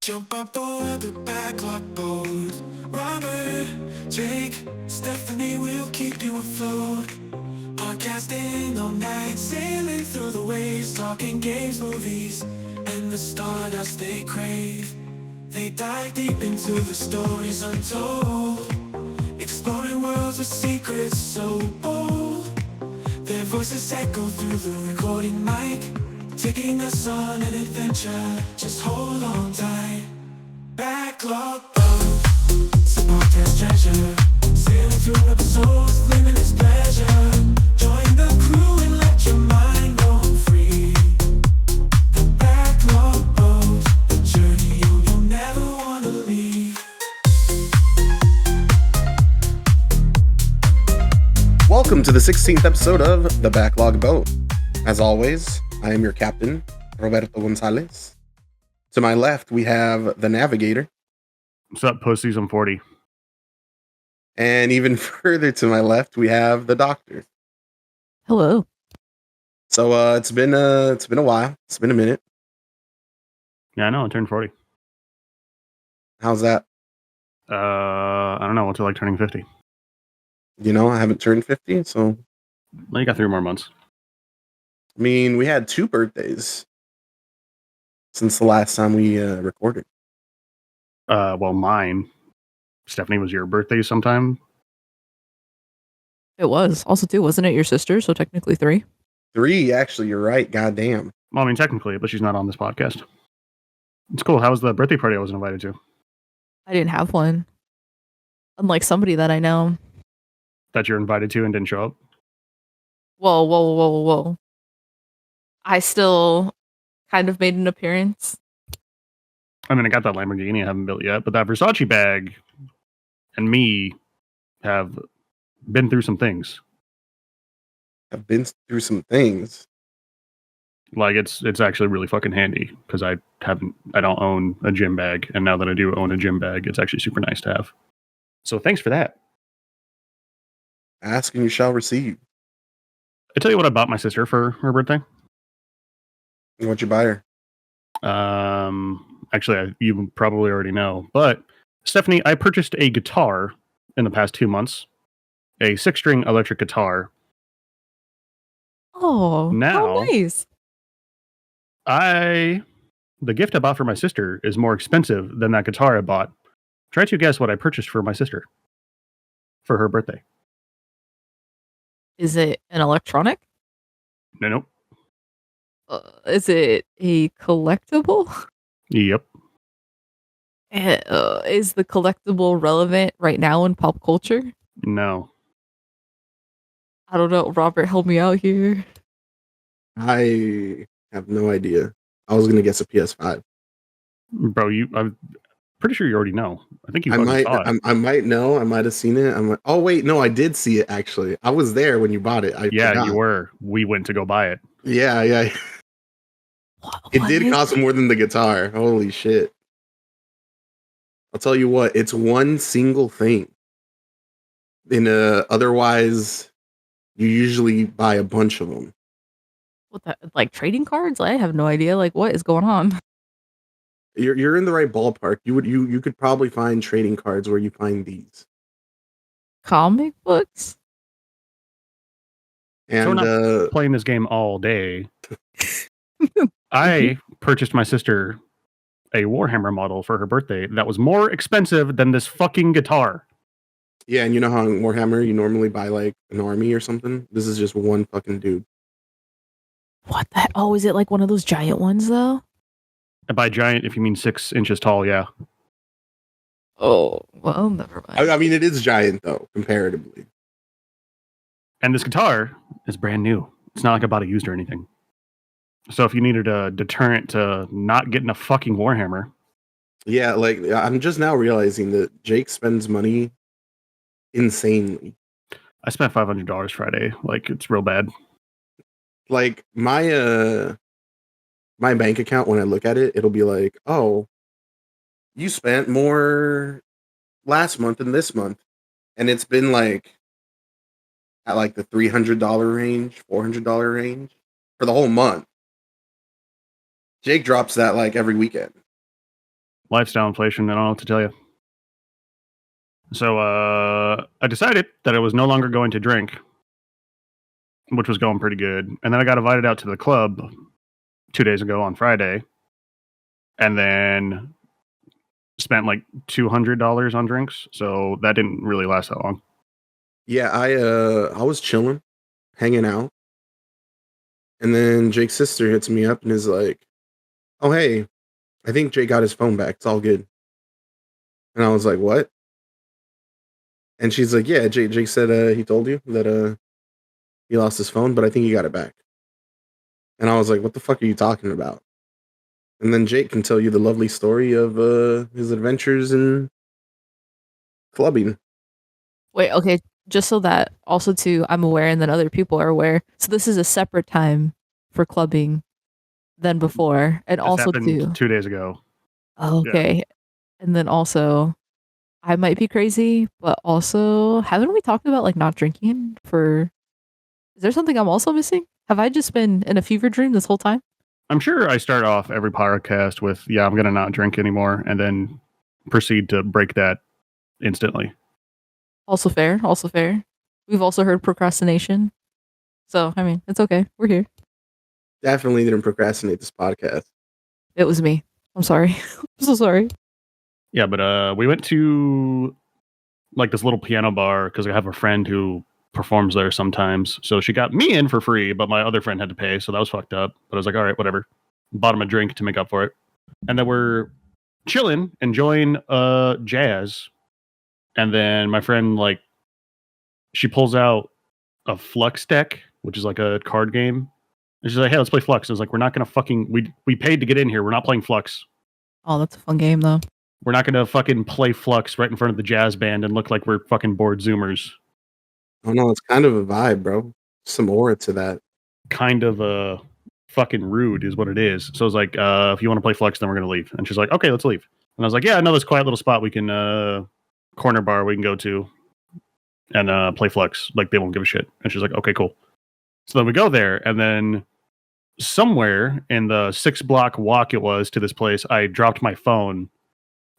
Jump aboard the backlog boat. Robert, Jake, Stephanie will keep you afloat. Podcasting all night, sailing through the waves, talking games, movies, and the stardust they crave. They dive deep into the stories untold, exploring worlds with secrets so bold. Their voices echo through the recording mic, taking us on an adventure. Just hold on tight. Backlog Boat, it's a podcast treasure, sailing through episodes, limitless pleasure. Join the crew and let your mind go free. The Backlog Boat, a journey you'll never wanna leave. Welcome to the 16th episode of The Backlog Boat. As always, I am your captain, Roberto Gonzalez. To my left, we have the Navigator. What's up, postseason 40? And even further to my left, we have the Doctor. Hello. So it's been a while. It's been a minute. Yeah, I know. I turned 40. How's that? I don't know. What's it like turning 50? You know, I haven't turned 50, so Well, you got 3 more months. I mean, we had 2 birthdays since the last time we recorded. Well, mine. Stephanie, was your birthday sometime? It was. Also, too, wasn't it your sister? So technically 3. 3, actually, you're right. Goddamn. Well, I mean, technically, but she's not on this podcast. It's cool. How was the birthday party I wasn't invited to? I didn't have one. Unlike somebody that I know. That you're invited to and didn't show up? Whoa. I still kind of made an appearance. I mean, I got that Lamborghini I haven't built yet, but that Versace bag and me have been through some things. I've been through some things. Like, it's actually really fucking handy because I don't own a gym bag, and now that I do own a gym bag, it's actually super nice to have. So thanks for that. Ask and you shall receive. I tell you what I bought my sister for her birthday. What'd you buy her? Actually, you probably already know, but Stephanie, I purchased a guitar in the past 2 months, a 6-string electric guitar. Oh, Now- how nice. The gift I bought for my sister is more expensive than that guitar I bought. Try to guess what I purchased for my sister for her birthday. Is it an electronic? Nope. Is it a collectible? Yep. Is the collectible relevant right now in pop culture? No. I don't know. Robert, help me out here. I have no idea. I was gonna guess a PS5. Bro, I'm pretty sure you already know. I think you I fucking might, saw it. I might know. I might have seen it. I'm like, oh wait, no, I did see it actually. I was there when you bought it. Yeah, forgot. you were. We went to go buy it. Yeah. It did cost more than the guitar. Holy shit! I'll tell you what. It's one single thing. Otherwise, you usually buy a bunch of them. What that, like trading cards? I have no idea. Like, what is going on? You're in the right ballpark. You could probably find trading cards where you find these. Comic books? And So we're not playing this game all day. I purchased my sister a Warhammer model for her birthday that was more expensive than this fucking guitar. yeah, and you know how in Warhammer you normally buy like an army or something? This is just one fucking dude. What the? Oh, is it like one of those giant ones though? And by giant, if you mean 6 inches tall, yeah. Oh, well, never mind. I mean, it is giant though, comparatively. And this guitar is brand new. It's not like I bought it used or anything. So if you needed a deterrent to not getting a fucking Warhammer. Yeah, like I'm just now realizing that Jake spends money insanely. I spent $500 Friday. Like, it's real bad. Like my bank account, when I look at it, it'll be like, oh, you spent more last month than this month. And it's been like at like the $300 range, $400 range for the whole month. Jake drops that like every weekend. lifestyle inflation. I don't know what to tell you. So I decided that I was no longer going to drink, which was going pretty good. And then I got invited out to the club 2 days ago on Friday, and then spent like $200 on drinks. So that didn't really last that long. Yeah, I was chilling, hanging out, and then Jake's sister hits me up and is like, "Oh hey, I think Jake got his phone back. It's all good." And I was like, "What?" And she's like, "Yeah, Jake said he told you that he lost his phone, but I think he got it back." And I was like, "What the fuck are you talking about?" And then Jake can tell you the lovely story of his adventures in clubbing. Wait, okay, just so that also too I'm aware and then other people are aware. So this is a separate time for clubbing than before. And This also happened too. 2 days ago. Okay. And then also I might be crazy, but also haven't we talked about like not drinking for is there something I'm also missing? Have I just been in a fever dream this whole time? I'm sure I start off every podcast with, yeah, I'm going to not drink anymore, and then proceed to break that instantly. Also fair, also fair. We've also heard procrastination. So, I mean, it's okay. We're here. Definitely didn't procrastinate this podcast. It was me. I'm sorry. I'm so sorry. Yeah, but we went to like this little piano bar because I have a friend who performs there sometimes. So she got me in for free, but my other friend had to pay, so that was fucked up. But I was like, all right, whatever. Bought him a drink to make up for it. And then we're chilling, enjoying jazz. And then my friend, like, she pulls out a Flux deck, which is like a card game. And she's like, hey, let's play Flux. I was like, we're not gonna fucking we paid to get in here. We're not playing Flux. Oh, that's a fun game though. We're not gonna fucking play Flux right in front of the jazz band and look like we're fucking bored Zoomers. Oh no, it's kind of a vibe, bro. Some aura to that. Kind of fucking rude is what it is. So I was like, if you want to play Flux, then we're gonna leave. And she's like, okay, let's leave. And I was like, yeah, I know this quiet little spot we can corner bar we can go to and play Flux. Like they won't give a shit. And she's like, okay, cool. So then we go there, and then somewhere in the 6-block walk it was to this place, I dropped my phone.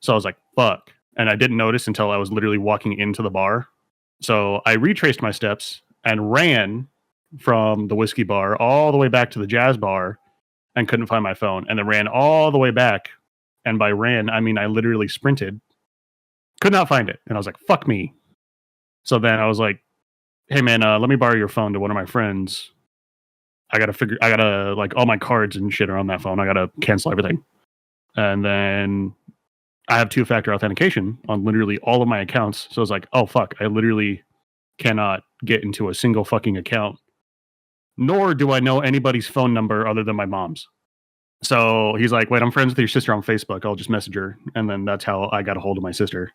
So I was like, fuck. And I didn't notice until I was literally walking into the bar. So I retraced my steps and ran from the whiskey bar all the way back to the jazz bar and couldn't find my phone. And then ran all the way back. And by ran, I mean I literally sprinted. Could not find it. And I was like, fuck me. So then I was like, hey man, let me borrow your phone to one of my friends. I gotta like all my cards and shit are on that phone. I gotta cancel everything. And then I have 2-factor authentication on literally all of my accounts. So I was like, oh fuck, I literally cannot get into a single fucking account. Nor do I know anybody's phone number other than my mom's. So he's like, wait, I'm friends with your sister on Facebook. I'll just message her. And then that's how I got a hold of my sister.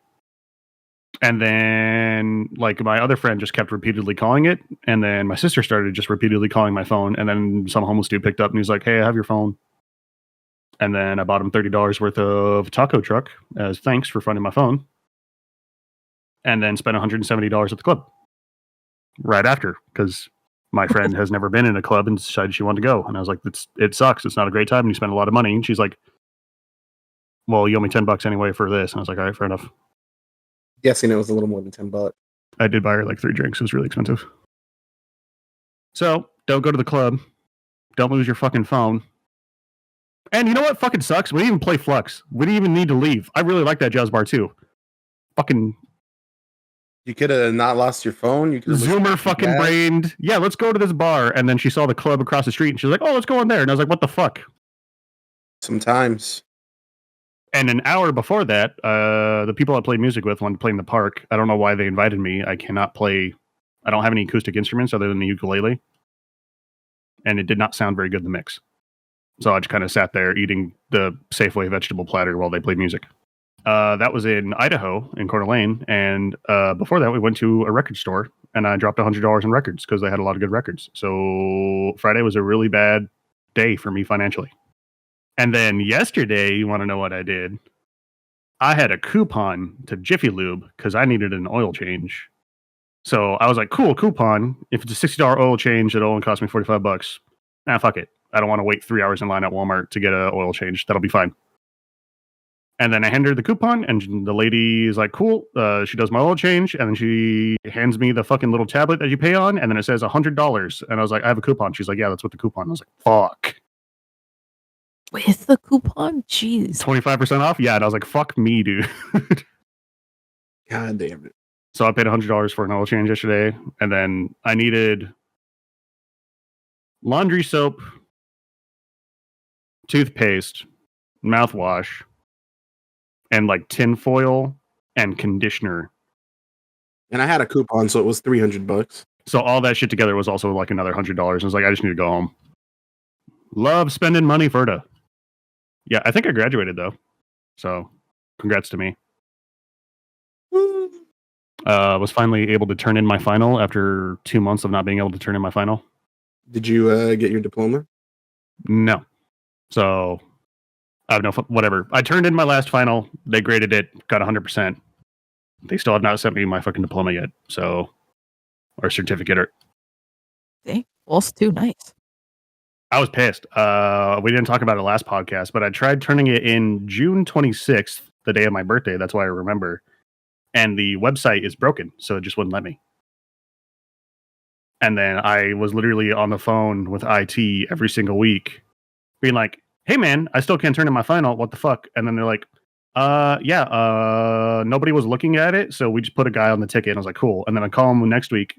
And then like my other friend just kept repeatedly calling it. And then my sister started just repeatedly calling my phone. And then some homeless dude picked up and he's like, hey, I have your phone. And then I bought him $30 worth of taco truck as thanks for funding my phone. And then spent $170 at the club right after because my friend has never been in a club and decided she wanted to go. And I was like, it sucks. It's not a great time. And you spend a lot of money. And she's like, well, you owe me $10 anyway for this. And I was like, all right, fair enough. Guessing it was a little more than $10. I did buy her like 3 drinks. It was really expensive. So don't go to the club. Don't lose your fucking phone. And you know what fucking sucks? We didn't even play Flux. We didn't even need to leave. I really like that jazz bar too. Fucking You could have not lost your phone. You could Zoomer fucking brained. Yeah, let's go to this bar. And then she saw the club across the street and she's like, oh, let's go in there. And I was like, what the fuck? Sometimes. And an hour before that, the people I played music with wanted to play in the park. I don't know why they invited me. I cannot play. I don't have any acoustic instruments other than the ukulele. And it did not sound very good in the mix. So I just kind of sat there eating the Safeway vegetable platter while they played music. That was in Idaho, in Coeur d'Alene. And before that, we went to a record store and I dropped $100 in records because they had a lot of good records. So Friday was a really bad day for me financially. And then yesterday, you want to know what I did? I had a coupon to Jiffy Lube because I needed an oil change. So I was like, cool, coupon. If it's a $60 oil change, it'll only cost me $45. Nah, fuck it. I don't want to wait 3 hours in line at Walmart to get an oil change. That'll be fine. And then I hand her the coupon, and the lady is like, cool. She does my oil change, and then she hands me the fucking little tablet that you pay on, and then it says $100. And I was like, I have a coupon. She's like, yeah, that's with the coupon. I was like, fuck. With the coupon? Jeez. 25% off? Yeah. And I was like, fuck me, dude. God damn it. So I paid $100 for an oil change yesterday, and then I needed laundry soap, toothpaste, mouthwash, and like tinfoil and conditioner. And I had a coupon, so it was $300. So all that shit together was also like another $100. I was like, I just need to go home. Love spending money, Ferda. Yeah, I think I graduated though. So congrats to me. Was finally able to turn in my final after 2 months of not being able to turn in my final. Did you get your diploma? No. So I have no whatever. I turned in my last final. They graded it, got 100%. They still have not sent me my fucking diploma yet. So, or certificate. Or Dang. Also too nice. I was pissed. We didn't talk about it last podcast, but I tried turning it in June 26th, the day of my birthday. That's why I remember. And the website is broken, so it just wouldn't let me. And then I was literally on the phone with IT every single week, being like, hey man, I still can't turn in my final. What the fuck? And then they're like, nobody was looking at it, so we just put a guy on the ticket. And I was like, cool. And then I call him next week.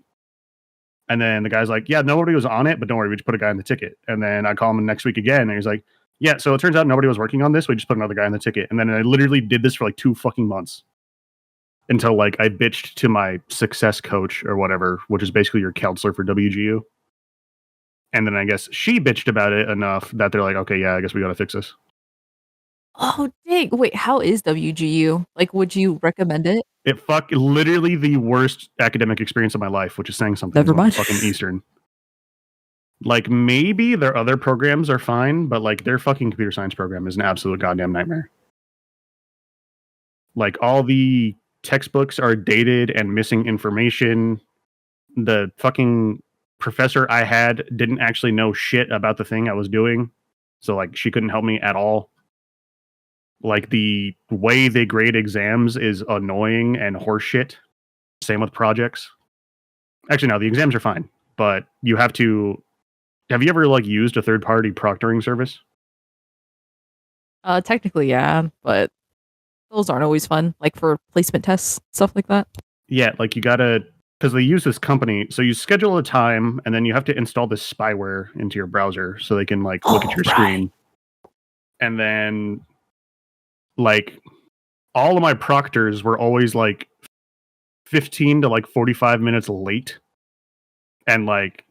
And then the guy's like, yeah, nobody was on it, but don't worry, we just put a guy on the ticket. And then I call him next week again, and he's like, yeah, so it turns out nobody was working on this. We just put another guy on the ticket. And then I literally did this for like 2 fucking months. Until like I bitched to my success coach or whatever, which is basically your counselor for WGU. And then I guess she bitched about it enough that they're like, okay, yeah, I guess we got to fix this. Oh, dang. Wait, how is WGU? Like, would you recommend it? It literally the worst academic experience of my life, which is saying something. Never mind. Fucking Eastern. Like maybe their other programs are fine, but like their fucking computer science program is an absolute goddamn nightmare. Like all the textbooks are dated and missing information. The fucking professor I had didn't actually know shit about the thing I was doing. So like she couldn't help me at all. Like the way they grade exams is annoying and horseshit. Same with projects. Actually, no, the exams are fine, but you have to. Have you ever like used a third-party proctoring service? Technically, yeah, but those aren't always fun. Like for placement tests, stuff like that. Yeah, like you gotta, because they use this company. So you schedule a time, and then you have to install this spyware into your browser so they can like look at your screen. And then, like, all of my proctors were always like 15 to like 45 minutes late, and like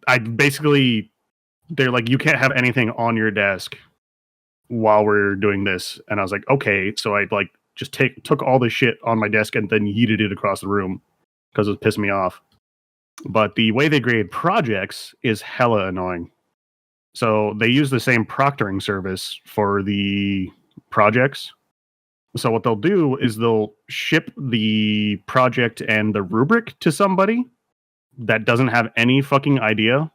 I basically, they're like, you can't have anything on your desk while we're doing this. And I was like, okay. So I like just took all the shit on my desk and then yeeted it across the room because it was pissing me off. But the way they grade projects is hella annoying. So they use the same proctoring service for the projects. So what they'll do is they'll ship the project and the rubric to somebody that doesn't have any fucking idea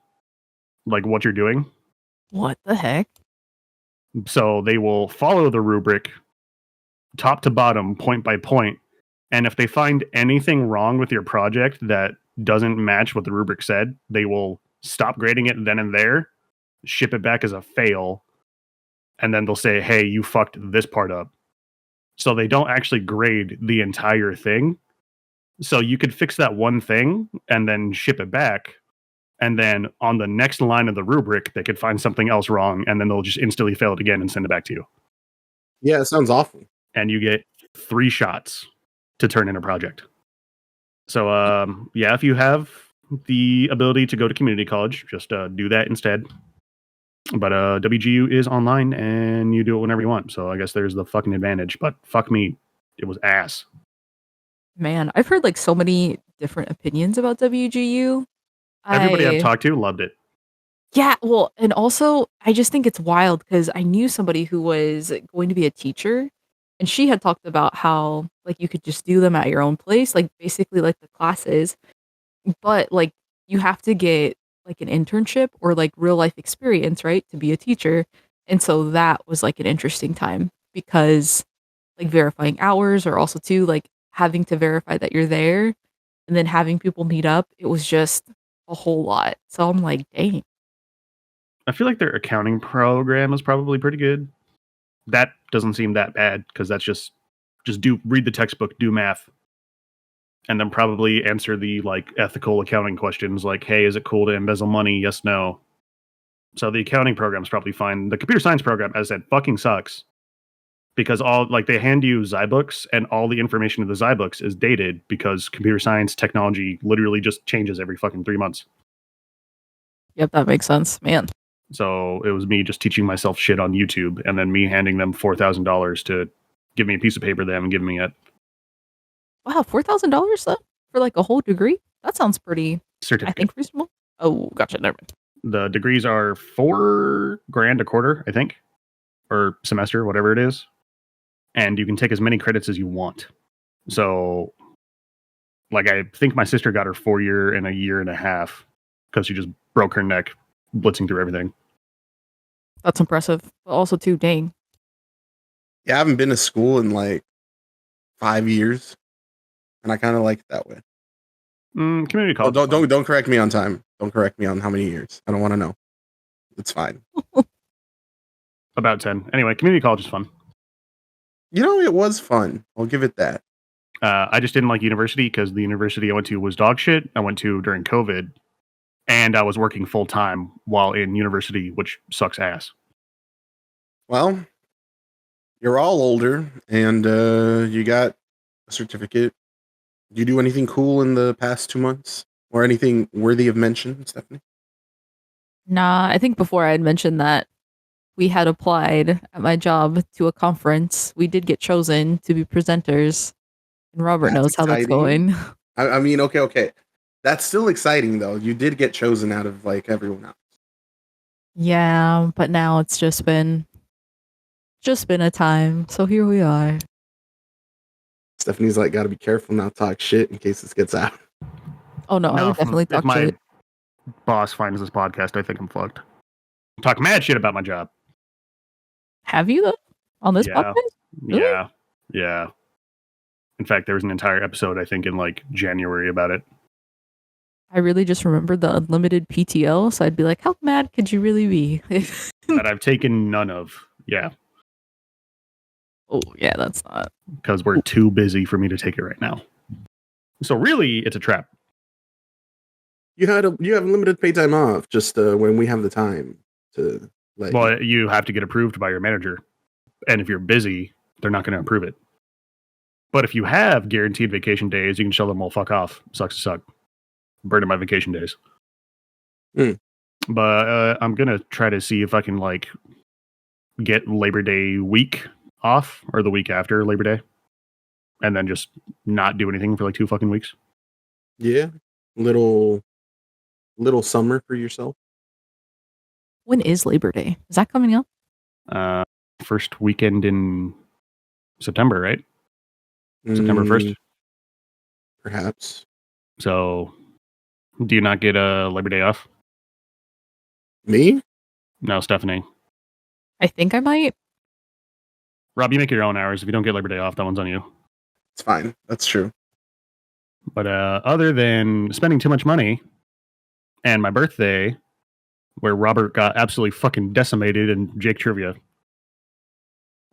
like what you're doing. What the heck? So they will follow the rubric top to bottom, point by point. And if they find anything wrong with your project that doesn't match what the rubric said, they will stop grading it then and there, ship it back as a fail, and then they'll say, hey, you fucked this part up. So they don't actually grade the entire thing. So you could fix that one thing and then ship it back. And then on the next line of the rubric, they could find something else wrong, and then they'll just instantly fail it again and send it back to you. Yeah, it sounds awful. And you get 3 shots to turn in a project. So, yeah, if you have the ability to go to community college, just do that instead. But WGU is online, and you do it whenever you want. So I guess there's the fucking advantage. But fuck me, it was ass. Man, I've heard like so many different opinions about WGU. Everybody I've talked to loved it. Yeah, well, and also I just think it's wild because I knew somebody who was going to be a teacher, and she had talked about how like you could just do them at your own place, like basically like the classes, but like you have to get like an internship or like real life experience, right, to be a teacher. And so that was like an interesting time because like verifying hours or also too like having to verify that you're there and then having people meet up. It was just a whole lot. So I'm like, dang. I feel like their accounting program is probably pretty good. That doesn't seem that bad because that's just read the textbook, do math, and then probably answer the like ethical accounting questions like, hey, is it cool to embezzle money? Yes, no. So the accounting program is probably fine. The computer science program, as I said, fucking sucks because all like they hand you Zybooks and all the information in the Zybooks is dated because computer science technology literally just changes every fucking 3 months. Yep, that makes sense, man. So it was me just teaching myself shit on YouTube and then me handing them $4,000 to give me a piece of paper they haven't given me yet. Wow, $4,000 though for like a whole degree. That sounds pretty, I Certificate. think, reasonable. Oh, gotcha. Never mind. The degrees are $4,000 a quarter, I think, or semester, whatever it is, and you can take as many credits as you want. So, like, I think my sister got her 4-year in a year and a half because she just broke her neck blitzing through everything. That's impressive. But also, too, dang. Yeah, I haven't been to school in like 5 years, and I kind of like it that way. Community Oh, college. don't correct me on time. Don't correct me on how many years. I don't want to know. It's fine. About 10. Anyway, community college is fun. You know, it was fun. I'll give it that. I just didn't like university because the university I went to was dog shit. I went to during COVID, and I was working full time while in university, which sucks ass. Well, you're all older, and you got a certificate. Did you do anything cool in the past 2 months? Or anything worthy of mention, Stephanie? Nah, I think before I had mentioned that we had applied at my job to a conference. We did get chosen to be presenters, and Robert That's knows how that's exciting. going. I mean, okay. That's still exciting, though. You did get chosen out of, like, everyone else. Yeah, but now it's just been a time. So here we are. Stephanie's like, gotta be careful not to talk shit in case this gets out. Oh no, I would definitely if talk my shit. boss finds this podcast, I think I'm fucked. Talk mad shit about my job. Have you though? On this Yeah. podcast? Really? Yeah. In fact, there was an entire episode, I think, in like January about it. I really just remembered the unlimited PTO, so I'd be like, how mad could you really be? That I've taken none of. Yeah. Oh, yeah, that's not. Because we're too busy for me to take it right now. So really, it's a trap. You have limited pay time off just when we have the time to let you. Well, you have to get approved by your manager. And if you're busy, they're not going to approve it. But if you have guaranteed vacation days, you can tell them, well, fuck off. Sucks to suck. Burning my vacation days. But I'm going to try to see if I can like get Labor Day week off or the week after Labor Day. And then just not do anything for like 2 fucking weeks. Yeah. Little summer for yourself. When is Labor Day? Is that coming up? First weekend in September, right? September 1st? Perhaps. So, do you not get a Labor Day off? Me? No, Stephanie. I think I might. Rob, you make your own hours. If you don't get Labor Day off, that one's on you. It's fine. That's true. But other than spending too much money and my birthday, where Robert got absolutely fucking decimated in Jake Trivia.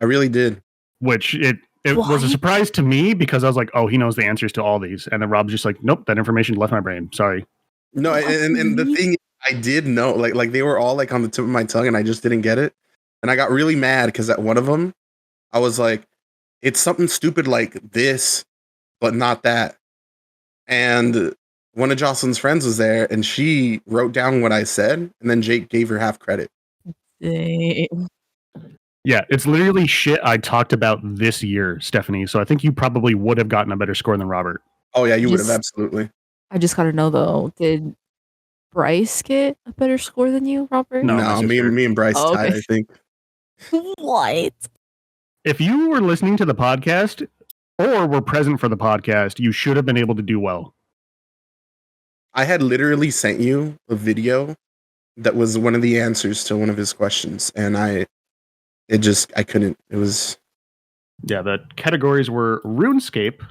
I really did. Which it was a surprise to me because I was like, oh, he knows the answers to all these. And then Rob's just like, nope, that information left my brain. Sorry. No, and the thing I did know, like they were all like on the tip of my tongue and I just didn't get it. And I got really mad because at one of them, I was like, it's something stupid like this, but not that. And one of Jocelyn's friends was there and she wrote down what I said and then Jake gave her half credit. Yeah, it's literally shit I talked about this year, Stephanie. So I think you probably would have gotten a better score than Robert. Oh yeah, you would have, absolutely. I just gotta know though, did Bryce get a better score than you, Robert? No, me and Bryce tied, okay. I think. What? If you were listening to the podcast or were present for the podcast, you should have been able to do well. I had literally sent you a video that was one of the answers to one of his questions, and I couldn't. It was Yeah, the categories were RuneScape,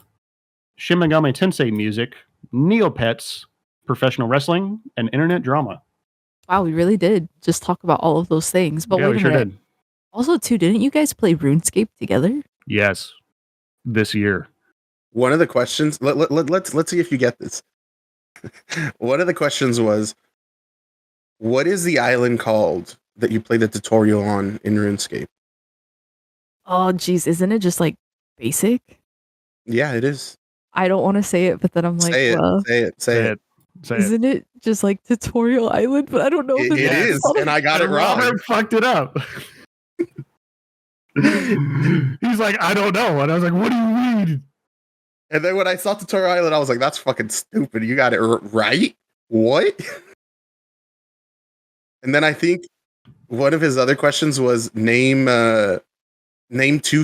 Shin Megami Tensei music, Neopets, professional wrestling, and internet drama. Wow, we really did just talk about all of those things. But Yeah, wait we a sure minute. did. Also, too, didn't you guys play RuneScape together? Yes, this year. One of the questions. Let's see if you get this. One of the questions was, what is the island called that you play the tutorial on in RuneScape? Oh, geez, isn't it just like basic? Yeah, it is. I don't want to say it, but then I'm like, Say it. well, Say it. Say it. Say it. isn't it just like Tutorial Island? But I don't know if It it's is, and I got it wrong. Robert fucked it up. He's like, I don't know. And I was like, what do you mean? And then when I saw Tutorial Island, I was like, that's fucking stupid. You got it right? What? And then I think one of his other questions was name 2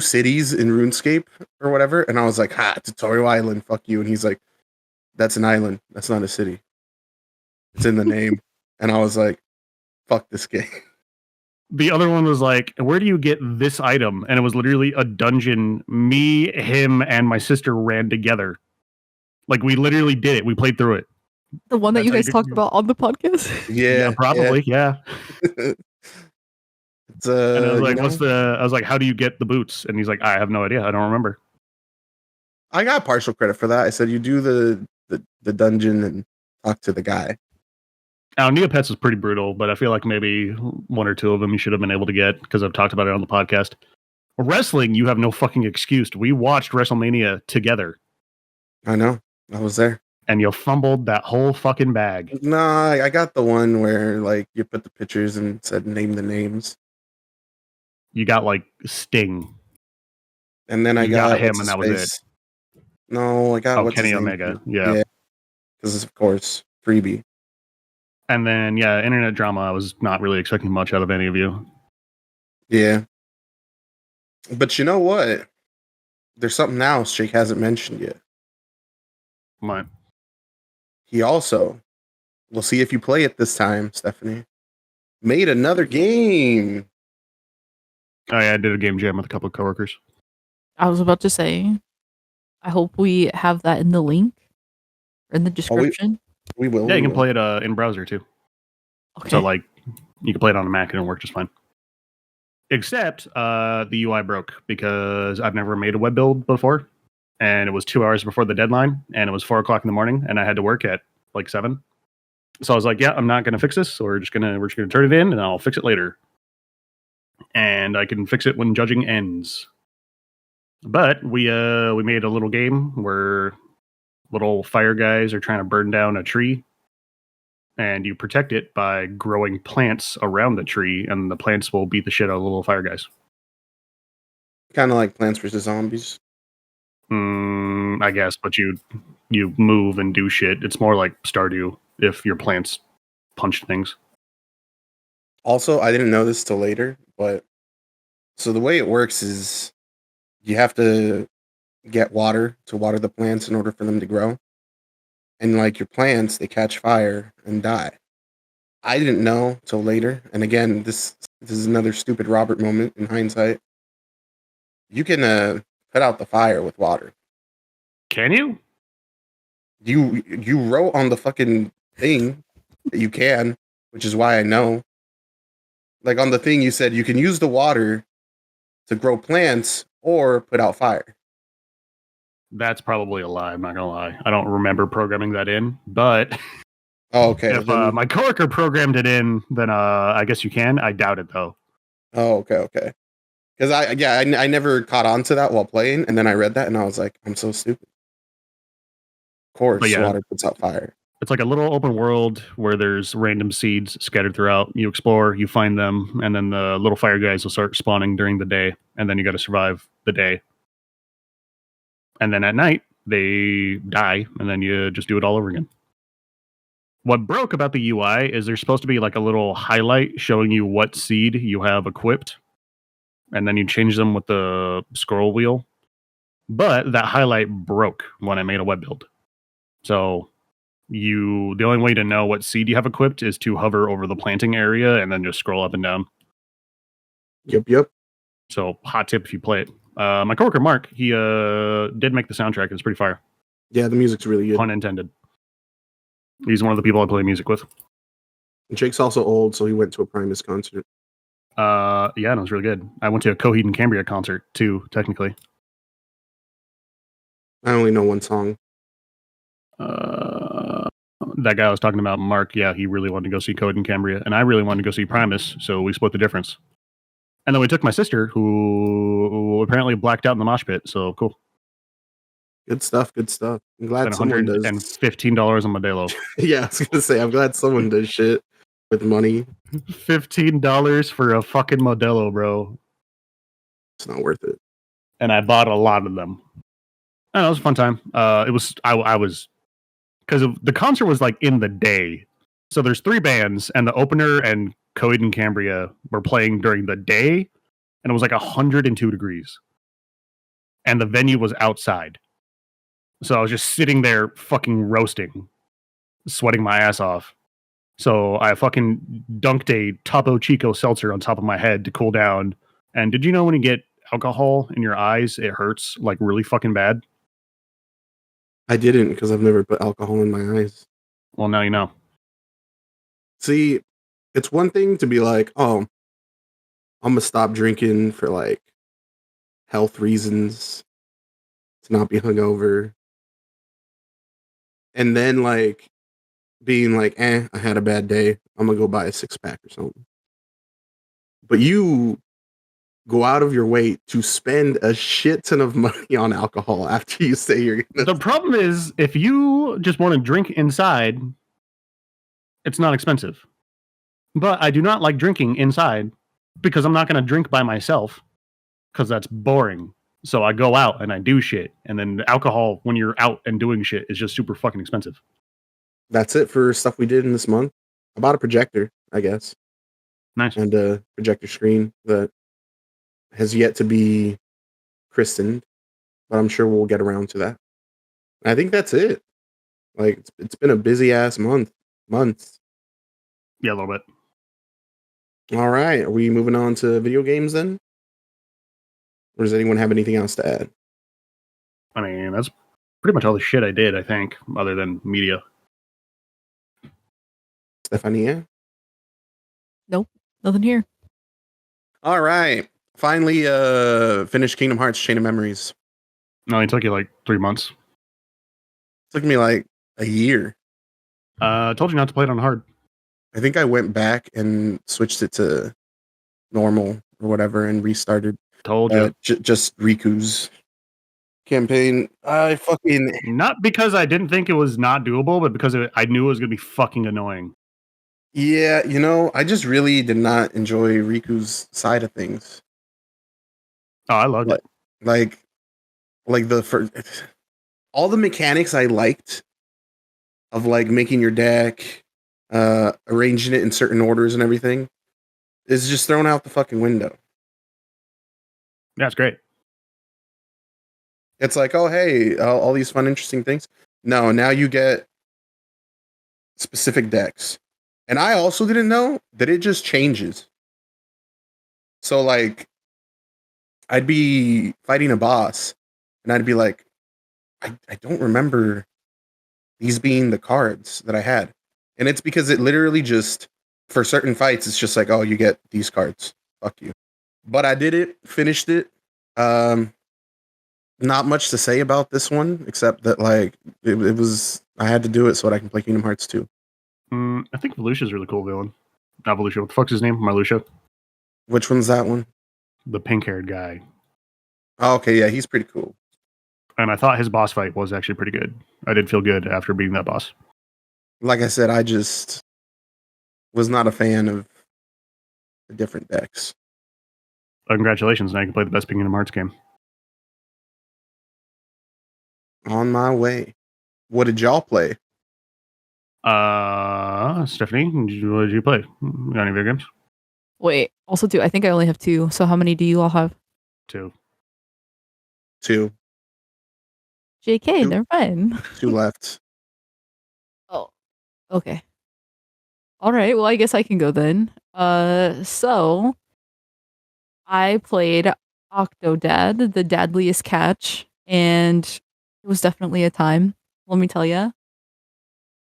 cities in RuneScape or whatever. And I was like, Tutorial Island, fuck you. And he's like, that's an island. That's not a city. It's in the name. And I was like, fuck this game. The other one was like, where do you get this item? And it was literally a dungeon. Me, him, and my sister ran together. Like, we literally did it. We played through it. the one that That's you how you guys get- talked about on the podcast. Yeah, probably. Yeah. It's And I was like, you know, I was like, how do you get the boots? And he's like, I have no idea. I don't remember. I got partial credit for that. I said you do the dungeon and talk to the guy. Now, Neopets is pretty brutal, but I feel like maybe 1 or 2 of them you should have been able to get because I've talked about it on the podcast. Wrestling, you have no fucking excuse. We watched WrestleMania together, I know. I was there. and you fumbled that whole fucking bag. Nah, I got the one where like you put the pictures and said name the names. You got like Sting. And then I You got got him, what's and his that was face? No, I got Oh, what's Kenny his name? Omega. Yeah. Because of course freebie. And then, yeah, internet drama. I was not really expecting much out of any of you. Yeah. But you know what? There's something else Jake hasn't mentioned yet. My, He also, we'll see if you play it this time, Stephanie, made another game. oh, yeah, I did a game jam with a couple of coworkers. I was about to say, I hope we have that in the link or in the description. We will. Yeah, you we can will. play it in browser too. Okay. So, like, you can play it on a Mac and it'll work just fine. Except the UI broke because I've never made a web build before. And it was 2 hours before the deadline. And it was 4 o'clock in the morning. And I had to work at like 7. So I was like, yeah, I'm not going to fix this. We're just going to turn it in and I'll fix it later. And I can fix it when judging ends. But we made a little game where little fire guys are trying to burn down a tree. And you protect it by growing plants around the tree, and the plants will beat the shit out of the little fire guys. Kind of like Plants vs. Zombies. I guess, but you move and do shit. It's more like Stardew if your plants punch things. Also, I didn't know this till later, but so the way it works is you have to get water to water the plants in order for them to grow. And like your plants, they catch fire and die. I didn't know till later. And again, this is another stupid Robert moment in hindsight. You can put out the fire with water. Can you? You wrote on the fucking thing that you can, which is why I know. Like on the thing you said you can use the water to grow plants or put out fire. That's probably a lie. I'm not gonna lie. I don't remember programming that in, but Oh, okay. if my coworker programmed it in, then I guess you can. I doubt it though. Oh, okay. Because I never caught on to that while playing, and then I read that and I was like, I'm so stupid. Of course, But yeah. water puts out fire. It's like a little open world where there's random seeds scattered throughout. You explore, you find them, and then the little fire guys will start spawning during the day, and then you got to survive the day. And then at night, they die, and then you just do it all over again. What broke about the UI is there's supposed to be like a little highlight showing you what seed you have equipped, and then you change them with the scroll wheel. But that highlight broke when I made a web build. So the only way to know what seed you have equipped is to hover over the planting area and then just scroll up and down. Yep. So hot tip if you play it. My coworker Mark, he did make the soundtrack. It's pretty fire. Yeah, the music's really good. Pun intended. He's one of the people I play music with. Jake's also old, so he went to a Primus concert. Yeah, and it was really good. I went to a Coheed and Cambria concert too, technically. I only know one song. That guy I was talking about, Mark, yeah, he really wanted to go see Coheed and Cambria, and I really wanted to go see Primus, so we split the difference. And then we took my sister, who apparently blacked out in the mosh pit, so cool. Good stuff. Good stuff. I'm glad someone does. $115 on Modelo. Yeah, I was gonna say, I'm glad someone does shit with money. $15 for a fucking Modelo, bro. It's not worth it. And I bought a lot of them. And it was a fun time. It was I was because the concert was like in the day. So there's 3 bands, and the opener and Coheed and Cambria were playing during the day, and it was like 102 degrees. And the venue was outside. So I was just sitting there fucking roasting, sweating my ass off. So I fucking dunked a Topo Chico seltzer on top of my head to cool down. And did you know when you get alcohol in your eyes, it hurts like really fucking bad? I didn't, because I've never put alcohol in my eyes. Well, now you know. See, it's one thing to be like, oh, I'm gonna stop drinking for like health reasons, to not be hungover. And then like being like, I had a bad day. I'm gonna go buy a 6-pack or something. But you go out of your way to spend a shit ton of money on alcohol after you say you're gonna. The problem is, if you just want to drink inside, it's not expensive. But I do not like drinking inside because I'm not going to drink by myself because that's boring. So I go out and I do shit. And then alcohol, when you're out and doing shit, is just super fucking expensive. That's it for stuff we did in this month. I bought a projector, I guess. Nice. And a projector screen that has yet to be christened, but I'm sure we'll get around to that. I think that's it. Like, it's been a busy ass months. Yeah, a little bit. All right, are we moving on to video games then? Or does anyone have anything else to add? I mean, that's pretty much all the shit I did, I think, other than media. Stefania? Nope, nothing here. All right. Finally finished Kingdom Hearts Chain of Memories. No, it took you like 3 months. Took me like a year. I told you not to play it on hard. I think I went back and switched it to normal or whatever and restarted. Told you. Just Riku's campaign. I fucking... Not because I didn't think it was not doable, but because I knew it was going to be fucking annoying. Yeah, I just really did not enjoy Riku's side of things. Oh, I loved it. Like the first... All the mechanics I liked of like making your deck, arranging it in certain orders and everything is just thrown out the fucking window. Yeah, it's great. It's like, oh, hey, all these fun, interesting things. No, now you get specific decks. And I also didn't know that it just changes. So, like, I'd be fighting a boss, and I'd be like, I don't remember these being the cards that I had. And it's because it literally just, for certain fights, it's just like, oh, you get these cards. Fuck you. But I did it, finished it. Not much to say about this one, except that, like, it was, I had to do it so that I can play Kingdom Hearts 2. I think Volusia's a really cool villain. Not Volusia. What the fuck's his name? Marluxia. Which one's that one? The pink-haired guy. Oh, okay, yeah, he's pretty cool. And I thought his boss fight was actually pretty good. I did feel good after beating that boss. Like I said, I just was not a fan of the different decks. Congratulations, now you can play the best Kingdom Hearts game. On my way. What did y'all play? Stephanie, what did you play? Got any video games? Wait, also two. I think I only have 2. So how many do you all have? 2. 2. JK, 2. never mind. 2 left. Oh, okay. All right. Well, I guess I can go then. So I played Octodad, the dadliest catch, and it was definitely a time. Let me tell you,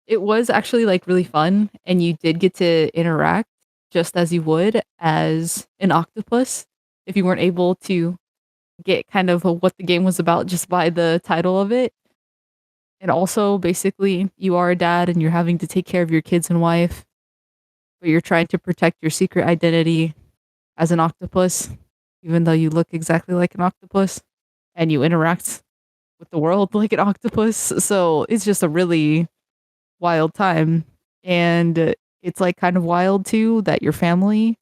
it was actually like really fun, and you did get to interact just as you would as an octopus if you weren't able to get kind of what the game was about just by the title of it. And also, basically, you are a dad and you're having to take care of your kids and wife, but you're trying to protect your secret identity as an octopus, even though you look exactly like an octopus and you interact with the world like an octopus. So it's just a really wild time. And it's like kind of wild too that your family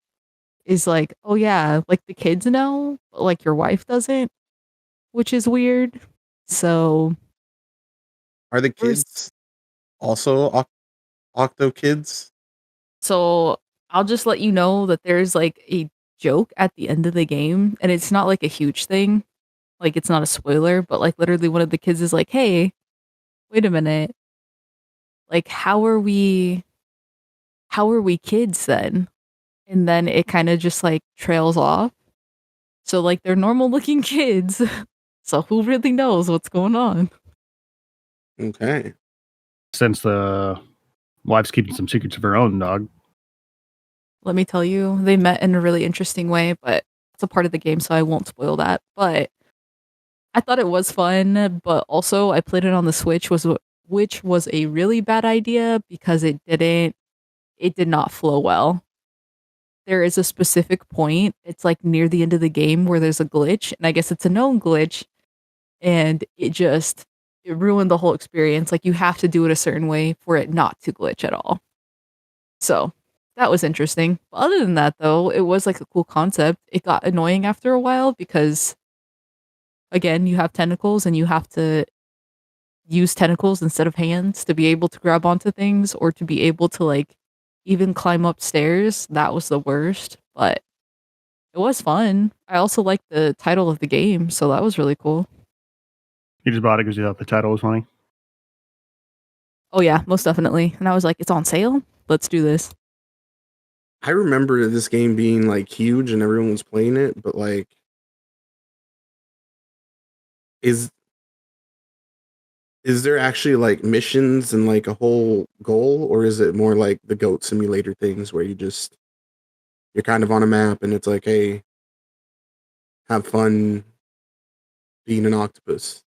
is like, oh yeah, like the kids know, but like your wife doesn't, which is weird. So Are the there's kids also Octo kids? So I'll just let you know that there's like a joke at the end of the game, and it's not like a huge thing. Like it's not a spoiler, but like literally one of the kids is like, "Hey, wait a minute. Like how are we kids then?" And then it kind of just like trails off. So like they're normal looking kids. So who really knows what's going on? Okay. Since the wife's keeping some secrets of her own, dog. Let me tell you, they met in a really interesting way, but it's a part of the game, so I won't spoil that. But I thought it was fun, but also I played it on the Switch, which was a really bad idea because it did not flow well. There is a specific point, it's like near the end of the game where there's a glitch, and I guess it's a known glitch, and it ruined the whole experience. Like you have to do it a certain way for it not to glitch at all. So that was interesting. But other than that, though, it was like a cool concept. It got annoying after a while because, again, you have tentacles and you have to use tentacles instead of hands to be able to grab onto things or to be able to like even climb upstairs. That was the worst, but it was fun. I also liked the title of the game, so that was really cool. You just bought it because you thought the title was funny. Oh yeah, most definitely. And I was like, it's on sale. Let's do this. I remember this game being like huge and everyone was playing it, but like, is is there actually like missions and like a whole goal, or is it more like the goat simulator things where you're kind of on a map and it's like, hey, have fun being an octopus?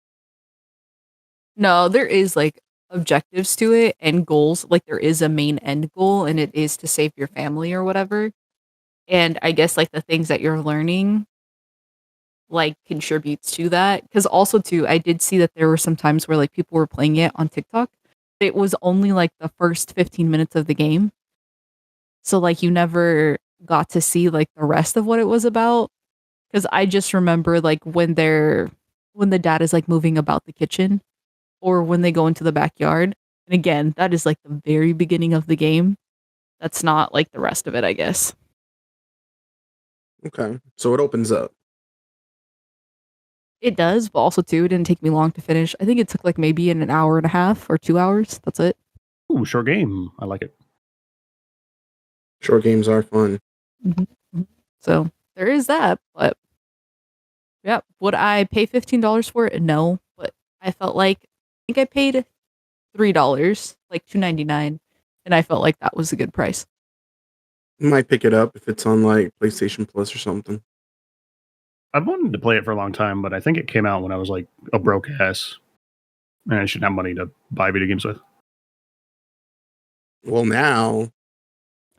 No, there is like objectives to it and goals. Like there is a main end goal and it is to save your family or whatever. And I guess like the things that you're learning like contributes to that. Cause also too, I did see that there were some times where like people were playing it on TikTok. It was only like the first 15 minutes of the game. So like you never got to see like the rest of what it was about. Cause I just remember like when the dad is like moving about the kitchen or when they go into the backyard. And again, that is like the very beginning of the game. That's not like the rest of it, I guess. Okay, so it opens up. It does, but also too, it didn't take me long to finish. I think it took like maybe an hour and a half or 2 hours. That's it. Ooh, short game. I like it. Short games are fun. Mm-hmm. So there is that. But yeah, would I pay $15 for it? No, but I felt like I think I paid $3, like $2.99, and I felt like that was a good price. Might pick it up if it's on like PlayStation Plus or something. I've wanted to play it for a long time, but I think it came out when I was like a broke ass and I shouldn't have money to buy video games with. Well, now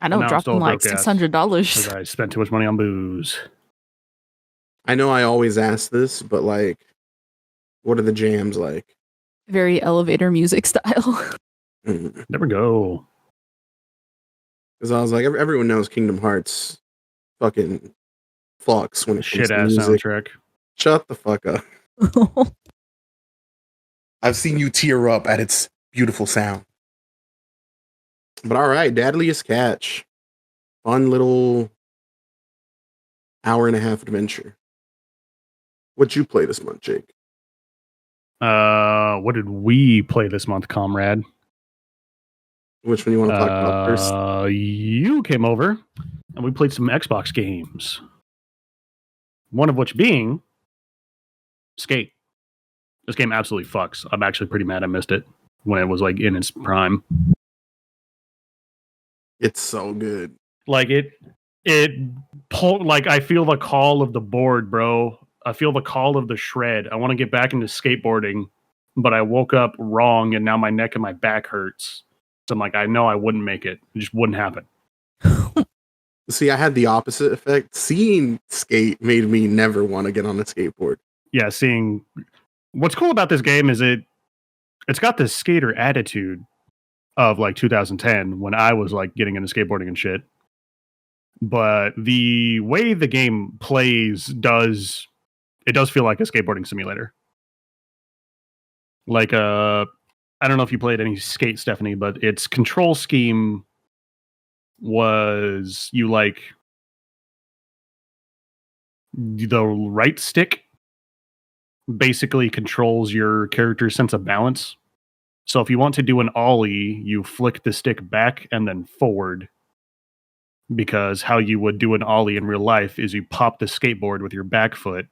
I know, now I'm dropped still in a like broke ass $600. because I spent too much money on booze. I know I always ask this, but like, what are the jams like? Very elevator music style. Because There we go. I was like, everyone knows Kingdom Hearts fucking fucks when it comes Shit to ass music. soundtrack. Shut the fuck up. I've seen you tear up at its beautiful sound. But all right, Deadliest Catch. Fun little hour and a half adventure. What'd you play this month, Jake? What did we play this month, comrade? Which one you want to talk about first? You came over and we played some Xbox games. One of which being Skate. This game absolutely fucks. I'm actually pretty mad I missed it when it was like in its prime. It's so good. Like like I feel the call of the board, bro. I feel the call of the shred. I want to get back into skateboarding, but I woke up wrong and now my neck and my back hurts. So I'm like, I know I wouldn't make it. It just wouldn't happen. See, I had the opposite effect. Seeing Skate made me never want to get on a skateboard. Yeah, seeing what's cool about this game is it's got this skater attitude of like 2010 when I was like getting into skateboarding and shit. But the way the game plays does feel like a skateboarding simulator. Like I don't know if you played any Skate, Stephanie, but its control scheme was you like the right stick basically controls your character's sense of balance. So if you want to do an ollie, you flick the stick back and then forward. Because how you would do an ollie in real life is you pop the skateboard with your back foot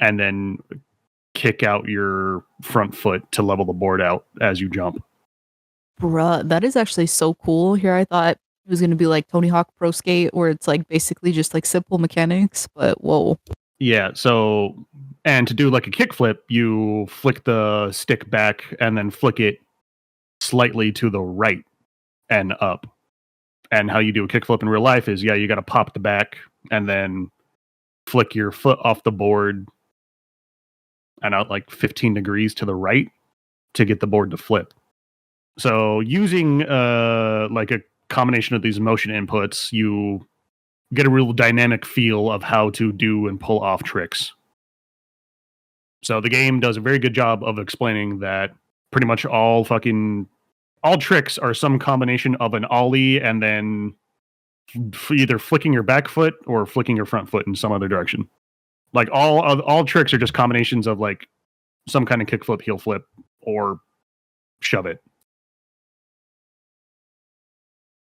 and then kick out your front foot to level the board out as you jump. Bruh, that is actually so cool. Here I thought it was gonna be like Tony Hawk Pro Skate, where it's like basically just like simple mechanics, but whoa. Yeah, so and to do like a kickflip, you flick the stick back and then flick it slightly to the right and up. And how you do a kickflip in real life is, you got to pop the back and then flick your foot off the board and out like 15 degrees to the right to get the board to flip. So using like a combination of these motion inputs, you get a real dynamic feel of how to do and pull off tricks. So the game does a very good job of explaining that pretty much all tricks are some combination of an ollie and then either flicking your back foot or flicking your front foot in some other direction. Like all tricks are just combinations of like some kind of kickflip, heel flip, or shove it.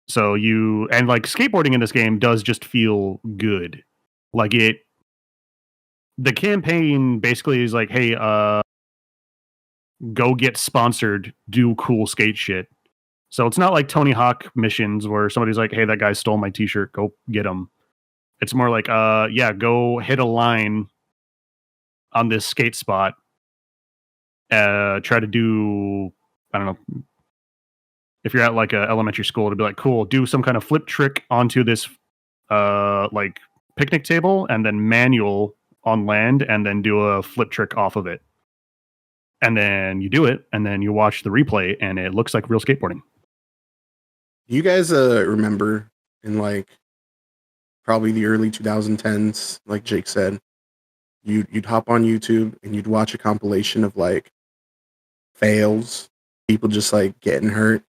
So like skateboarding in this game does just feel good. Like the campaign basically is like, hey, go get sponsored, do cool skate shit. So it's not like Tony Hawk missions where somebody's like, hey, that guy stole my t-shirt, go get him. It's more like, go hit a line on this skate spot. Try to do, I don't know, if you're at like a elementary school, it'd be like, cool, do some kind of flip trick onto this like picnic table and then manual on land and then do a flip trick off of it. And then you do it and then you watch the replay and it looks like real skateboarding. You guys remember in like probably the early 2010s, like Jake said, you'd hop on YouTube and you'd watch a compilation of like fails, people just like getting hurt,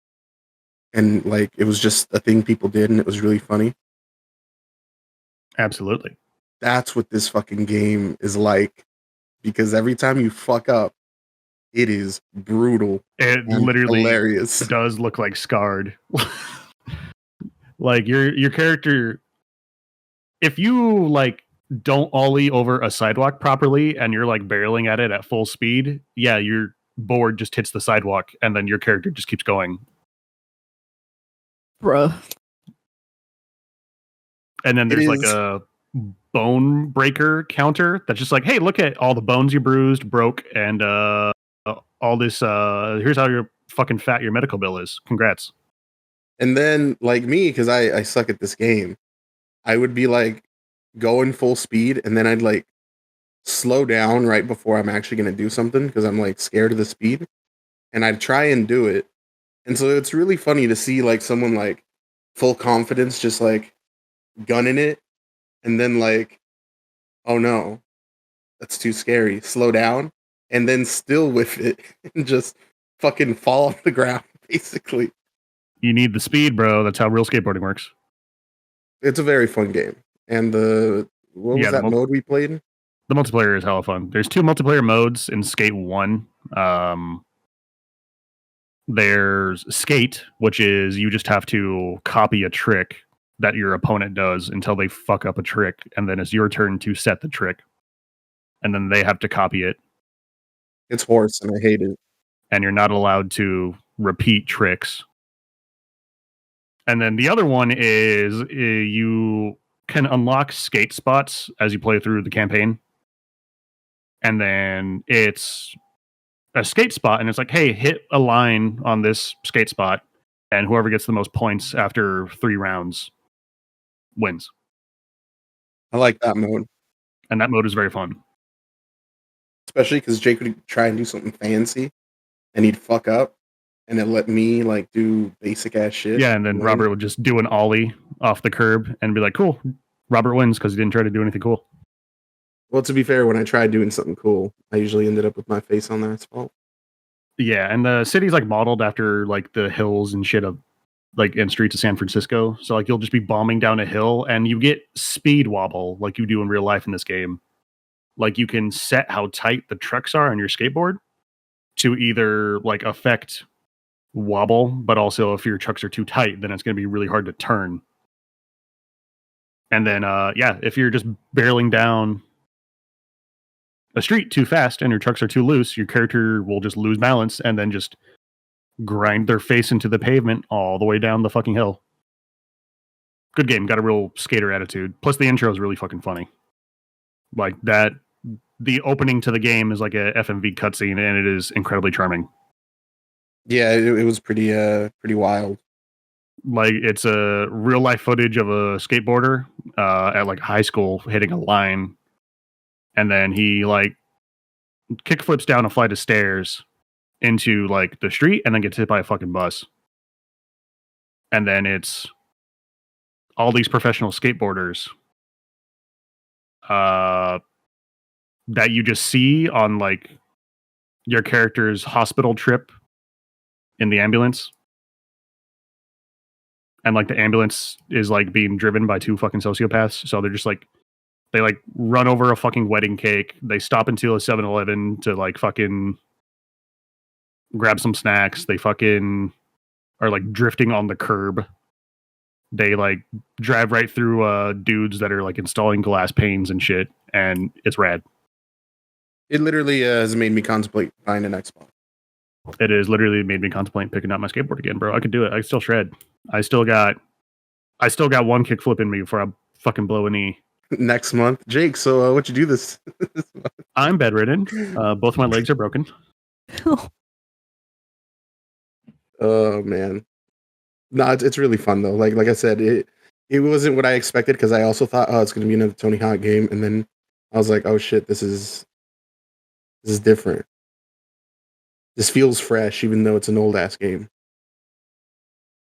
and like it was just a thing people did and it was really funny. Absolutely. That's what this fucking game is like, because every time you fuck up, it is brutal. It literally hilarious. Does look like scarred. Like your character, if you like don't ollie over a sidewalk properly and you're like barreling at it at full speed, your board just hits the sidewalk and then your character just keeps going. Bruh. And then there's like a bone breaker counter that's just like, hey, look at all the bones you bruised, broke, and all this. Here's how you're fucking fat your medical bill is. Congrats. And then, like me, because I suck at this game, I would be like going full speed, and then I'd like slow down right before I'm actually going to do something because I'm like scared of the speed, and I'd try and do it. And so it's really funny to see like someone like full confidence just like gunning it, and then like, oh no, that's too scary, slow down, and then still with it and just fucking fall on the ground basically. You need the speed, bro. That's how real skateboarding works. It's a very fun game. And what was that mode we played? The multiplayer is hella fun. There's 2 multiplayer modes in Skate 1. There's Skate, which is you just have to copy a trick that your opponent does until they fuck up a trick, and then it's your turn to set the trick, and then they have to copy it. It's horse, and I hate it. And you're not allowed to repeat tricks. And then the other one is you can unlock skate spots as you play through the campaign. And then it's a skate spot, and it's like, hey, hit a line on this skate spot, and whoever gets the most points after 3 rounds wins. I like that mode. And that mode is very fun. Especially because Jake would try and do something fancy, and he'd fuck up, and it let me like do basic ass shit. Yeah, and then Robert would just do an ollie off the curb and be like, cool, Robert wins because he didn't try to do anything cool. Well, to be fair, when I tried doing something cool, I usually ended up with my face on the asphalt. Yeah, and the city's like modeled after like the hills and shit of like in streets of San Francisco. So like you'll just be bombing down a hill and you get speed wobble like you do in real life in this game. Like you can set how tight the trucks are on your skateboard to either like affect wobble, but also if your trucks are too tight, then it's going to be really hard to turn. And then if you're just barreling down a street too fast and your trucks are too loose, your character will just lose balance and then just grind their face into the pavement all the way down the fucking hill. Good game, got a real skater attitude. Plus the intro is really fucking funny. Like that, the opening to the game is like a FMV cutscene, and it is incredibly charming. Yeah, it was pretty wild. Like it's a real life footage of a skateboarder at like high school hitting a line, and then he like kick flips down a flight of stairs into like the street and then gets hit by a fucking bus. And then it's all these professional skateboarders that you just see on like your character's hospital trip in the ambulance. And like the ambulance is like being driven by 2 fucking sociopaths. So they're just like, they like run over a fucking wedding cake. They stop into a 7-Eleven to like fucking grab some snacks. They fucking are like drifting on the curb. They like drive right through dudes that are like installing glass panes and shit. And it's rad. It literally has made me contemplate buying an Xbox. It has literally made me contemplate picking up my skateboard again, bro. I could do it. I can still shred. I still got 1 kickflip in me before I fucking blow a knee. Next month. Jake, so what you do this month? I'm bedridden. Both my legs are broken. Oh man. No, it's really fun though. Like I said, it wasn't what I expected because I also thought, oh, it's gonna be another Tony Hawk game, and then I was like, oh shit, this is different. This feels fresh, even though it's an old ass game.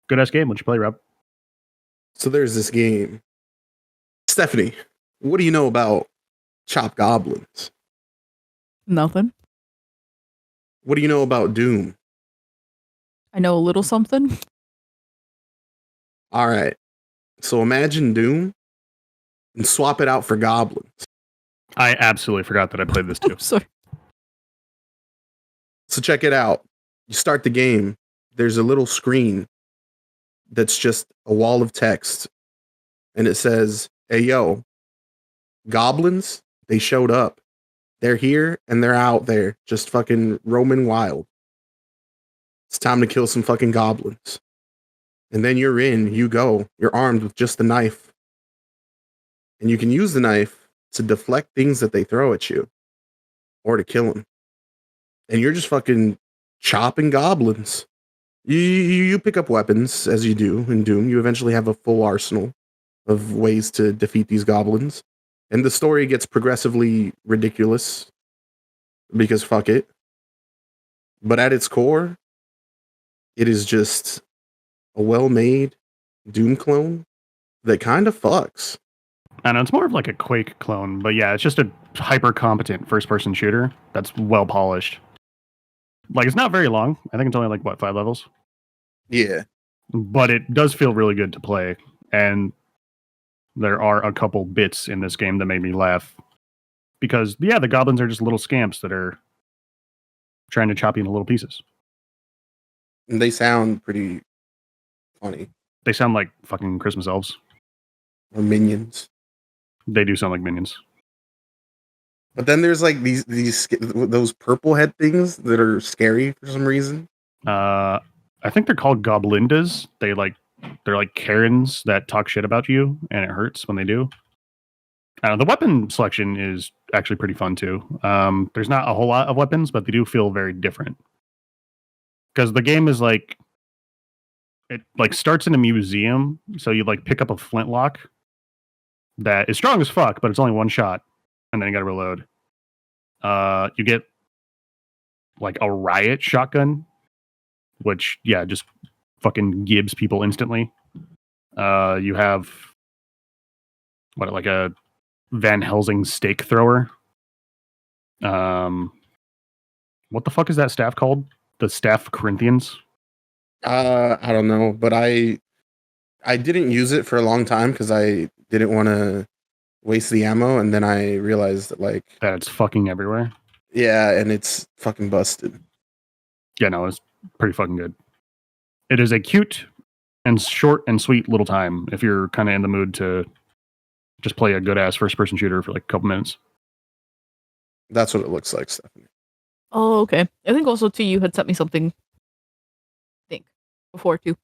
Good ass game. What'd you play, Rob? So there's this game. Stephanie, what do you know about Chop Goblins? Nothing. What do you know about Doom? I know a little something. All right. So imagine Doom and swap it out for goblins. I absolutely forgot that I played this too. Sorry. So check it out. You start the game. There's a little screen that's just a wall of text. And it says, hey, yo, goblins, they showed up. They're here and they're out there just fucking roaming wild. It's time to kill some fucking goblins. And then you go. You're armed with just the knife. And you can use the knife to deflect things that they throw at you or to kill them. And you're just fucking chopping goblins. You pick up weapons as you do in Doom. You eventually have a full arsenal of ways to defeat these goblins. And the story gets progressively ridiculous because fuck it. But at its core, it is just a well-made Doom clone that kind of fucks. I know it's more of like a Quake clone, but yeah, it's just a hyper competent first person shooter that's well polished. Like it's not very long. I think it's only like 5 levels. Yeah. But it does feel really good to play. And there are a couple bits in this game that made me laugh. Because the goblins are just little scamps that are trying to chop you into little pieces. And they sound pretty funny. They sound like fucking Christmas elves. or minions. They do sound like minions. But then there's like those purple head things that are scary for some reason. I think they're called goblindas. They're like Karens that talk shit about you, and it hurts when they do. The weapon selection is actually pretty fun too. There's not a whole lot of weapons, but they do feel very different. Because the game is like, it like starts in a museum, so you like pick up a flintlock that is strong as fuck, but it's only one shot, and then you gotta reload. You get like a riot shotgun, which just fucking gibbs people instantly. You have like a Van Helsing stake thrower. What the fuck is that staff called? The staff Corinthians? I don't know, but I didn't use it for a long time because I didn't want to waste the ammo, and then I realized that like That it's fucking everywhere. yeah, and it's fucking busted. Yeah, no, it's pretty fucking good. It is a cute and short and sweet little time if you're kind of in the mood to just play a good ass first person shooter for like a couple minutes. That's what it looks like, Stephanie. Oh, okay. I think also too you had sent me something. I think before too.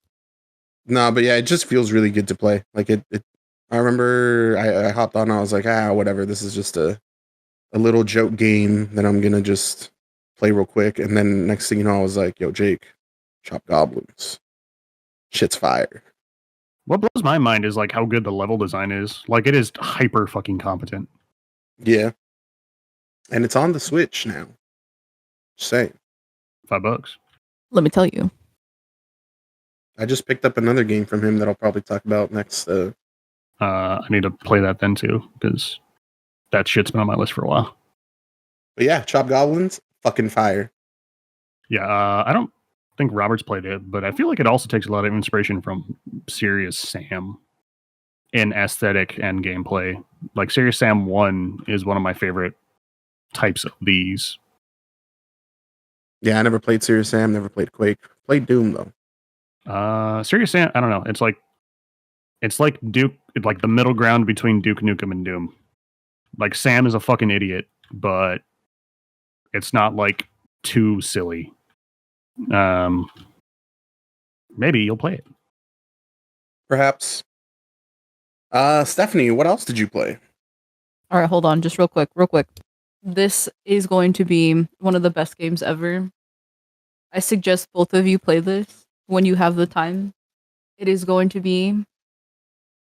No, but yeah, it just feels really good to play. Like it I remember I hopped on. I was like, whatever. This is just a little joke game that I'm gonna just play real quick. And then next thing you know, I was like, yo, Jake, chop goblins. Shit's fire. What blows my mind is like how good the level design is. Like it is hyper fucking competent. Yeah. And it's on the Switch now. Just saying. $5. Let me tell you. I just picked up another game from him that I'll probably talk about next. I need to play that then too, because that shit's been on my list for a while. But yeah, Chop Goblins, fucking fire. Yeah, I don't think Robert's played it, but I feel like it also takes a lot of inspiration from Serious Sam in aesthetic and gameplay. Like Serious Sam 1 is one of my favorite types of these. Yeah, I never played Serious Sam, never played Quake. Played Doom though. Serious Sam, I don't know. It's like Duke, like the middle ground between Duke Nukem and Doom. Like Sam is a fucking idiot, but it's not like too silly. Maybe you'll play it. Perhaps. Stephanie, what else did you play? All right, hold on, just real quick. This is going to be one of the best games ever. I suggest both of you play this when you have the time. It is going to be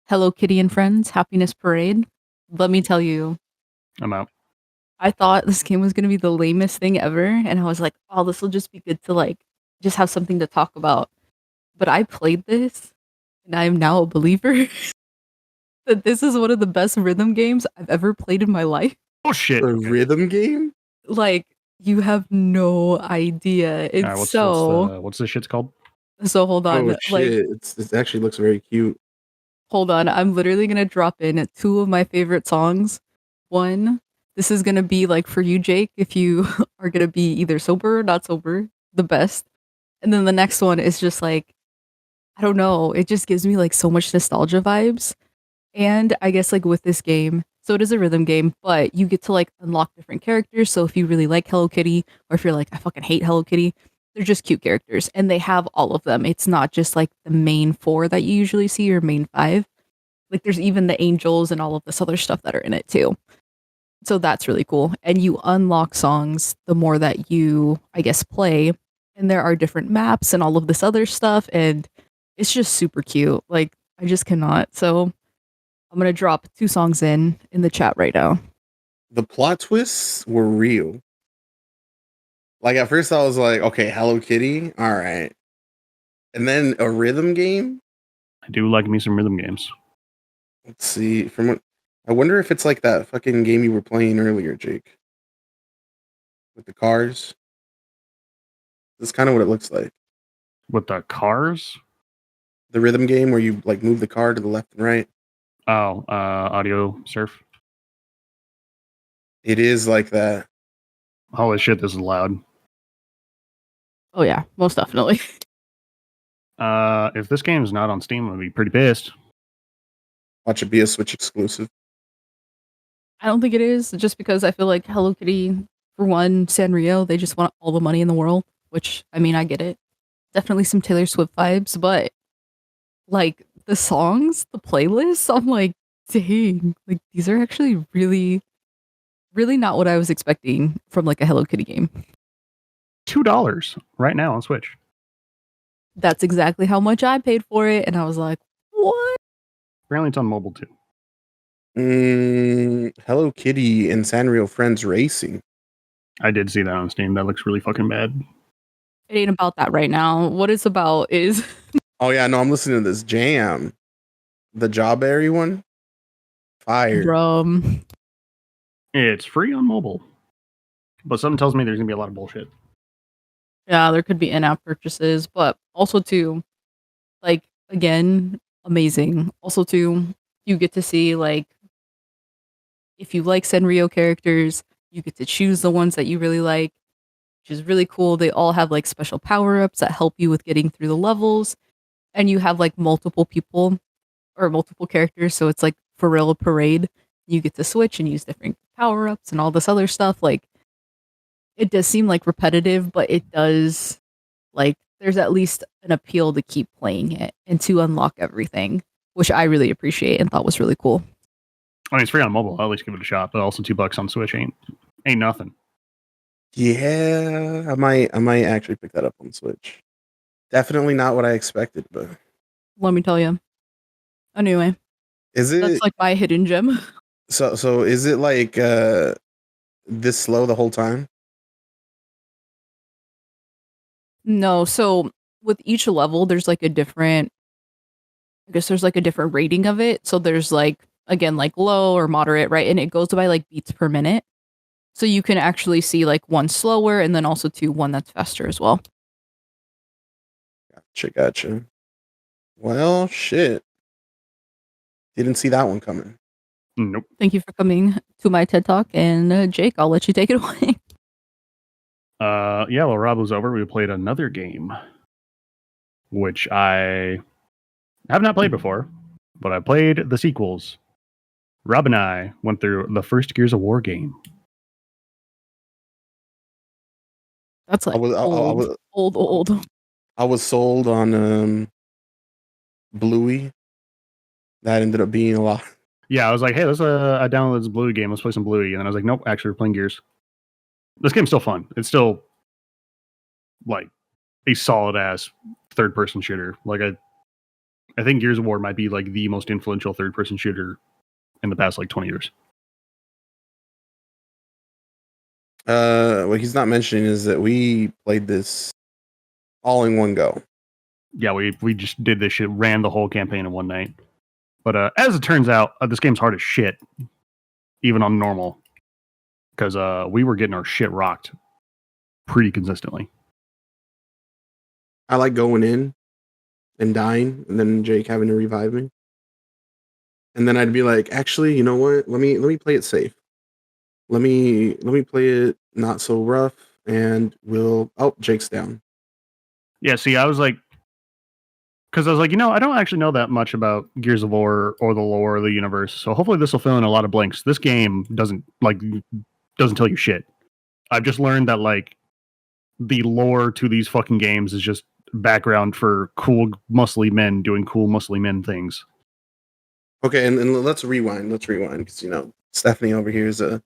Hello Kitty and Friends Happiness Parade. Let me tell you, I'm out. I thought this game was going to be the lamest thing ever, and I was like, oh, this will just be good to like just have something to talk about. But I played this, and I am now a believer that this is one of the best rhythm games I've ever played in my life. Oh shit! A rhythm game? Like, you have no idea. It's what's this shit's called? so hold on. Oh shit! It actually looks very cute. Hold on. I'm literally gonna drop in two of my favorite songs. One, this is gonna be like for you, Jake, if you are gonna be either sober or not sober, the best. And then the next one is just like, I don't know, it just gives me like so much nostalgia vibes. And I guess like with this game, so it is a rhythm game, but you get to like unlock different characters. So if you really like Hello Kitty, or if you're like, I fucking hate Hello Kitty, they're just cute characters. And they have all of them. It's not just like the main 4 that you usually see or main 5. Like there's even the angels and all of this other stuff that are in it too. So that's really cool. And you unlock songs the more that you, I guess, play. And there are different maps and all of this other stuff. And it's just super cute. Like, I just cannot. So I'm going to drop 2 songs in the chat right now. The plot twists were real. Like at first I was like, okay, Hello Kitty, all right. And then a rhythm game? I do like me some rhythm games. Let's see. From what I wonder if it's like that fucking game you were playing earlier, Jake. With the cars. That's kind of what it looks like. With the cars? The rhythm game where you like move the car to the left and right. Oh, audio surf. It is like that. Holy shit, this is loud. Oh yeah, most definitely. If this game is not on Steam, I'd be pretty pissed. Watch it be a Switch exclusive. I don't think it is, just because I feel like Hello Kitty, for one, Sanrio, they just want all the money in the world, which, I mean, I get it. Definitely some Taylor Swift vibes, but like the songs, the playlists, I'm like, dang, like these are actually really, really not what I was expecting from like a Hello Kitty game. $2 right now on Switch. That's exactly how much I paid for it, and I was like, what? Apparently, it's on mobile too. Hello Kitty and Sanrio Friends Racing. I did see that on Steam. That looks really fucking bad. It ain't about that right now. What it's about is Oh yeah, no, I'm listening to this jam. The Jawberry one. Fire. rum. It's free on mobile, but something tells me there's gonna be a lot of bullshit. Yeah, there could be in-app purchases, but also too, like again, amazing. Also too, you get to see like if you like Sanrio characters, you get to choose the ones that you really like, which is really cool. They all have like special power-ups that help you with getting through the levels, and you have like multiple people or multiple characters, so it's like for real a parade. You get to switch and use different power-ups and all this other stuff. Like it does seem like repetitive, but it does like there's at least an appeal to keep playing it and to unlock everything, which I really appreciate and thought was really cool. I mean, it's free on mobile. I'll at least give it a shot. But also $2 on Switch ain't nothing. Yeah, I might actually pick that up on Switch. Definitely not what I expected, but Let me tell you. Anyway, is it that's like my hidden gem. so is it like this slow the whole time? No, so with each level, there's like a different, I guess there's like a different rating of it. So there's like, again, like low or moderate, right? And it goes by like beats per minute. So you can actually see like one slower and then also one that's faster as well. Gotcha. Well, shit. Didn't see that one coming. Nope. Thank you for coming to my TED Talk. And Jake, I'll let you take it away. Yeah, while Rob was over, we played another game, which I have not played before, but I played the sequels. Rob and I went through the first Gears of War game. That's like old. I was sold on Bluey. That ended up being a lot. Yeah, I was like, hey, I downloaded this Bluey game. Let's play some Bluey. And then I was like, nope, actually, we're playing Gears. This game's still fun. It's still like a solid ass third person shooter. Like I think Gears of War might be like the most influential third person shooter in the past like 20 years. What he's not mentioning is that we played this all in one go. Yeah, we just did this shit, ran the whole campaign in one night. But as it turns out, this game's hard as shit, even on normal, because we were getting our shit rocked pretty consistently. I like going in and dying, and then Jake having to revive me, and then I'd be like, actually, you know what? Let me play it safe. Let me play it not so rough, and Jake's down. Yeah, see, I was like, because I was like, I don't actually know that much about Gears of War or the lore of the universe, so hopefully this will fill in a lot of blanks. This game doesn't tell you shit. I've just learned that like the lore to these fucking games is just background for cool muscly men doing cool muscly men things. Okay, and let's rewind. Because Stephanie over here is a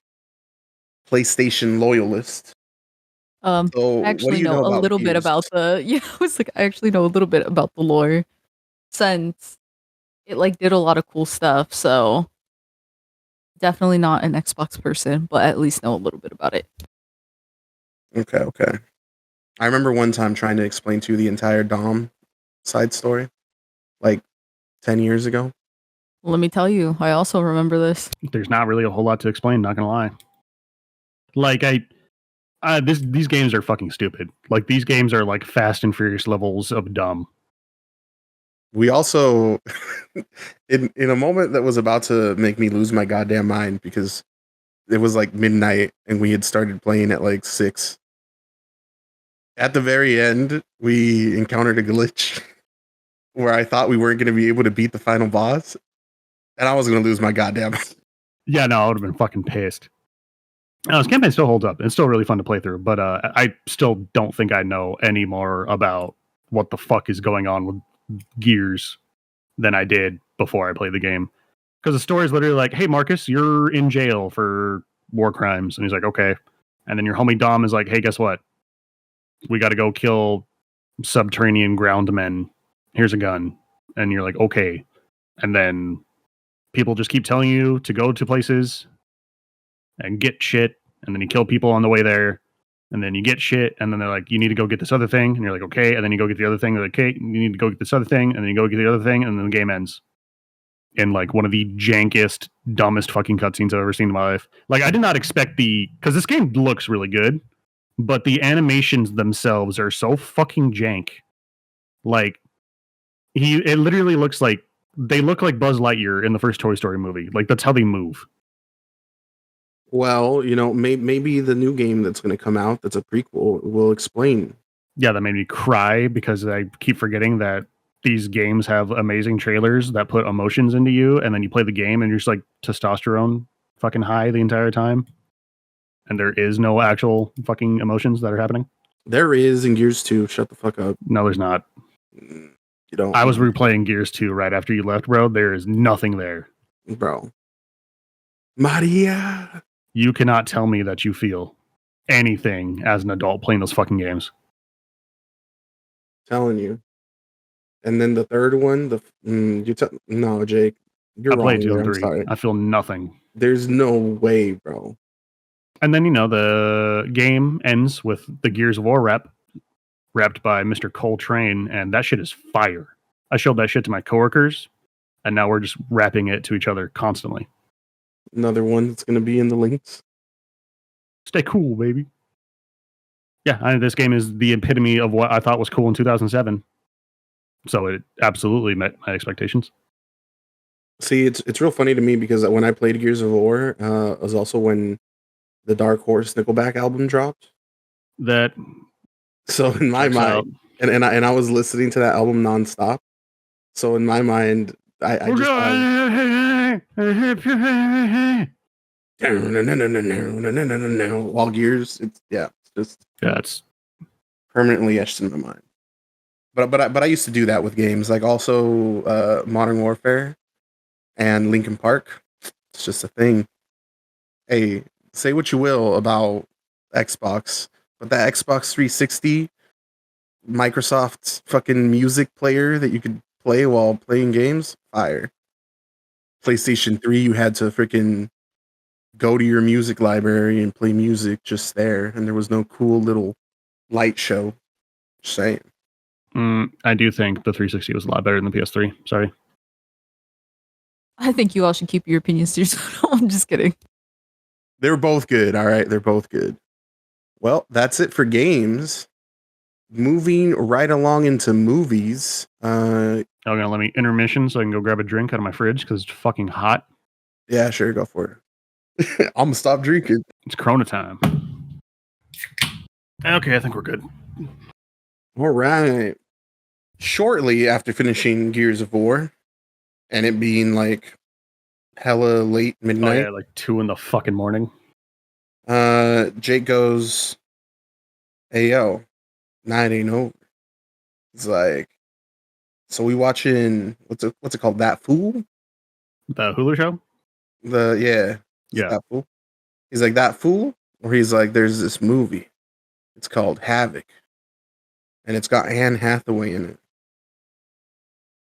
PlayStation loyalist. So I actually know a little bit about I was like, I actually know a little bit about the lore since it like did a lot of cool stuff. So definitely not an Xbox person, but at least know a little bit about it. Okay. I remember one time trying to explain to you the entire Dom side story, like 10 years ago. Let me tell you, I also remember this. There's not really a whole lot to explain, not gonna lie. Like these games are fucking stupid. Like these games are like Fast and Furious levels of dumb. We also, in a moment that was about to make me lose my goddamn mind because it was like midnight and we had started playing at like 6. At the very end, we encountered a glitch where I thought we weren't going to be able to beat the final boss. And I was gonna lose my goddamn. Yeah, no, I would have been fucking pissed. No, this campaign still holds up. It's still really fun to play through, but I still don't think I know any more about what the fuck is going on with Gears than I did before I played the game. Because the story is literally like, hey, Marcus, you're in jail for war crimes. And he's like, okay. And then your homie Dom is like, hey, guess what? We got to go kill subterranean ground men. Here's a gun. And you're like, okay. And then people just keep telling you to go to places and get shit, and then you kill people on the way there, and then you get shit, and then they're like, you need to go get this other thing, and you're like, okay, and then you go get the other thing, they're like, okay, you need to go get this other thing, and then you go get the other thing, and then the game ends in like one of the jankiest, dumbest fucking cutscenes I've ever seen in my life. Like, I did not expect because this game looks really good, but the animations themselves are so fucking jank. Like, it literally looks like they look like Buzz Lightyear in the first Toy Story movie. Like, that's how they move. Well, maybe the new game that's going to come out that's a prequel will explain. Yeah, that made me cry because I keep forgetting that these games have amazing trailers that put emotions into you, and then you play the game and you're just like testosterone fucking high the entire time. And there is no actual fucking emotions that are happening. There is in Gears 2. Shut the fuck up. No, there's not. You don't. I was replaying Gears 2 right after you left, bro. There is nothing there. Bro. Maria. You cannot tell me that you feel anything as an adult playing those fucking games. Telling you. And then the third one, no, Jake, you're I wrong. played 2 there, and I'm 3. sorry. I feel nothing. There's no way, bro. And then, the game ends with the Gears of War rapped by Mr. Coltrane, and that shit is fire. I showed that shit to my coworkers, and now we're just rapping it to each other constantly. Another one that's going to be in the links. Stay cool, baby. Yeah, this game is the epitome of what I thought was cool in 2007. So it absolutely met my expectations. See, it's real funny to me because when I played Gears of War, it was also when the Dark Horse Nickelback album dropped. That So in my mind, and I was listening to that album nonstop. So in my mind, I just while Gears, it's permanently etched in my mind. But I used to do that with games, like also Modern Warfare and Linkin Park. It's just a thing. Hey, say what you will about Xbox, but that Xbox 360 Microsoft fucking music player that you could play while playing games, fire. PlayStation 3, you had to freaking go to your music library and play music just there, and there was no cool little light show. Just saying. I do think the 360 was a lot better than the PS3. Sorry. I think you all should keep your opinions to yourself. I'm just kidding. They were both good. All right, they're both good. Well, that's it for games. Moving right along into movies. Y'all gonna let me intermission so I can go grab a drink out of my fridge because it's fucking hot? Yeah, sure, go for it. I'm gonna stop drinking. It's Corona time. Okay, I think we're good. All right. Shortly after finishing Gears of War, and it being like hella late midnight. Oh, yeah, like 2 in the fucking morning. Jake goes, "Hey yo, night ain't over." It's like, so we watching what's it called? That Fool? The Hulu show? Yeah. That Fool. He's like, "That Fool?" Or he's like, "There's this movie. It's called Havoc. And it's got Anne Hathaway in it."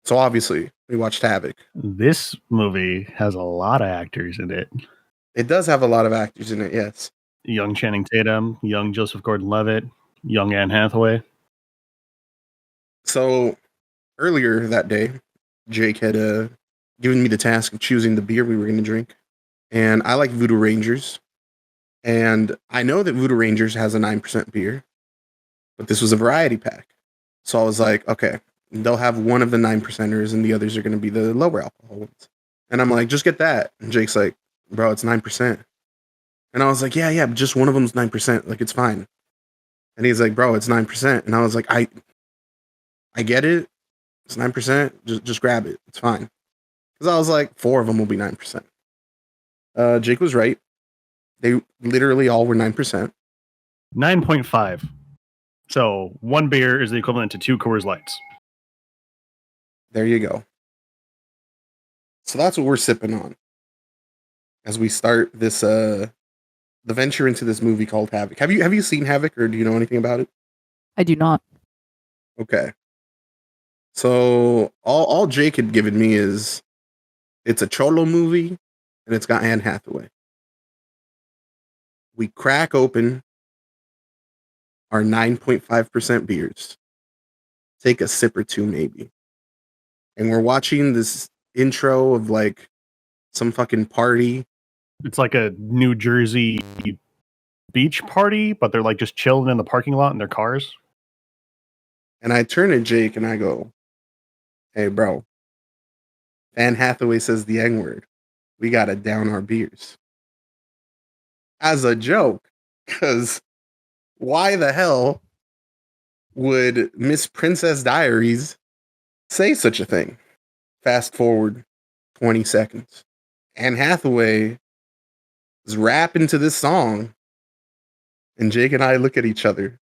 So obviously, we watched Havoc. This movie has a lot of actors in it. It does have a lot of actors in it, yes. Young Channing Tatum, young Joseph Gordon-Levitt, young Anne Hathaway. So earlier that day, Jake had given me the task of choosing the beer we were going to drink. And I like Voodoo Rangers. And I know that Voodoo Rangers has a 9% beer, but this was a variety pack. So I was like, okay, they'll have one of the 9%ers and the others are going to be the lower alcohol ones. And I'm like, just get that. And Jake's like, bro, it's 9%. And I was like, yeah, but just one of them's 9%. Like, it's fine. And he's like, bro, it's 9%. And I was like, I get it. It's 9%. Just grab it. It's fine. Because I was like, 4 of them will be 9%. Jake was right. They literally all were 9%. 9.5. So 1 beer is the equivalent to 2 Coors Lights. There you go. So that's what we're sipping on as we start this the venture into this movie called Havoc. Have you seen Havoc, or do you know anything about it? I do not. Okay. So all Jake had given me is it's a Cholo movie and it's got Anne Hathaway. We crack open our 9.5% beers. Take a sip or two maybe. And we're watching this intro of like some fucking party. It's like a New Jersey beach party, but they're like just chilling in the parking lot in their cars. And I turn to Jake and I go, "Hey, bro, Anne Hathaway says the N-word. We got to down our beers." As a joke, because why the hell would Miss Princess Diaries say such a thing? Fast forward 20 seconds. Anne Hathaway is rapping to this song, and Jake and I look at each other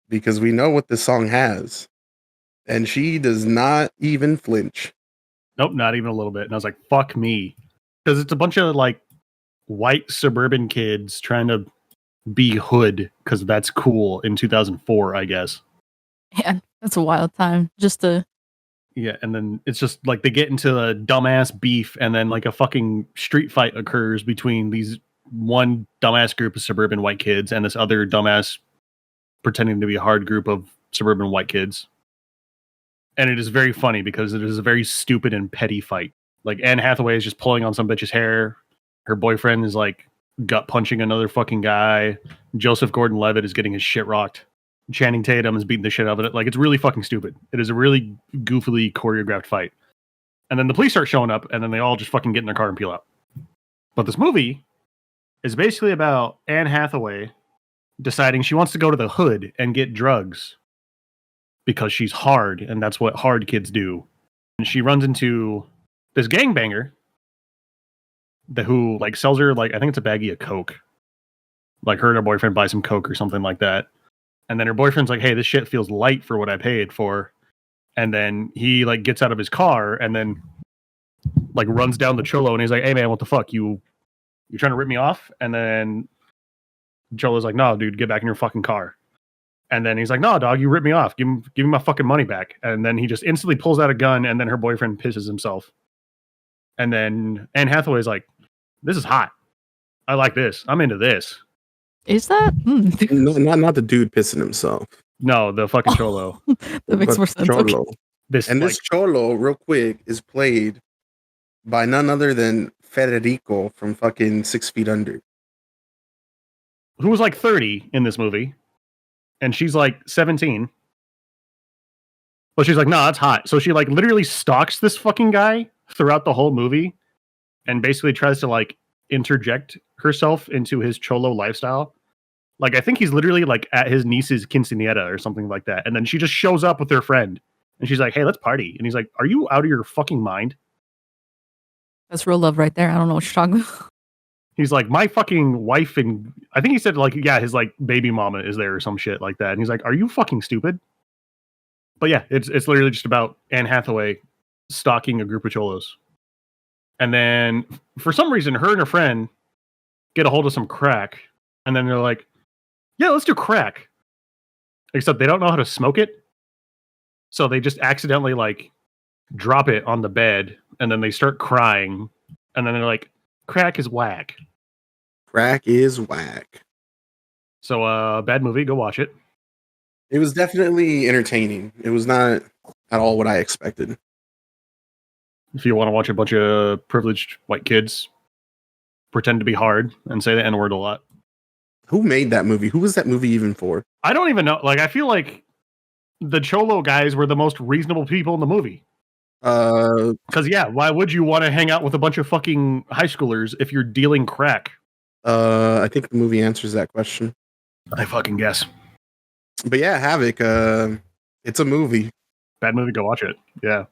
because we know what this song has, and she does not even flinch. Nope, not even a little bit. And I was like, fuck me. Because it's a bunch of like white suburban kids trying to be hood because that's cool in 2004, I guess. Yeah, that's a wild time. Just to Yeah, and then it's just like they get into a dumbass beef, and then like a fucking street fight occurs between these one dumbass group of suburban white kids and this other dumbass pretending to be a hard group of suburban white kids. And it is very funny because it is a very stupid and petty fight. Like Anne Hathaway is just pulling on some bitch's hair. Her boyfriend is like gut punching another fucking guy. Joseph Gordon-Levitt is getting his shit rocked. Channing Tatum is beating the shit out of it. Like, it's really fucking stupid. It is a really goofily choreographed fight. And then the police start showing up, and then they all just fucking get in their car and peel out. But this movie is basically about Anne Hathaway deciding she wants to go to the hood and get drugs because she's hard, and that's what hard kids do. And she runs into this gangbanger who like sells her, like, I think it's a baggie of coke. Like, her and her boyfriend buy some coke or something like that. And then her boyfriend's like, "Hey, this shit feels light for what I paid for." And then he like gets out of his car and then like runs down the Cholo and he's like, "Hey man, what the fuck? You trying to rip me off?" And then Cholo's like, "No, dude, get back in your fucking car." And then he's like, "No, dog, you ripped me off. Give me my fucking money back." And then he just instantly pulls out a gun, and then her boyfriend pisses himself. And then Anne Hathaway's like, "This is hot. I like this. I'm into this." is that? No, not the dude pissing himself. No, the fucking Cholo. That makes But more sense. Cholo. Okay. This And like, this Cholo, real quick, is played by none other than Federico from fucking 6 Feet Under. who was like 30 in this movie, and she's like 17. But she's like, "No, that's hot." So she like literally stalks this fucking guy throughout the whole movie and basically tries to like interject herself into his Cholo lifestyle. Like, I think he's literally like at his niece's quinceanera or something like that. And then she just shows up with her friend and she's like, "Hey, let's party." And he's like, "Are you out of your fucking mind?" That's real love right there. I don't know what you're talking about. He's like, "My fucking wife," and I think he said like, yeah, his like baby mama is there or some shit like that. And he's like, "Are you fucking stupid?" But yeah, it's literally just about Anne Hathaway stalking a group of Cholos. And then for some reason, her and her friend get a hold of some crack. And then they're like, "Yeah, let's do crack." Except they don't know how to smoke it. So they just accidentally like drop it on the bed and then they start crying. And then they're like, "Crack is whack." Crack is whack. So bad movie, go watch it. It was definitely entertaining. It was not at all what I expected. If you want to watch a bunch of privileged white kids pretend to be hard and say the N-word a lot. Who made that movie? Who was that movie even for? I don't even know. Like, I feel like the Cholo guys were the most reasonable people in the movie. Because, yeah, why would you want to hang out with a bunch of fucking high schoolers if you're dealing crack? I think the movie answers that question. I fucking guess. But yeah, Havoc, it's a movie. Bad movie, go watch it. Yeah.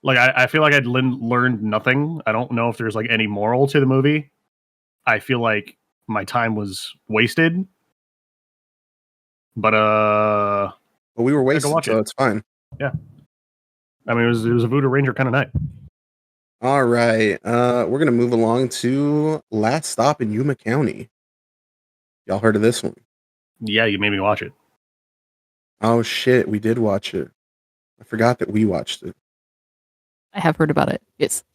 Like I feel like I'd learned nothing. I don't know if there's like any moral to the movie. I feel like my time was wasted. But But we were go wasted, watch so it. it's fine. Yeah. I mean, it was a Voodoo Ranger kind of night. All right. We're gonna move along to Last Stop in Yuma County. Y'all heard of this one? Yeah, you made me watch it. Oh shit, we did watch it. I forgot that we watched it. I have heard about it. Yes.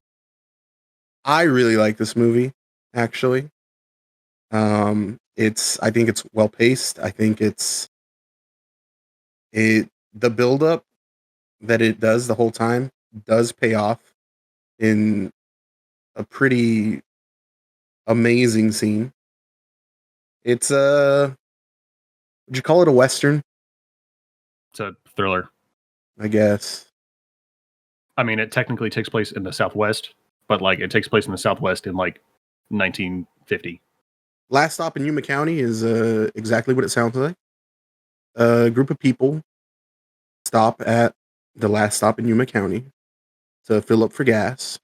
I really like this movie, actually. I think it's well paced. I think the build up that it does the whole time does pay off in a pretty amazing scene. It's would you call it a western? It's a thriller. I guess. I mean, it technically takes place in the Southwest, but like it takes place in the Southwest in like 1950. Last Stop in Yuma County is exactly what it sounds like. A group of people stop at the last stop in Yuma County to fill up for gas,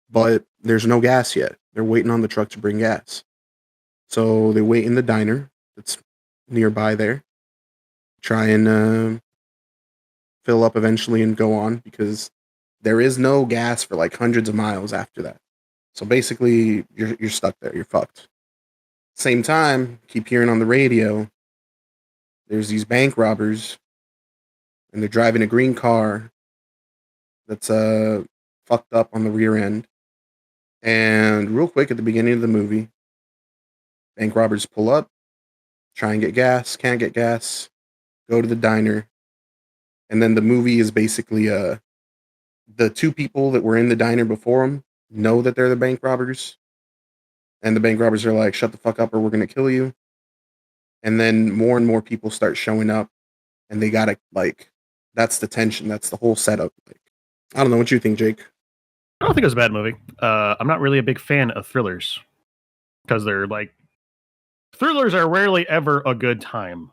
but there's no gas yet. They're waiting on the truck to bring gas. So they wait in the diner that's nearby there, try and fill up eventually and go on because there is no gas for like hundreds of miles after that. So basically, you're stuck there. You're fucked. Same time, keep hearing on the radio, there's these bank robbers, and they're driving a green car that's fucked up on the rear end. And real quick at the beginning of the movie, bank robbers pull up, try and get gas, can't get gas, go to the diner, and then the movie is basically the two people that were in the diner before them know that they're the bank robbers, and the bank robbers are like, "Shut the fuck up, or we're gonna kill you." And then more and more people start showing up, and they gotta like, that's the tension, that's the whole setup. Like, I don't know what you think, Jake. I don't think it was a bad movie. I'm not really a big fan of thrillers because they're like thrillers are rarely ever a good time.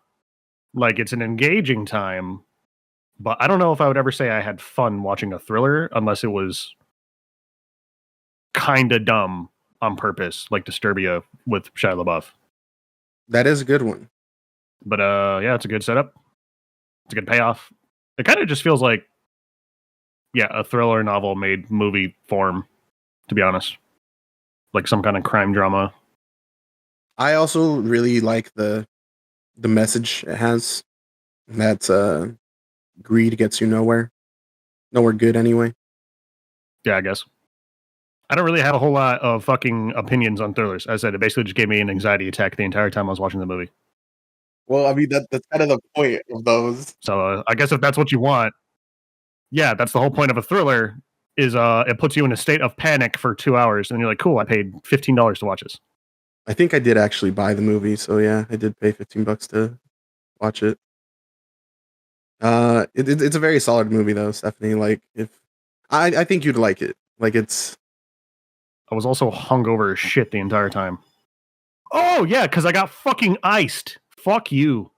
Like it's an engaging time, but I don't know if I would ever say I had fun watching a thriller unless it was kind of dumb on purpose, like Disturbia with Shia LaBeouf. That is a good one. But yeah, it's a good setup. It's a good payoff. It kind of just feels like, yeah, a thriller novel made movie form, to be honest. Like some kind of crime drama. I also really like the message it has. That's greed gets you nowhere. Nowhere good anyway. Yeah, I guess. I don't really have a whole lot of fucking opinions on thrillers. As I said, it basically just gave me an anxiety attack the entire time I was watching the movie. Well, I mean that's kind of the point of those. So I guess if that's what you want, yeah, that's the whole point of a thriller. Is it puts you in a state of panic for 2 hours, and you're like, cool, I paid $15 to watch this. I think I did actually buy the movie, so yeah, I did pay $15 to watch it. It's a very solid movie though, Stephanie. Like if I think you'd like it. Like it's I was also hungover as shit the entire time. Oh yeah, because I got fucking iced. Fuck you.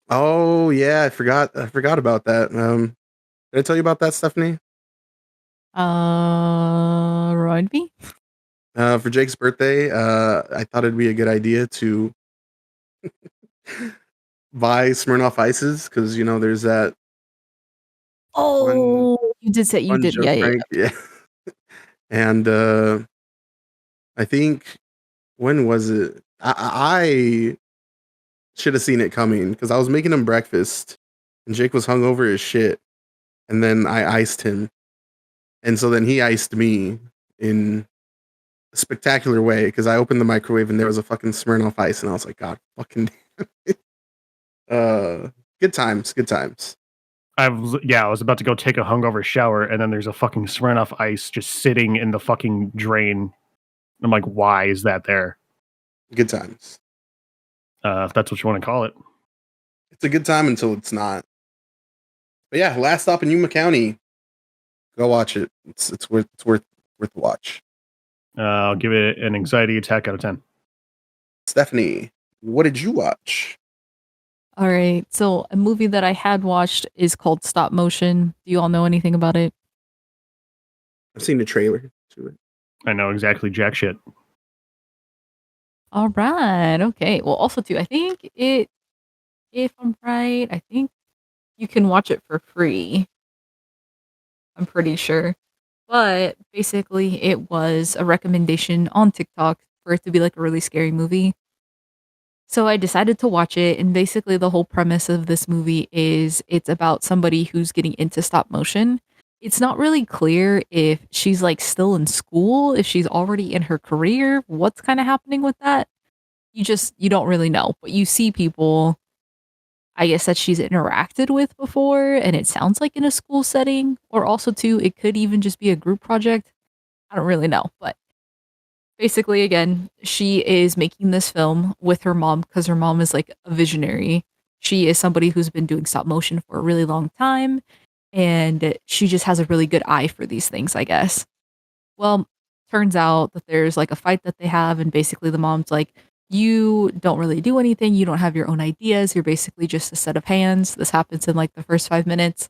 oh yeah, I forgot about that. Did I tell you about that, Stephanie? Remind me? For Jake's birthday, I thought it'd be a good idea to buy Smirnoff Ices because there's that Oh, you did say you fun did. joke Yeah, yeah. prank, yeah. And I think when was it? I should have seen it coming because I was making him breakfast, and Jake was hungover as shit, and then I iced him, and so then he iced me in a spectacular way because I opened the microwave and there was a fucking Smirnoff Ice, and I was like, God, fucking. Good times, good times. I was about to go take a hungover shower, and then there's a fucking Smirnoff Ice just sitting in the fucking drain. I'm like, why is that there? Good times. If that's what you want to call it. It's a good time until it's not. But yeah, Last Stop in Yuma County. Go watch it. It's worth the watch. I'll give it an anxiety attack out of 10. Stephanie, what did you watch? All right. So a movie that I had watched is called Stop Motion. Do you all know anything about it? I've seen the trailer to it. I know exactly jack shit. All right. Okay. Well, also too, I think if I'm right, I think you can watch it for free. I'm pretty sure. But basically, it was a recommendation on TikTok for it to be like a really scary movie. So I decided to watch it, and basically, the whole premise of this movie is it's about somebody who's getting into stop motion. It's not really clear if she's like still in school, if she's already in her career, what's kind of happening with that. You don't really know, but you see people, I guess, that she's interacted with before, and it sounds like in a school setting, or also too, it could even just be a group project. I don't really know, but basically, again, she is making this film with her mom because her mom is like a visionary. She is somebody who's been doing stop motion for a really long time, and she just has a really good eye for these things, I guess. Well, turns out that there's like a fight that they have, and basically the mom's like, you don't really do anything. You don't have your own ideas. You're basically just a set of hands. This happens in like the first 5 minutes.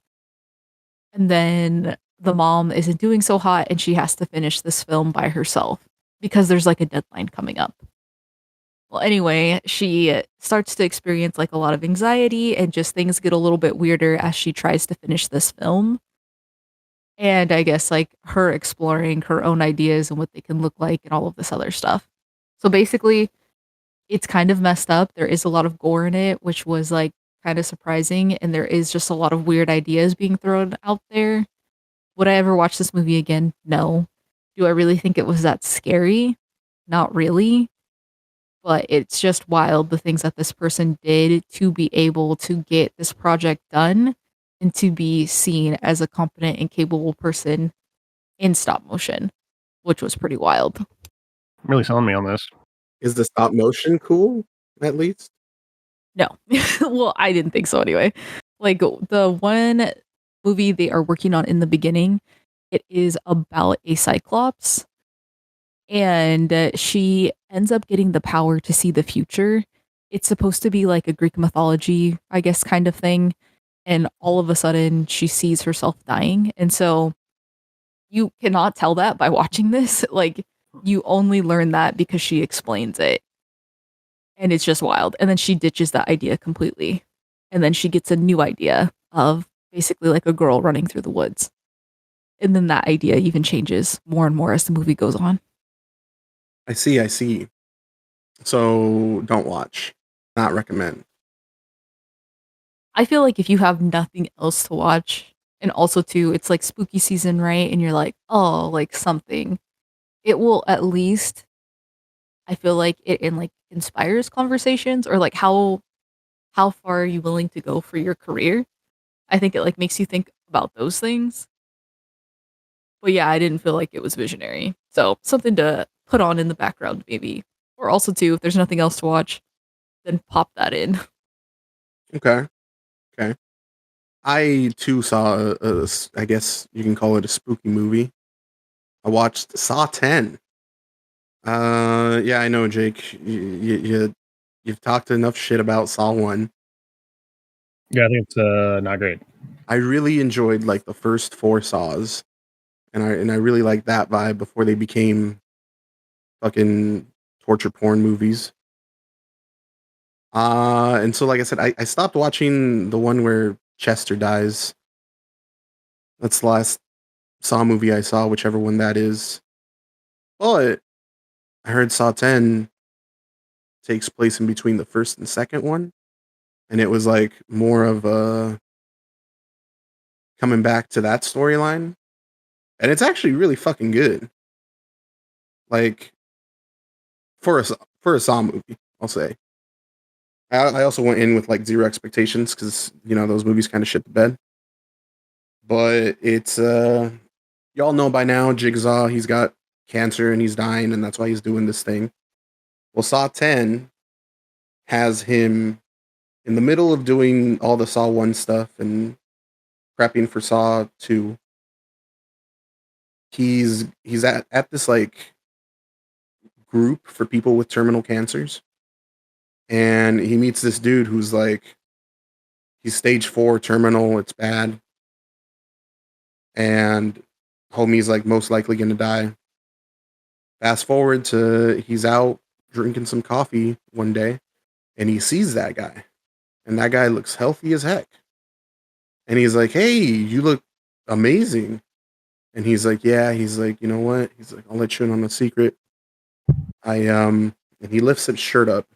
And then the mom isn't doing so hot, and she has to finish this film by herself because there's like a deadline coming up. Well, anyway, she starts to experience like a lot of anxiety, and just things get a little bit weirder as she tries to finish this film. And I guess like her exploring her own ideas and what they can look like and all of this other stuff. So basically, it's kind of messed up. There is a lot of gore in it, which was like kind of surprising. And there is just a lot of weird ideas being thrown out there. Would I ever watch this movie again? No. Do I really think it was that scary? Not really. But it's just wild the things that this person did to be able to get this project done and to be seen as a competent and capable person in stop motion, which was pretty wild. Really selling me on this. Is the stop motion cool? At least. No. Well, I didn't think so anyway. Like the one movie they are working on in the beginning, it is about a cyclops, and she ends up getting the power to see the future. It's supposed to be like a Greek mythology, I guess, kind of thing. And all of a sudden, she sees herself dying. And so you cannot tell that by watching this. Like, you only learn that because she explains it. And it's just wild. And then she ditches that idea completely. And then she gets a new idea of basically like a girl running through the woods. And then that idea even changes more and more as the movie goes on. I see. So don't watch. Not recommend. I feel like if you have nothing else to watch, and also too, it's like spooky season, right? And you're like, oh, like something, it will at least, I feel like it in like inspires conversations, or like how far are you willing to go for your career? I think it like makes you think about those things. But yeah, I didn't feel like it was visionary. So something to put on in the background maybe. Or also too, if there's nothing else to watch, then pop that in. Okay. I too saw I guess you can call it a spooky movie. I watched Saw 10. Yeah, I know, Jake. You've talked enough shit about Saw 1. Yeah, I think it's not great. I really enjoyed like the first 4 Saws, and I really liked that vibe before they became fucking torture porn movies. And so like I said, I stopped watching the one where Chester dies. That's the last Saw movie I saw, whichever one that is. But I heard Saw 10 takes place in between the first and second one, and it was like more of a coming back to that storyline, and it's actually really fucking good. Like for a Saw movie, I'll say. I also went in with like zero expectations because those movies kind of shit the bed. But it's y'all know by now, Jigsaw, he's got cancer and he's dying, and that's why he's doing this thing. Well, Saw 10 has him in the middle of doing all the Saw 1 stuff and prepping for Saw 2. He's at this like group for people with terminal cancers. And he meets this dude who's like he's stage 4 terminal, it's bad. And homie's like most likely gonna die. Fast forward to he's out drinking some coffee one day and he sees that guy. And that guy looks healthy as heck. And he's like, "Hey, you look amazing." And he's like, "Yeah." He's like, "You know what?" He's like, "I'll let you in on a secret." And he lifts his shirt up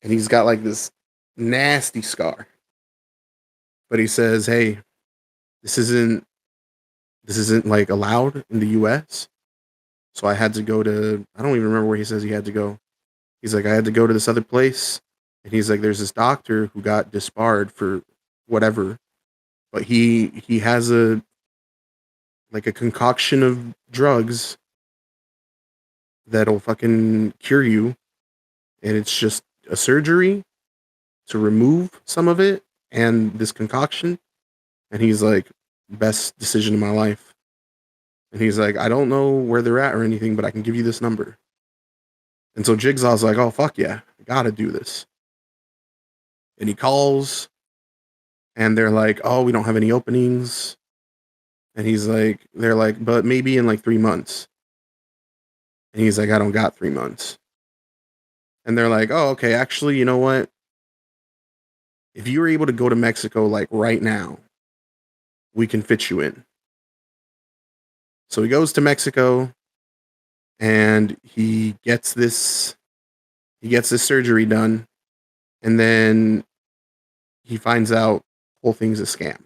and he's got like this nasty scar. But he says, "Hey, this isn't like allowed in the US." So I had to go to, I don't even remember where he says he had to go. He's like, "I had to go to this other place." And he's like, "There's this doctor who got disbarred for whatever, but he has a like a concoction of drugs that'll fucking cure you, and it's just a surgery to remove some of it and this concoction." And he's like, "Best decision of my life." And he's like, "I don't know where they're at or anything, but I can give you this number." And so Jigsaw's like, "Oh fuck yeah, I gotta do this." And he calls and they're like, "Oh, we don't have any openings." And they're like, "But maybe in like 3 months." And he's like, "I don't got 3 months." And they're like, "Oh, okay, actually, you know what? If you were able to go to Mexico like right now, we can fit you in." So he goes to Mexico and he gets this surgery done, and then he finds out the whole thing's a scam.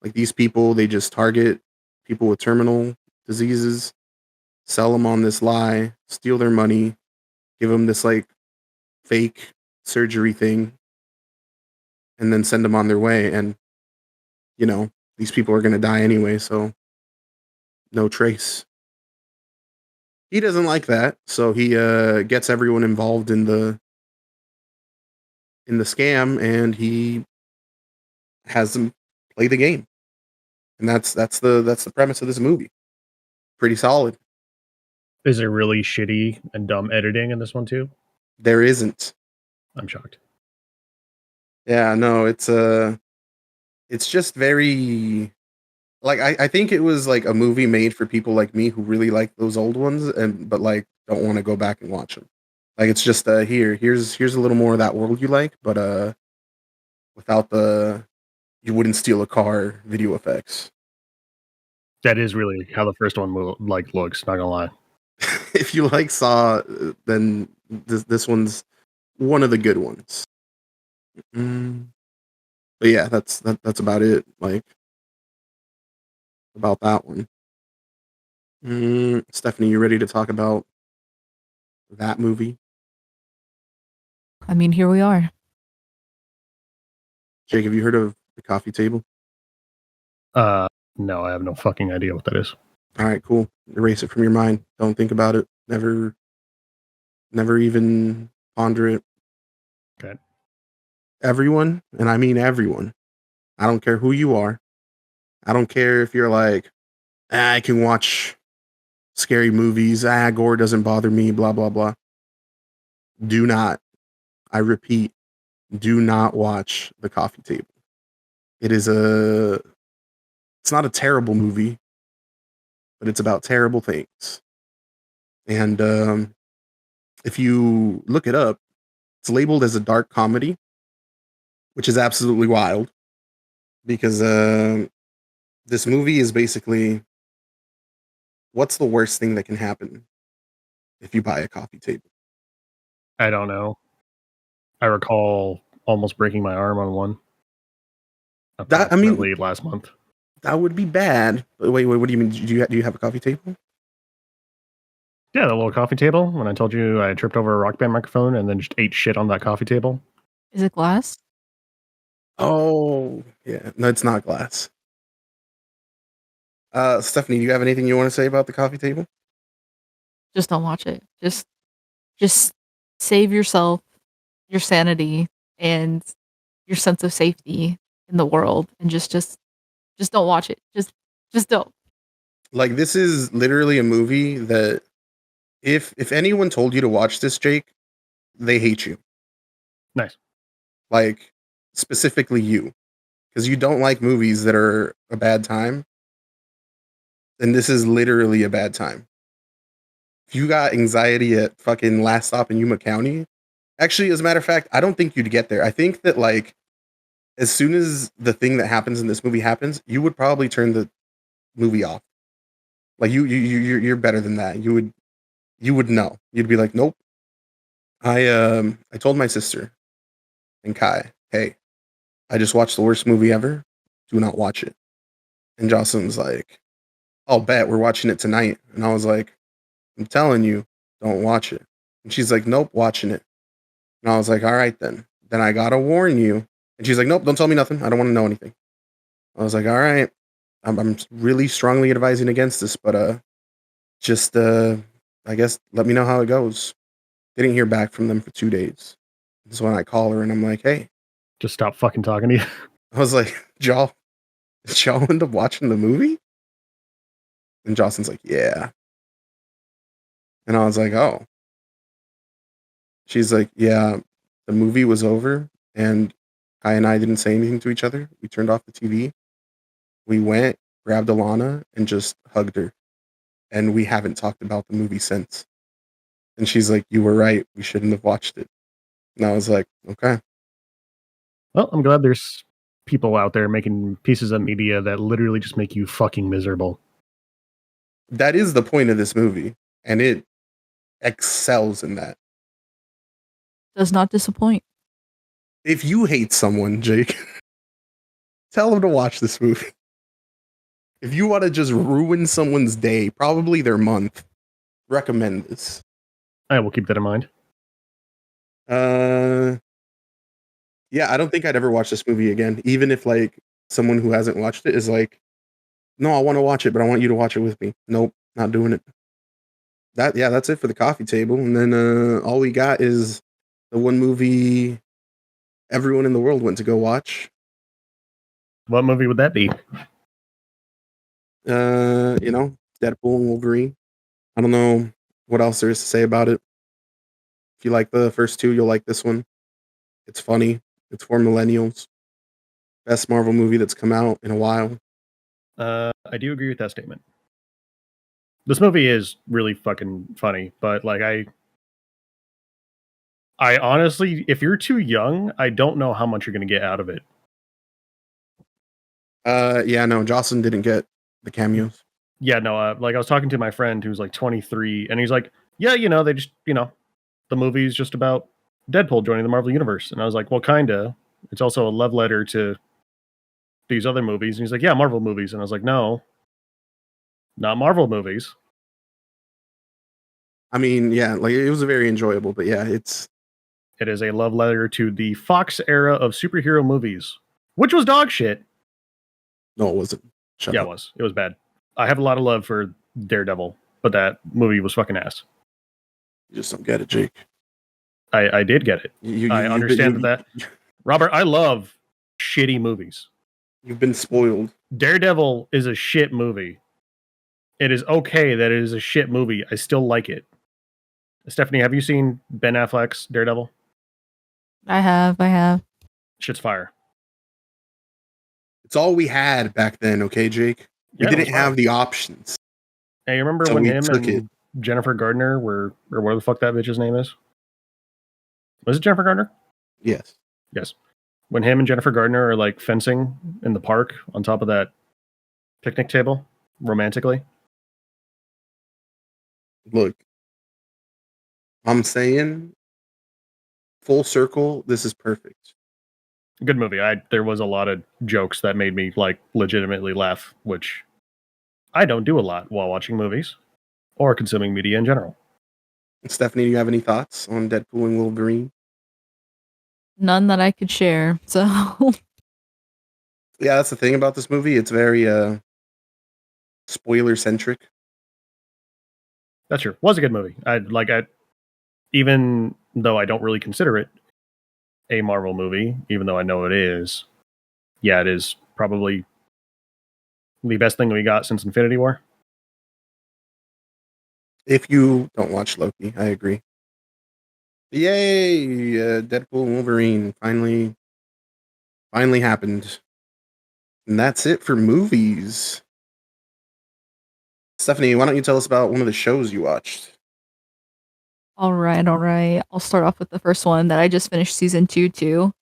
Like these people, they just target people with terminal diseases, sell them on this lie, steal their money, give them this like fake surgery thing, and then send them on their way. And you know, these people are going to die anyway, so no trace. He doesn't like that, so he gets everyone involved in the scam, and he has them play the game. And that's the premise of this movie. Pretty solid. Is there really shitty and dumb editing in this one too? There isn't. I'm shocked. Yeah, no, it's just very like I think it was like a movie made for people like me who really like those old ones and but like don't want to go back and watch them. Like it's just here's a little more of that world you like, but without the you wouldn't steal a car video effects. That is really how the first one looks. Not gonna lie. If you like Saw, then this one's one of the good ones. Mm. But yeah, that's about it. Like about that one. Stephanie, you ready to talk about that movie? I mean, here we are. Jake, have you heard of The Coffee Table? No, I have no fucking idea what that is. All right, cool. Erase it from your mind. Don't think about it. Never even ponder it. Okay. Everyone, and I mean everyone, I don't care who you are. I don't care if you're like, I can watch scary movies. Gore doesn't bother me, blah, blah, blah. Do not, I repeat, do not watch The Coffee Table. It's not a terrible movie, but it's about terrible things. And if you look it up, it's labeled as a dark comedy, which is absolutely wild because this movie is basically what's the worst thing that can happen if you buy a coffee table? I don't know. I recall almost breaking my arm on one. Approximately last month. That would be bad. But wait, what do you mean? Do you have a coffee table? Yeah, the little coffee table. When I told you I tripped over a Rock Band microphone and then just ate shit on that coffee table. Is it glass? Oh, yeah. No, it's not glass. Stephanie, do you have anything you want to say about the coffee table? Just don't watch it. Just save yourself, your sanity, and your sense of safety in the world, and just don't watch it. Just don't. Like this is literally a movie that if anyone told you to watch this, Jake, they hate you. Nice. Like specifically you, because you don't like movies that are a bad time. and this is literally a bad time. If you got anxiety at fucking Last Stop in Yuma County, actually, as a matter of fact, I don't think you'd get there. I think that like as soon as the thing that happens in this movie happens, you would probably turn the movie off. Like you're better than that. You would know. You'd be like, nope. I told my sister and Kai, hey, I just watched the worst movie ever. Do not watch it. And Jocelyn was like, I'll bet we're watching it tonight. And I was like, I'm telling you, don't watch it. And she's like, nope, watching it. And I was like, all right then. Then I gotta warn you. And she's like, nope, don't tell me nothing. I don't want to know anything. I was like, all right. I'm really strongly advising against this, but just I guess let me know how it goes. Didn't hear back from them for 2 days. This is when I call her and I'm like, hey. Just stop fucking talking to you. I was like, did y'all end up watching the movie? And Jocelyn's like, yeah. And I was like, oh. She's like, yeah, the movie was over and Kai and I didn't say anything to each other. We turned off the TV. We went, grabbed Alana, and just hugged her. And we haven't talked about the movie since. And she's like, you were right. We shouldn't have watched it. And I was like, okay. Well, I'm glad there's people out there making pieces of media that literally just make you fucking miserable. That is the point of this movie. And it excels in that. Does not disappoint. If you hate someone, Jake, tell them to watch this movie. If you want to just ruin someone's day, probably their month, recommend this. I will keep that in mind. Yeah, I don't think I'd ever watch this movie again, even if like someone who hasn't watched it is like, no, I want to watch it, but I want you to watch it with me. Nope, not doing it. That's it for the coffee table. And then all we got is the one movie everyone in the world went to go watch. What movie would that be? Deadpool and Wolverine. I don't know what else there is to say about it. If you like the first two, you'll like this one. It's funny. It's for millennials. Best Marvel movie that's come out in a while. I do agree with that statement. This movie is really fucking funny, but like I honestly, if you're too young, I don't know how much you're going to get out of it. No, Jocelyn didn't get the cameos. Yeah, no, like I was talking to my friend who's like 23, and he's like, yeah, they just, the movie's just about Deadpool joining the Marvel Universe. And I was like, well, kinda. It's also a love letter to these other movies. And he's like, yeah, Marvel movies. And I was like, no, not Marvel movies. I mean, yeah, like it was very enjoyable, but yeah, it is a love letter to the Fox era of superhero movies, which was dog shit. No, it wasn't. Shut up. It was. It was bad. I have a lot of love for Daredevil, but that movie was fucking ass. You just don't get it, Jake. I did get it. I understand that. Robert, I love shitty movies. You've been spoiled. Daredevil is a shit movie. It is okay that it is a shit movie. I still like it. Stephanie, have you seen Ben Affleck's Daredevil? I have. Shit's fire. It's all we had back then, okay, Jake? We didn't have the options. Hey, you remember when him and Jennifer Gardner were, or what the fuck that bitch's name is? Was it Jennifer Gardner? Yes. When him and Jennifer Gardner are like fencing in the park on top of that picnic table, romantically. Look, I'm saying full circle, this is perfect. Good movie. There was a lot of jokes that made me like legitimately laugh, which I don't do a lot while watching movies or consuming media in general. Stephanie, do you have any thoughts on Deadpool and Wolverine? None that I could share. So yeah, that's the thing about this movie. It's very spoiler centric. That's true. Was a good movie. Even though I don't really consider it a Marvel movie, even though I know it is. Yeah, it is probably the best thing we got since Infinity War. If you don't watch Loki, I agree. Yay! Deadpool and Wolverine finally happened. And that's it for movies. Stephanie, why don't you tell us about one of the shows you watched? All right, all right. I'll start off with the first one that I just finished season 2 too.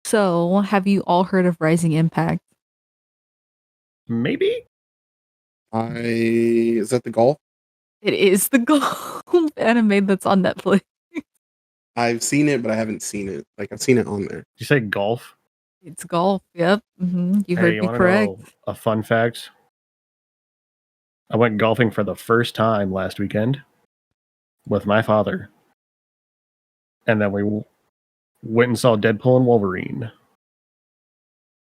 So, have you all heard of Rising Impact? Maybe? Is that the golf? It is the golf anime that's on Netflix. I've seen it, but I haven't seen it. Like I've seen it on there. Did you say golf? It's golf. Yep. You Hey, heard you me want to correct. know a fun fact? I went golfing for the first time last weekend with my father. And then we went and saw Deadpool and Wolverine.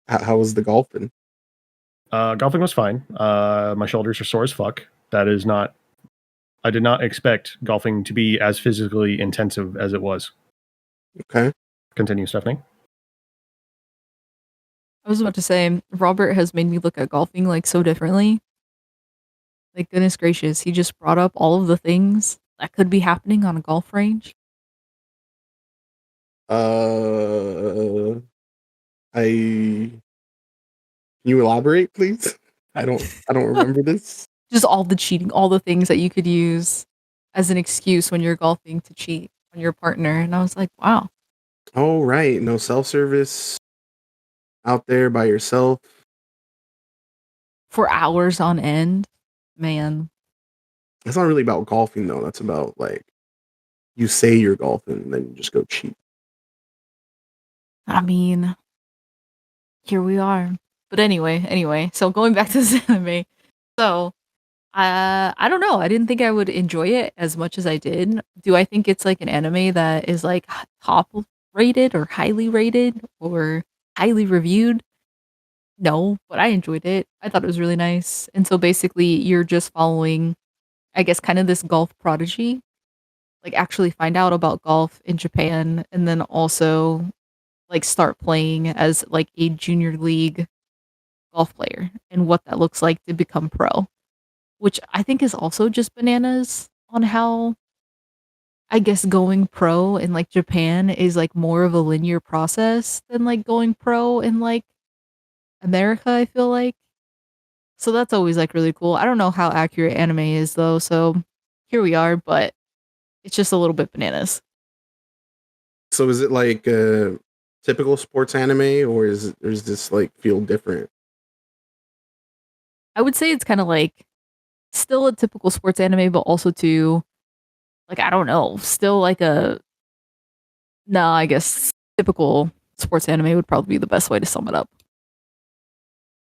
How was the golfing? Golfing was fine. My shoulders are sore as fuck. I did not expect golfing to be as physically intensive as it was. Okay. Continue, Stephanie. I was about to say, Robert has made me look at golfing like so differently. Like, goodness gracious, he just brought up all of the things that could be happening on a golf range. I can you elaborate, please? I don't remember this. Just all the cheating, all the things that you could use as an excuse when you're golfing to cheat on your partner. And I was like, wow. Oh right, no self-service out there by yourself. For hours on end, man. That's not really about golfing though. That's about like you say you're golfing and then you just go cheat. I mean, here we are. But anyway, so going back to this anime. So, I don't know. I didn't think I would enjoy it as much as I did. Do I think it's like an anime that is like top rated or highly rated or highly reviewed? No, but I enjoyed it. I thought it was really nice. And so basically, you're just following, I guess, kind of this golf prodigy, like actually find out about golf in Japan and then also like start playing as like a junior league golf player and what that looks like to become pro, which I think is also just bananas on how I guess going pro in like Japan is like more of a linear process than like going pro in like America, I feel like. So that's always like really cool. I don't know how accurate anime is though, so here we are, but it's just a little bit bananas. So is it like a typical sports anime or is this like feel different? I would say it's kind of like still a typical sports anime, but also too like I don't know, still like a no, I guess typical sports anime would probably be the best way to sum it up.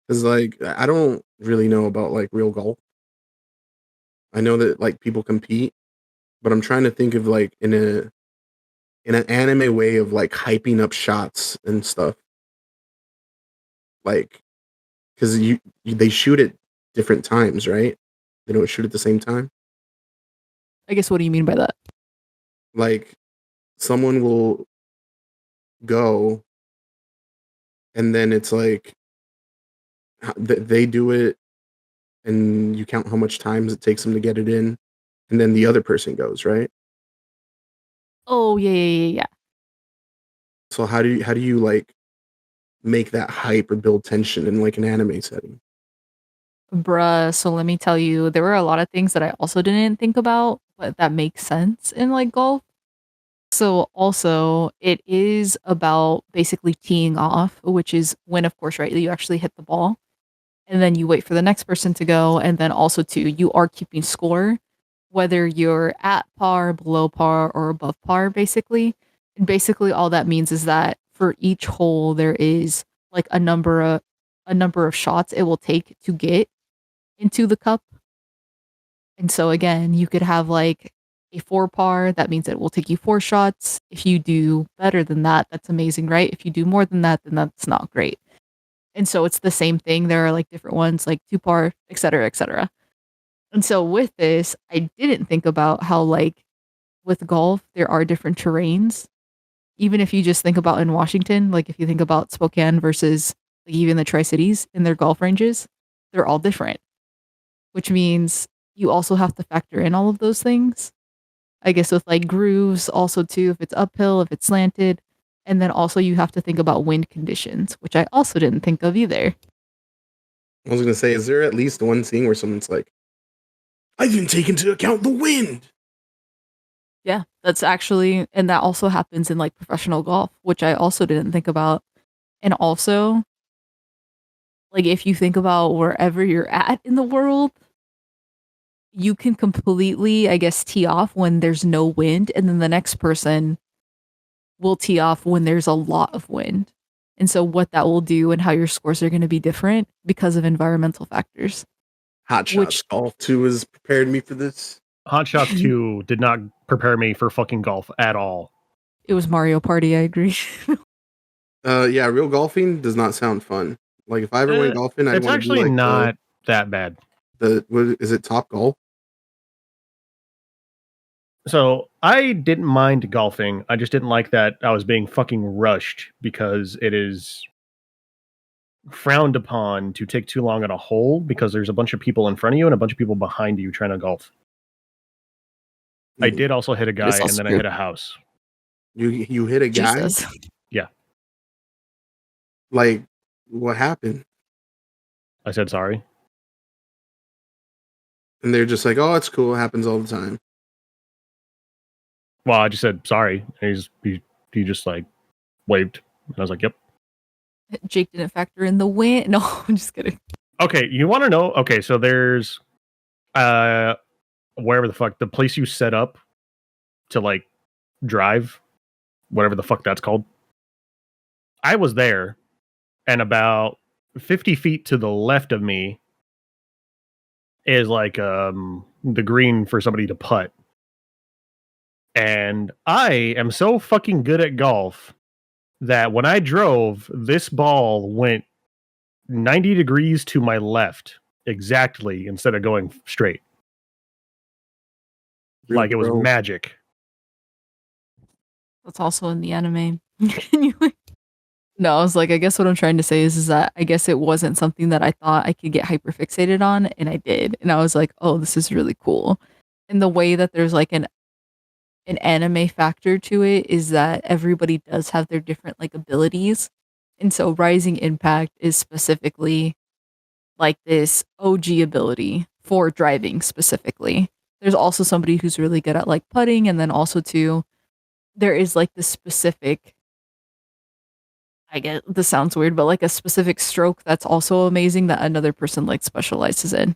Because like I don't really know about like real golf. I know that like people compete, but I'm trying to think of like in an anime way of like hyping up shots and stuff. Like because they shoot at different times, right? They don't shoot at the same time. I guess what do you mean by that? Like someone will go and then it's like they do it and you count how much times it takes them to get it in and then the other person goes, right? Oh yeah. So how do you like make that hype or build tension in like an anime setting? Bruh, so let me tell you, there were a lot of things that I also didn't think about, but that makes sense in like golf. So also it is about basically teeing off, which is when of course, right, you actually hit the ball and then you wait for the next person to go and then also too you are keeping score whether you're at par, below par or above par basically. And basically all that means is that for each hole there is like a number of shots it will take to get into the cup. And so again, you could have like a 4 par, that means it will take you 4 shots. If you do better than that, that's amazing, right? If you do more than that, then that's not great. And so it's the same thing. There are like different ones like 2 par, etc., etc. And so with this, I didn't think about how like with golf there are different terrains. Even if you just think about in Washington, like if you think about Spokane versus like even the Tri-Cities in their golf ranges, they're all different, which means you also have to factor in all of those things. I guess with like grooves also too, if it's uphill, if it's slanted, and then also you have to think about wind conditions, which I also didn't think of either. I was gonna say, is there at least one scene where someone's like I didn't take into account the wind. Yeah, that's actually, and that also happens in like professional golf, which I also didn't think about. And also, like if you think about wherever you're at in the world, you can completely, I guess, tee off when there's no wind, and then the next person will tee off when there's a lot of wind. And so what that will do and how your scores are going to be different because of environmental factors. Hot Shots Which- Golf 2 has prepared me for this. Hot Shots 2 did not prepare me for fucking golf at all. It was Mario Party, I agree. Yeah, real golfing does not sound fun. Like if I ever went golfing, I'd It's want to actually do like not that bad. what is it, Top Golf? So I didn't mind golfing. I just didn't like that I was being fucking rushed because it is frowned upon to take too long on a hole because there's a bunch of people in front of you and a bunch of people behind you trying to golf. I did also hit a guy and then I hit a house. You hit a guy? Jesus. Yeah. Like, what happened? I said sorry. And they're just like, oh, it's cool. It happens all the time. Well, I just said sorry. And he just like waved. And I was like, yep. Jake didn't factor in the wind. No, I'm just kidding. Okay, you want to know? Okay, so there's wherever the fuck the place you set up to like drive, whatever the fuck that's called. I was there, and about 50 feet to the left of me is like the green for somebody to putt. And I am so fucking good at golf that when I drove, this ball went 90 degrees to my left exactly instead of going straight. Like it was magic. That's also in the anime. No, I was like, I guess what I'm trying to say is that I guess it wasn't something that I thought I could get hyperfixated on, and I did. And I was like, oh, this is really cool. And the way that there's like an anime factor to it is that everybody does have their different like abilities. And so Rising Impact is specifically like this OG ability for driving specifically. There's also somebody who's really good at like putting, and then also too, there is like the specific, I get this sounds weird, but like a specific stroke that's also amazing that another person like specializes in.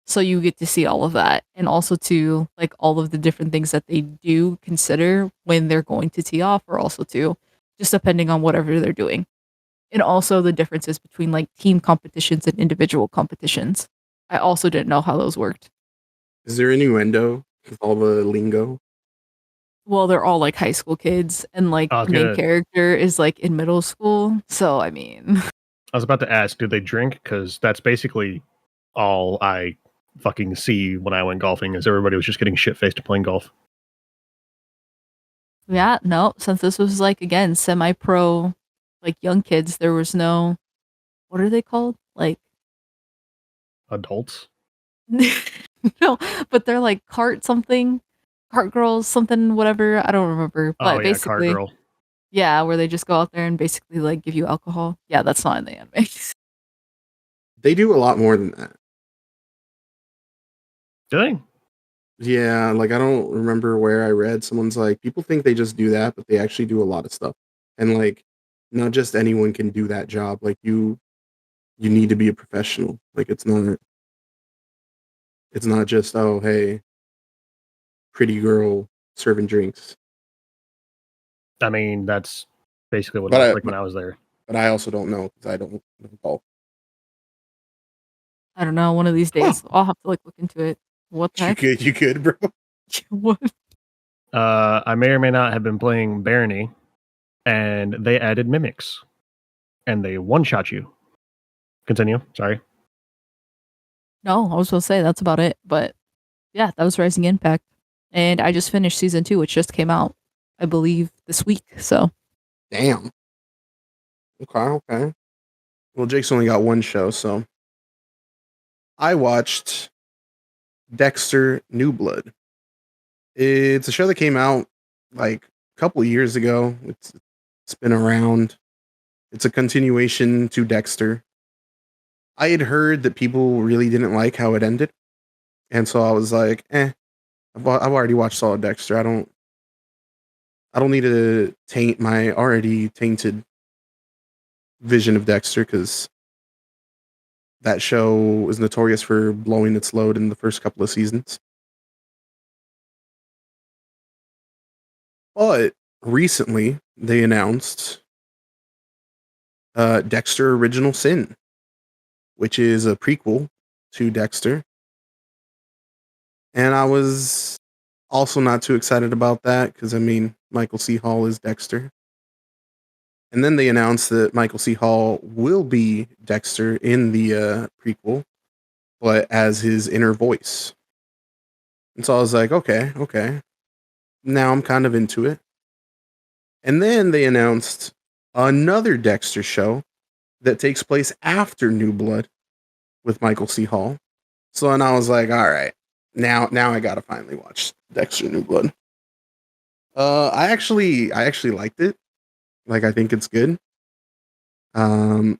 So you get to see all of that, and also to like all of the different things that they do consider when they're going to tee off, or also to just depending on whatever they're doing. And also the differences between like team competitions and individual competitions. I also didn't know how those worked. Is there innuendo with all the lingo? Well, they're all like high school kids, and like the main good. character is like in middle school. So I mean, I was about to ask, do they drink? Because that's basically all I fucking see when I went golfing is everybody was just getting shit-faced playing golf. yeah, no, since this was like again semi-pro, like young kids, there was no, what are they called? Like Adults? no, but they're like cart girls, something, whatever. I don't remember. But Oh yeah, basically, cart girl. yeah, where they just go out there and basically like give you alcohol. Yeah, that's not in the anime. They do a lot more than that. Do they? Yeah, like I don't remember where I read someone's like, people think they just do that, but they actually do a lot of stuff. And like, not just anyone can do that job. Like you need to be a professional. Like it's not just, oh hey, pretty girl serving drinks. I mean, that's basically what But it was like when I was there. But I also don't know because I don't know golf. I don't know. One of these days, I'll have to like look into it. What the heck? You could, bro. What? I may or may not have been playing Barony, and they added mimics, and they one-shot you. Continue. Sorry. No, I was supposed to say that's about it. But yeah, that was Rising Impact, and I just finished season 2, which just came out, I believe, this week. So Damn. Okay. Well, Jake's only got one show, so I watched Dexter New Blood. It's a show that came out like a couple of years ago. It's been around. It's a continuation to Dexter. I had heard that people really didn't like how it ended, And so I was like, I've already watched Solid Dexter. I don't need to taint my already tainted vision of Dexter because that show is notorious for blowing its load in the first couple of seasons. But recently they announced Dexter Original Sin, which is a prequel to Dexter. And I was also not too excited about that because, I mean, Michael C. Hall is Dexter. And then they announced that Michael C. Hall will be Dexter in the prequel, but as his inner voice. And so I was like, okay. Now I'm kind of into it. And then they announced another Dexter show that takes place after New Blood with Michael C. Hall. So then I was like, all right, now I gotta finally watch Dexter New Blood. I actually liked it. Like, I think it's good. I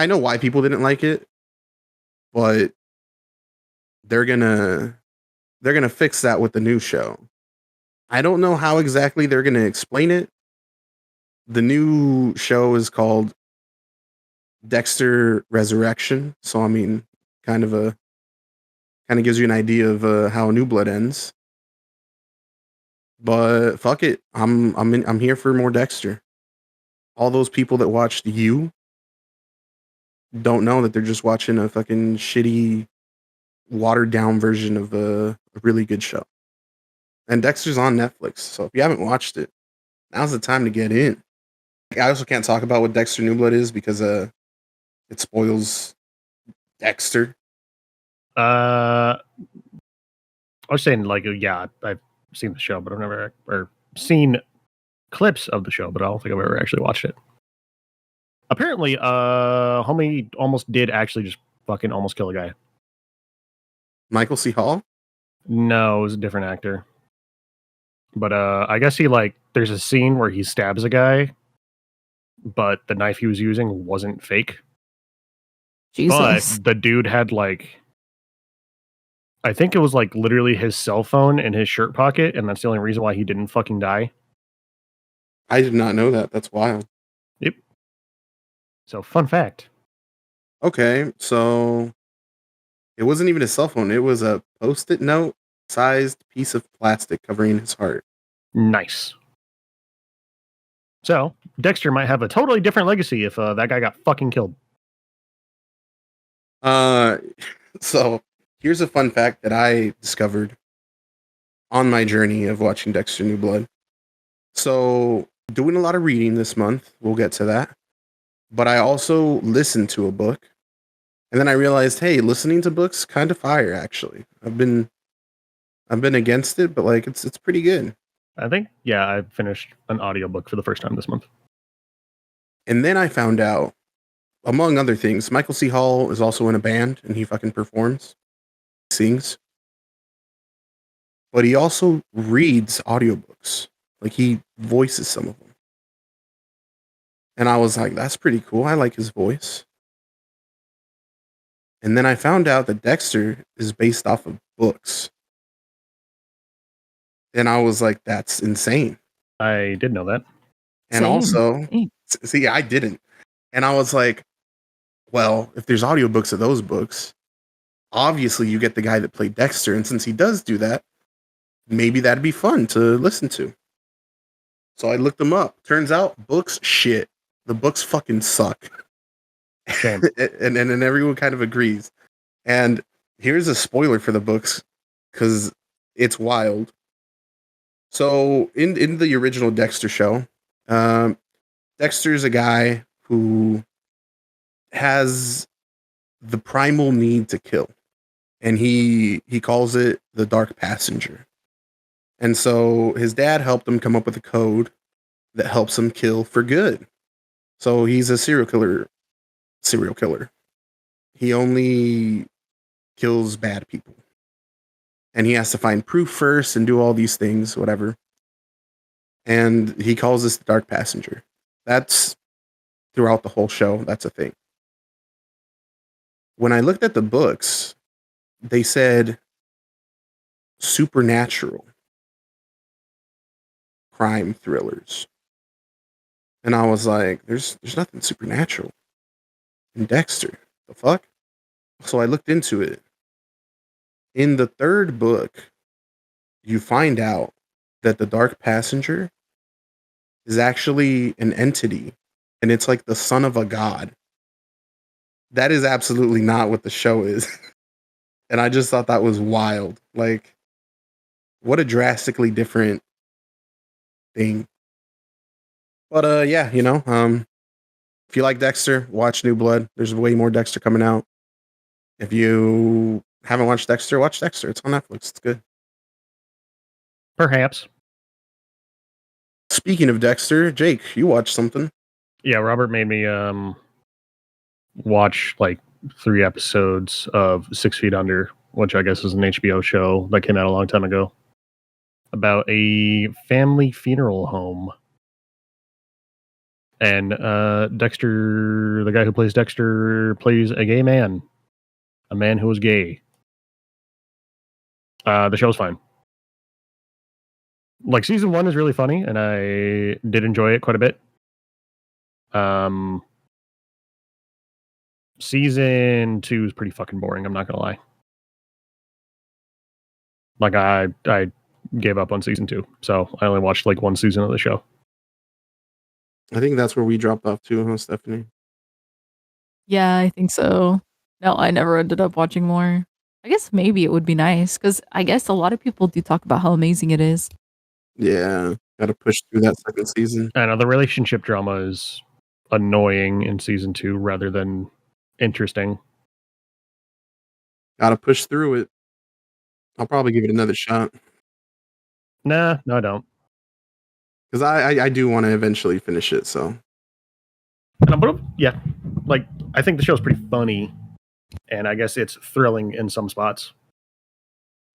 know why people didn't like it, but they're gonna fix that with the new show. I don't know how exactly they're gonna explain it. The new show is called Dexter Resurrection, so I mean, kind of gives you an idea of how New Blood ends. But fuck it, I'm here for more Dexter. All those people that watched You don't know that they're just watching a fucking shitty, watered down version of a really good show. And Dexter's on Netflix, so if you haven't watched it, now's the time to get in. I also can't talk about what Dexter New Blood is because it spoils Dexter. I was saying, like, yeah, I've seen the show, but I've never or seen clips of the show, but I don't think I've ever actually watched it. Apparently, homie almost did actually just fucking almost kill a guy. Michael C. Hall? No, it was a different actor. But I guess he, like, there's a scene where he stabs a guy, but the knife he was using wasn't fake. Jesus. But the dude had, like, I think it was like literally his cell phone in his shirt pocket, and that's the only reason why he didn't fucking die. I did not know that. That's wild. Yep. So, fun fact. Okay, so it wasn't even a cell phone. It was a post-it note sized piece of plastic covering his heart. Nice. So, Dexter might have a totally different legacy if that guy got fucking killed. So here's a fun fact that I discovered on my journey of watching Dexter New Blood. So, doing a lot of reading this month. We'll get to that. But I also listened to a book. And then I realized, hey, listening to books kind of fire actually. I've been against it, but like it's pretty good. I think, yeah, I finished an audiobook for the first time this month. And then I found out, among other things, Michael C. Hall is also in a band and he fucking performs, sings. But he also reads audiobooks. Like, he voices some of them. And I was like, that's pretty cool. I like his voice. And then I found out that Dexter is based off of books. And I was like, that's insane. I did know that. And Same. also, Same. see, I didn't. And I was like, well, if there's audiobooks of those books, obviously you get the guy that played Dexter. And since he does do that, maybe that'd be fun to listen to. So I looked them up. Turns out, books, shit. The books fucking suck. Shame. and everyone kind of agrees. And here's a spoiler for the books, because it's wild. So in the original Dexter show, Dexter's a guy who has the primal need to kill. And he calls it the Dark Passenger. And so his dad helped him come up with a code that helps him kill for good. So he's a serial killer. He only kills bad people. And he has to find proof first and do all these things, whatever. And he calls this the Dark Passenger. That's throughout the whole show. That's a thing. When I looked at the books, they said supernatural crime thrillers. And I was like, there's nothing supernatural in Dexter. The fuck? So I looked into it. In the third book, you find out that the Dark Passenger is actually an entity, and it's like the son of a god. That is absolutely not what the show is. And I just thought that was wild. Like, what a drastically different thing. But yeah, if you like Dexter, watch New Blood. There's way more Dexter coming out. If you haven't watched Dexter, watch Dexter. It's on Netflix. It's good. Perhaps. Speaking of Dexter, Jake, you watched something. Yeah, Robert made me watch like 3 episodes of 6 Feet Under, which I guess is an HBO show that came out a long time ago about a family funeral home. And Dexter, the guy who plays Dexter, plays a gay man. A man who is gay. The show's fine. Like, season 1 is really funny, and I did enjoy it quite a bit. Season 2 is pretty fucking boring, I'm not gonna lie. Like, I gave up on season 2, so I only watched like 1 season of the show. I think that's where we dropped off too, huh, Stephanie? Yeah, I think so. No, I never ended up watching more. I guess maybe it would be nice because I guess a lot of people do talk about how amazing it is. Yeah, got to push through that second season. I know the relationship drama is annoying in season 2 rather than interesting. Got to push through it. I'll probably give it another shot. Nah, no, I don't. Because I do want to eventually finish it, so. But yeah, like, I think the show's pretty funny, and I guess it's thrilling in some spots.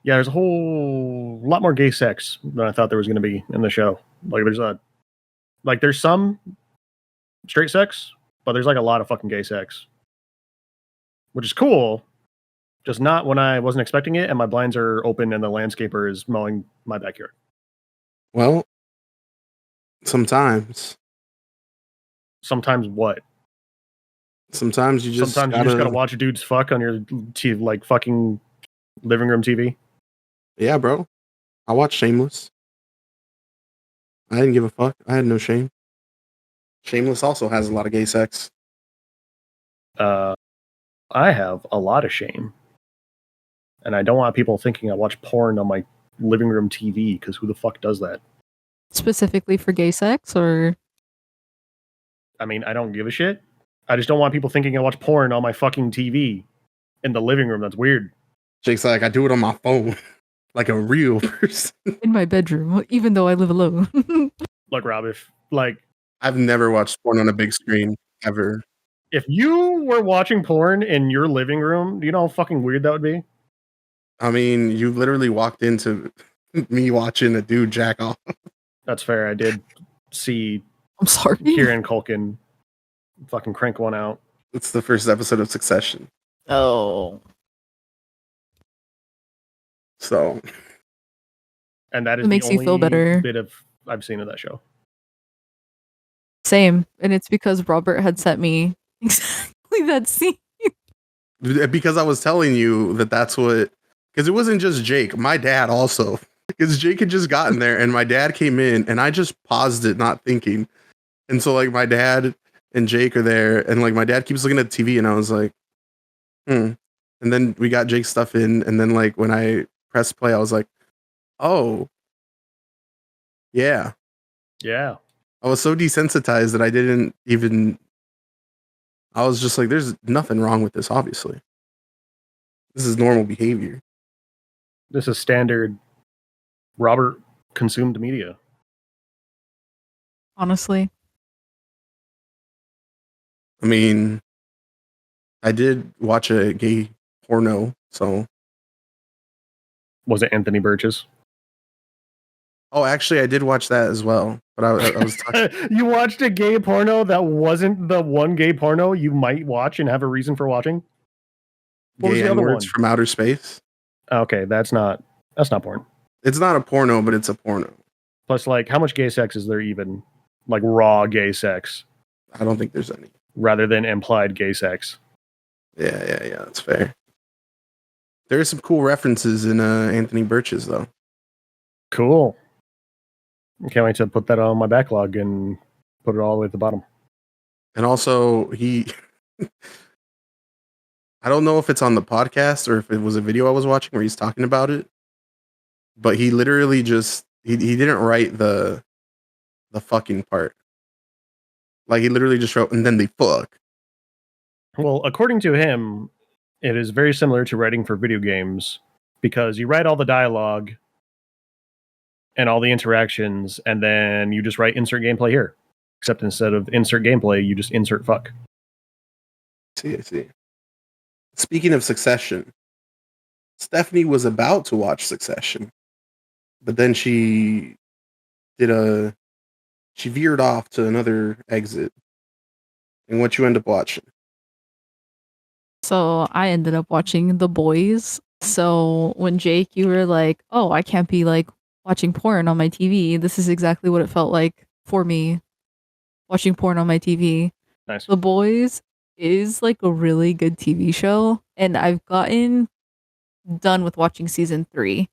Yeah, there's a whole lot more gay sex than I thought there was going to be in the show. Like, there's some straight sex, but there's like a lot of fucking gay sex, which is cool. Just not when I wasn't expecting it, and my blinds are open and the landscaper is mowing my backyard. Well, sometimes What? Sometimes you just gotta watch dudes fuck on your like fucking living room TV. Yeah, bro. I watched Shameless. I didn't give a fuck. I had no shame. Shameless also has a lot of gay sex. I have a lot of shame. And I don't want people thinking I watch porn on my living room TV, because who the fuck does that? Specifically for gay sex, or? I mean, I don't give a shit. I just don't want people thinking I watch porn on my fucking TV in the living room. That's weird. Jake's like, I do it on my phone. Like a real person. In my bedroom, even though I live alone. Look, Rob, I've never watched porn on a big screen, ever. If you were watching porn in your living room, do you know how fucking weird that would be? I mean, you literally walked into me watching a dude jack off. That's fair. I did see I'm sorry. Kieran Culkin fucking crank one out. It's the first episode of Succession. Oh. So. And that is it makes you feel better. Bit of I've seen of that show. Same. And it's because Robert had sent me exactly that scene. Because I was telling you that's what. Because it wasn't just Jake. My dad also. Because Jake had just gotten there and my dad came in and I just paused it, not thinking. And so, like, my dad and Jake are there and, like, my dad keeps looking at the TV and I was like, And then we got Jake's stuff in. And then, like, when I pressed play, I was like, oh. Yeah. Yeah. I was so desensitized that I didn't even. I was just like, there's nothing wrong with this, obviously. This is normal behavior. This is standard Robert consumed media. Honestly. I mean, I did watch a gay porno, so. Was it Anthony Burgess? Oh, actually, I did watch that as well. But I was talking. You watched a gay porno that wasn't the one gay porno you might watch and have a reason for watching? What was Gay the other N-words one? from outer space. Okay, that's not That's not porn. It's not a porno, but it's a porno. Plus, like, how much gay sex is there even? Like, raw gay sex I don't think there's any. rather than implied gay sex. Yeah, that's fair. There are some cool references in Anthony Burch's, though. Cool. Can't wait to put that on my backlog and put it all the way at the bottom. And also, he... I don't know if it's on the podcast or if it was a video I was watching where he's talking about it, but he literally just... He didn't write the fucking part. Like, he literally just wrote, and then they fuck. Well, according to him, it is very similar to writing for video games because you write all the dialogue and all the interactions, and then you just write insert gameplay here. Except instead of insert gameplay, you just insert fuck. I see. Speaking of Succession, Stephanie was about to watch Succession, but then she veered off to another exit. And what you end up watching? So I ended up watching The Boys. So when Jake, you were like, "Oh, I can't be like watching porn on my TV." This is exactly what it felt like for me watching porn on my TV. Nice. The Boys is like a really good TV show, and I've gotten done with watching season 3,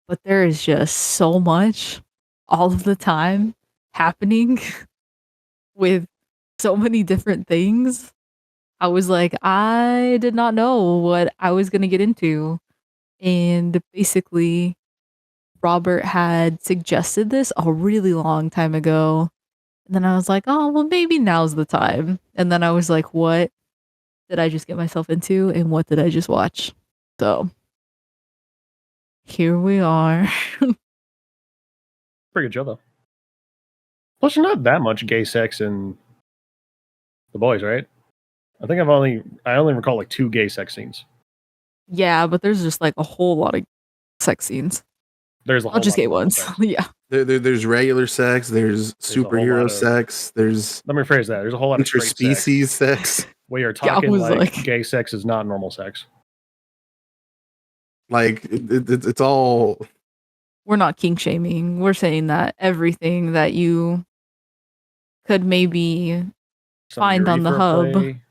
but there is just so much all of the time happening with so many different things. I was like, I did not know what I was going to get into. And basically, Robert had suggested this a really long time ago. And then I was like, oh, well, maybe now's the time. And then I was like, what did I just get myself into? And what did I just watch? So here we are. Pretty good show, though. Plus, there's not that much gay sex in The Boys, right? I think I only recall like 2 gay sex scenes. Yeah, but there's just like a whole lot of sex scenes. There's a whole Not just lot gay of ones. sex. Yeah. There's regular sex. There's a whole superhero lot of- sex. There's Let me rephrase that. There's a whole lot of straight sex. interspecies sex. We are Yeah, I talking was like like- gay sex is not normal sex. Like it's all. We're not kink shaming. We're saying that everything that you could maybe Some Find on the hub. urethra play.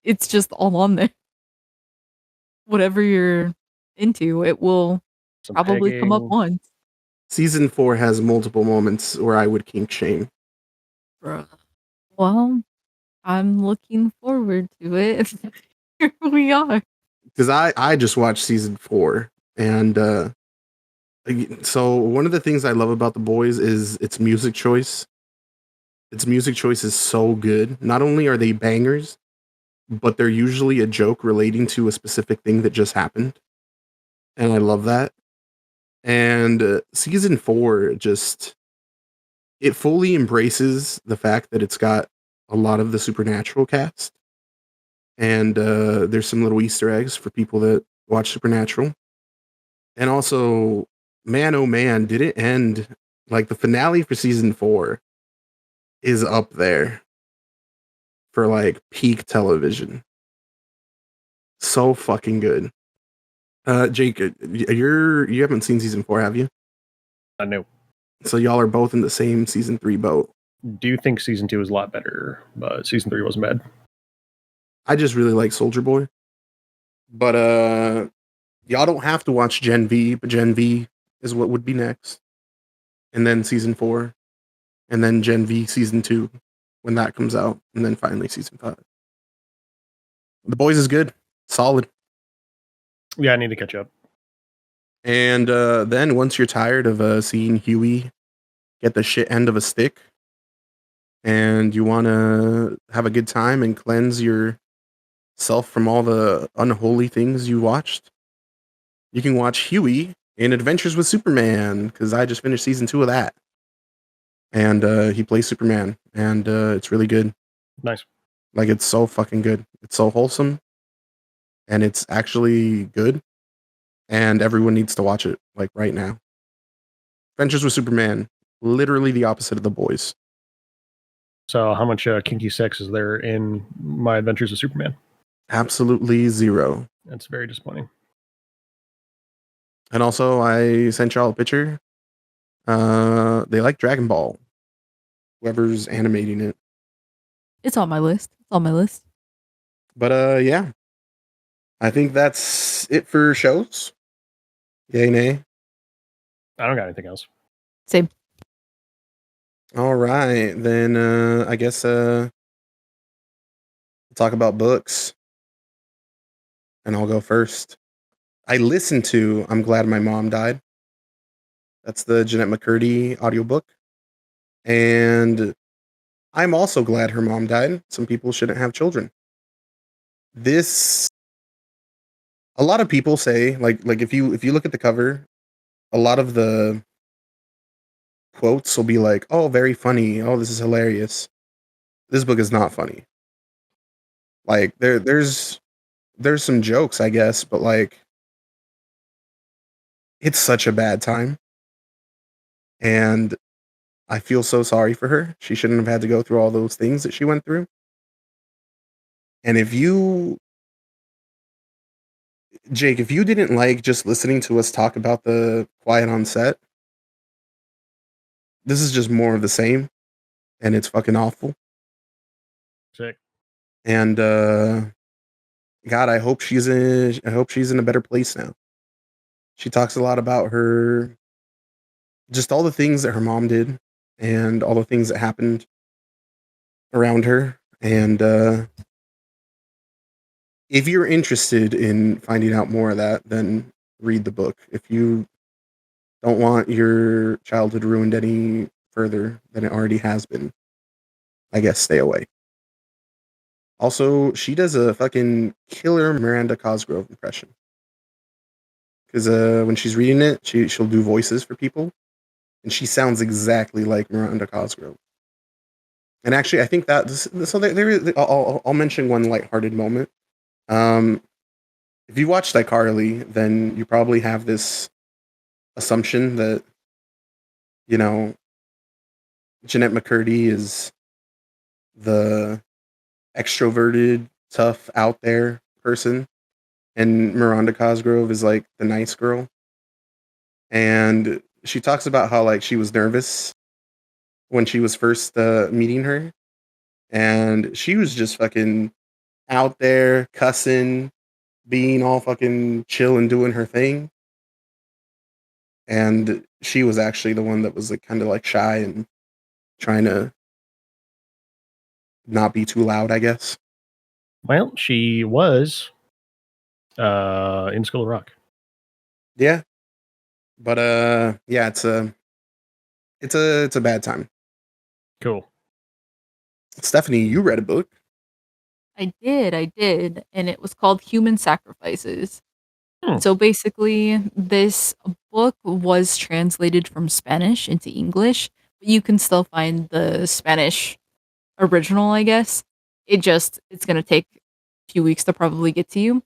it's just all on there. Whatever you're into, it will Some probably come up pegging. once. Season 4 has multiple moments where I would kink shame. Well, I'm looking forward to it. Here we are. Because I just watched season 4, and so one of the things I love about The Boys is its music choice. Its music choice is so good. Not only are they bangers, but they're usually a joke relating to a specific thing that just happened, and I love that. And season 4 just it fully embraces the fact that it's got a lot of the supernatural cast. And there's some little Easter eggs for people that watch Supernatural. And also, man, oh man, did it end like the finale for season 4 is up there for like peak television. So fucking good. Jake, you haven't seen season 4, have you? I know. So y'all are both in the same season 3 boat. Do you think season 2 is a lot better, but season 3 wasn't bad? I just really like Soldier Boy. But y'all don't have to watch Gen V, but Gen V is what would be next. And then season 4. And then Gen V season 2 when that comes out. And then finally season 5. The Boys is good. Solid. Yeah, I need to catch up. And then once you're tired of seeing Huey get the shit end of a stick and you want to have a good time and cleanse yourself from all the unholy things you watched, you can watch Huey in Adventures with Superman, because I just finished season 2 of that. And he plays Superman, and it's really good. Nice. Like, it's so fucking good. It's so wholesome, and it's actually good, and everyone needs to watch it, like, right now. Adventures with Superman, literally the opposite of The Boys. So how much kinky sex is there in My Adventures with Superman? Absolutely zero. That's very disappointing. And also, I sent y'all a picture. They like Dragon Ball. Whoever's animating it. It's on my list. It's on my list. But yeah. I think that's it for shows. Yay, nay. I don't got anything else. Same. All right, then I guess we'll talk about books. And I'll go first. I listened to I'm Glad My Mom Died. That's the Jeanette McCurdy audiobook. And I'm also glad her mom died. Some people shouldn't have children. This a lot of people say like if you look at the cover, a lot of the quotes will be like, "Oh, very funny. Oh, this is hilarious." This book is not funny. Like there's some jokes, I guess, but like it's such a bad time. And I feel so sorry for her. She shouldn't have had to go through all those things that she went through. And Jake, if you didn't like just listening to us talk about the Quiet on Set, this is just more of the same, and it's fucking awful. Sick. And God, I hope she's in a better place now. She talks a lot about her, just all the things that her mom did, and all the things that happened around her. And if you're interested in finding out more of that, then read the book. If you don't want your childhood ruined any further than it already has been, I guess stay away. Also, she does a fucking killer Miranda Cosgrove impression. Because when she's reading it, she'll do voices for people, and she sounds exactly like Miranda Cosgrove. And actually, I think that I'll mention one lighthearted moment. If you watched iCarly, then you probably have this assumption that, you know, Jeanette McCurdy is the extroverted, tough, out there person, and Miranda Cosgrove is like the nice girl. And she talks about how like she was nervous when she was first meeting her, and she was just fucking out there cussing, being all fucking chill and doing her thing. And she was actually the one that was like kind of like shy and trying to not be too loud, I guess. Well, she was in School of Rock. Yeah. But yeah, it's a bad time. Cool. Stephanie, you read a book. I did, and it was called Human Sacrifices. So basically, this book was translated from Spanish into English, but you can still find the Spanish original, I guess. It's gonna take a few weeks to probably get to you.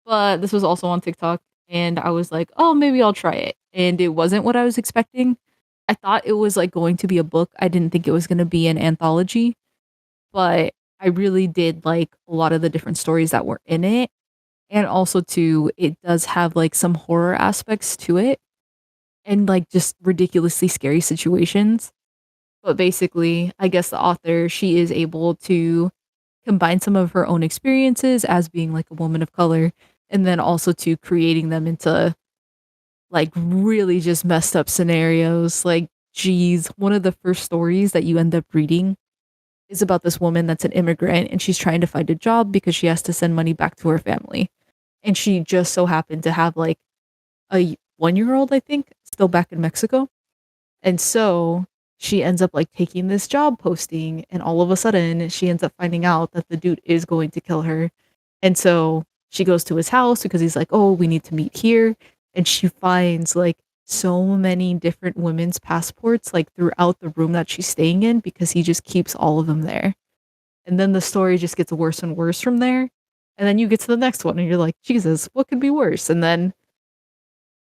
But this was also on TikTok, and I was like, oh, maybe I'll try it. And it wasn't what I was expecting. I thought it was like going to be a book. I didn't think it was gonna be an anthology, but I really did like a lot of the different stories that were in it. And also too, it does have like some horror aspects to it and like just ridiculously scary situations. But basically, I guess the author, she is able to combine some of her own experiences as being like a woman of color and then also to creating them into like really just messed up scenarios. Like, geez, one of the first stories that you end up reading is about this woman that's an immigrant and she's trying to find a job because she has to send money back to her family. And she just so happened to have like a 1-year-old, I think, still back in Mexico. And so she ends up like taking this job posting, and all of a sudden she ends up finding out that the dude is going to kill her. And so she goes to his house because he's like, oh, we need to meet here. And she finds like so many different women's passports like throughout the room that she's staying in because he just keeps all of them there. And then the story just gets worse and worse from there. And then you get to the next one and you're like, Jesus, what could be worse? And then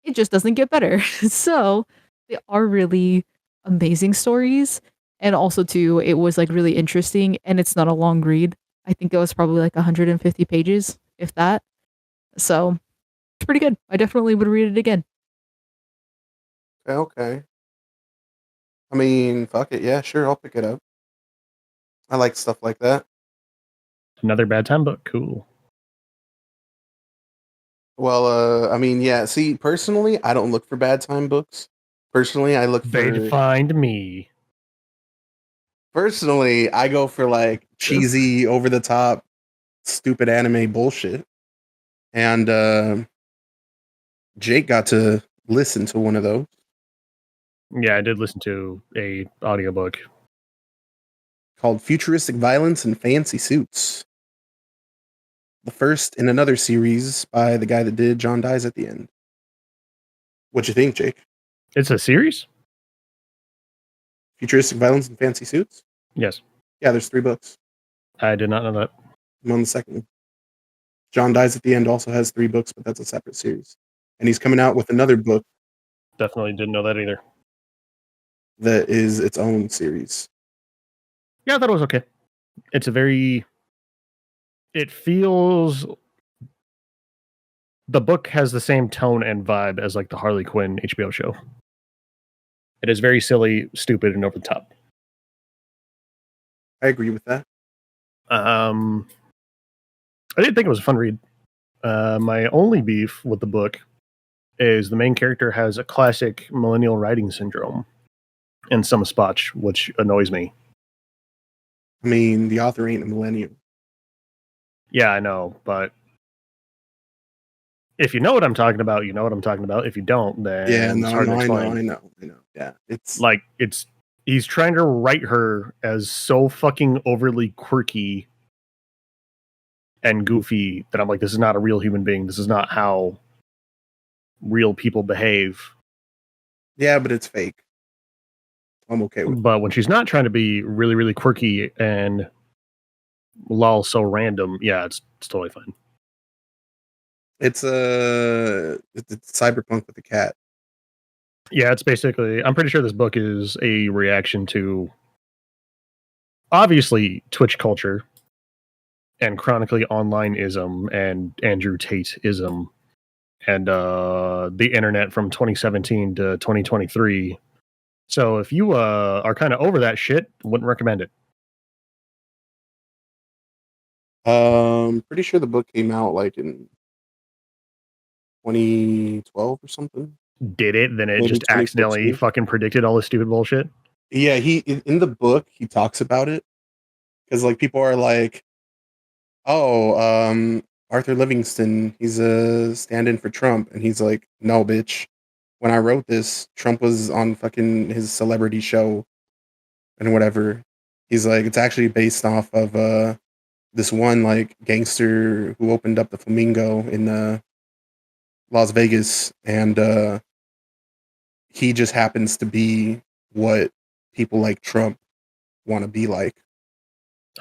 it just doesn't get better. So they are really amazing stories. And also too, it was like really interesting and it's not a long read. I think it was probably like 150 pages, if that. So It's pretty good. I definitely would read it again. Okay. I mean, fuck it. Yeah, sure. I'll pick it up. I like stuff like that. Another bad time book. Cool. Well, I mean, yeah. See, personally, I don't look for bad time books. Personally, I look They'd for. find me. Personally, I go for like cheesy, over the top, stupid anime bullshit. And Jake got to listen to one of those Yeah, I did listen to a audiobook. called Futuristic Violence and Fancy Suits. The first in another series by the guy that did John Dies at the End. What you think, Jake? It's a series? Futuristic Violence and Fancy Suits? Yes. Yeah, there's 3 books. I did not know that. I'm on the second one. John Dies at the End also has 3 books, but that's a separate series. And he's coming out with another book Definitely didn't know that either. that is its own series. Yeah, I thought it was okay. It's a very. It feels. The book has the same tone and vibe as like the Harley Quinn HBO show. It is very silly, stupid, and over the top. I agree with that. I didn't think it was a fun read. My only beef with the book is the main character has a classic millennial writing syndrome in some spots, which annoys me. I mean, the author ain't a millennial. Yeah, I know, but if you know what I'm talking about, you know what I'm talking about. If you don't, then Yeah, no, it's hard to I explain. know. Yeah, it's Like he's trying to write her as so fucking overly quirky and goofy that I'm like, this is not a real human being. This is not how real people behave. yeah, but it's fake. I'm okay with it. But when she's not trying to be really, really quirky and lol so random, yeah, it's totally fine. It's cyberpunk with a cat. Yeah, it's basically. I'm pretty sure this book is a reaction to obviously Twitch culture and chronically online-ism and Andrew Tate-ism and the internet from 2017 to 2023. So if you are kind of over that shit, wouldn't recommend it. Pretty sure the book came out like in 2012 or something. Did it? Then it Maybe just accidentally 2014. fucking predicted all this stupid bullshit. Yeah, he in the book he talks about it because like people are like, oh, Arthur Livingston, he's a stand-in for Trump, and he's like, no, bitch. When I wrote this, Trump was on fucking his celebrity show and whatever. He's like, it's actually based off of this one like gangster who opened up the Flamingo in Las Vegas, and he just happens to be what people like Trump want to be like.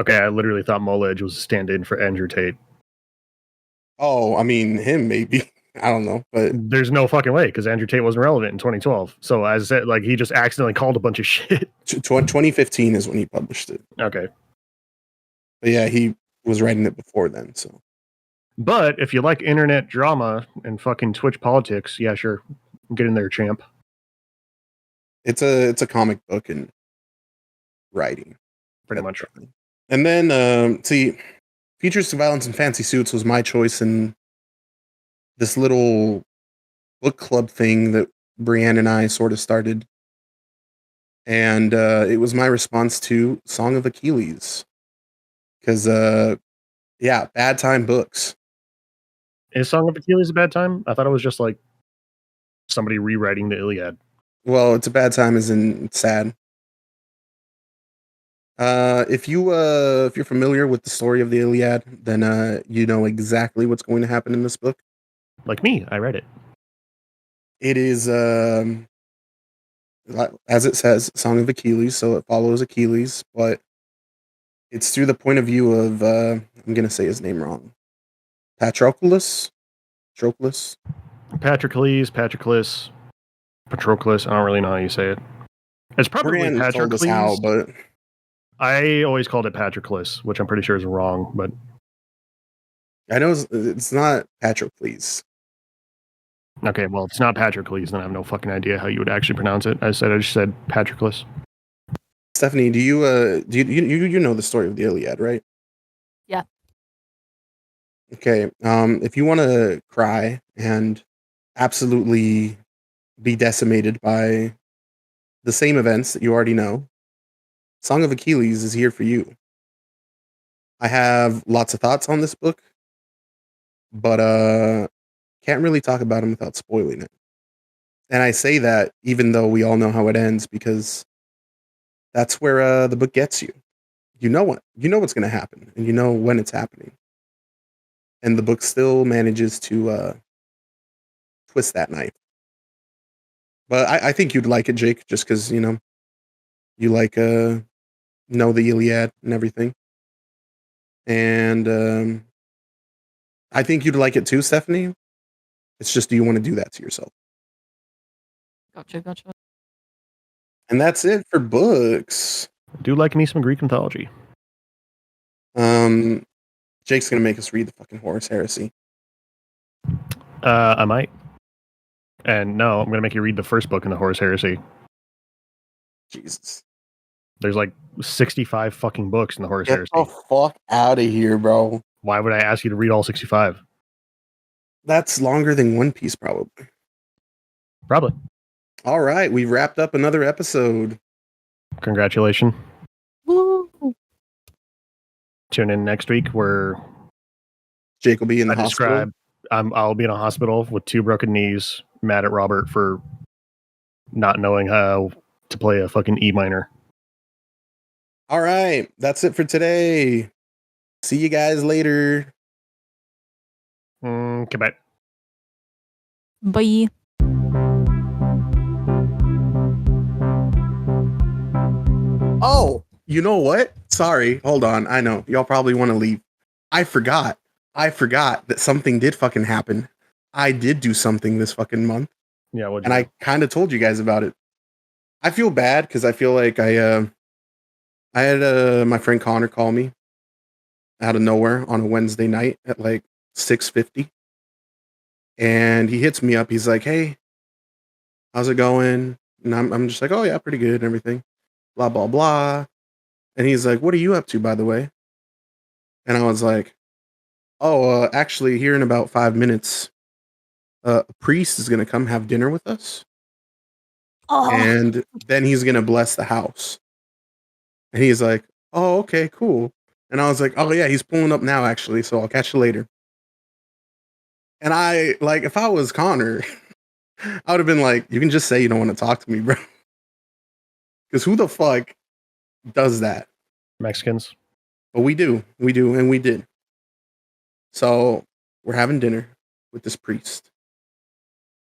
Okay, I literally thought Moledge was a stand-in for Andrew Tate. Oh, I mean, him maybe. I don't know, but There's no fucking way because Andrew Tate wasn't relevant in 2012. So as I said, like he just accidentally called a bunch of shit. 2015 is when he published it. Okay, But yeah, he was writing it before then. So but if you like internet drama and fucking Twitch politics, yeah, sure, get in there, champ. it's a comic book and writing, Pretty much. And then see, Features of Violence and Fancy Suits was my choice in this little book club thing that Brienne and I sort of started. And it was my response to Song of Achilles. Because, yeah, bad time books. Is Song of Achilles a bad time? I thought it was just like somebody rewriting the Iliad. Well, it's a bad time as in it's sad. If you're familiar with the story of the Iliad, then you know exactly what's going to happen in this book. Like me, I read it. It is as it says, Song of Achilles, so it follows Achilles, but it's through the point of view of I'm gonna say his name wrong. Patroclus? Patroclus? Patroclus. I don't really know how you say it. It's probably Brienne told us how, Patroclus. but I always called it Patroclus, which I'm pretty sure is wrong, but I know it's not Patrocles. Okay, well, it's not Patroclus, then I have no fucking idea how you would actually pronounce it. I just said Patroclus. Stephanie, do you know the story of the Iliad, right? Yeah. Okay. If you want to cry and absolutely be decimated by the same events that you already know, Song of Achilles is here for you. I have lots of thoughts on this book, but can't really talk about them without spoiling it. And I say that even though we all know how it ends, because that's where the book gets you. You know what's going to happen, and you know when it's happening. And the book still manages to twist that knife. But I think you'd like it, Jake, just because you like know the Iliad and everything. And I think you'd like it too, Stephanie. It's just, do you want to do that to yourself? Gotcha. And that's it for books. I do like me some Greek mythology. Jake's gonna make us read the fucking Horus Heresy. I might. And no, I'm going to make you read the first book in the Horus Heresy. Jesus. There's like 65 fucking books in the Horus Get Heresy. the fuck out of here, bro. Why would I ask you to read all 65? That's longer than One Piece, probably. Probably. All right, we've wrapped up another episode. Congratulations. Woo. Tune in next week where Jake will be in the I hospital. describe I'll be in a hospital with 2 broken knees, mad at Robert for not knowing how to play a fucking E minor. All right, that's it for today. See you guys later. Goodbye. Bye. Oh, you know what? Sorry, hold on. I know y'all probably want to leave. I forgot that something did fucking happen. I did do something this fucking month, Yeah, what'd and you I kind of told you guys about it. I feel bad because I feel like I had my friend Connor call me out of nowhere on a Wednesday night at like 6:50, and he hits me up. He's like, "Hey, how's it going?" And I'm just like, "Oh yeah, pretty good and everything." Blah blah blah. And he's like, "What are you up to, by the way?" And I was like, "Oh, actually, here in about 5 minutes, a priest is gonna come have dinner with us, Oh, and then he's gonna bless the house." And he's like, "Oh, okay, cool." And I was like, "Oh yeah, he's pulling up now, actually. So I'll catch you later." And I like, if I was Connor, I would have been like, "You can just say you don't want to talk to me, bro." Because who the fuck does that? Mexicans. But we do, and we did. So we're having dinner with this priest.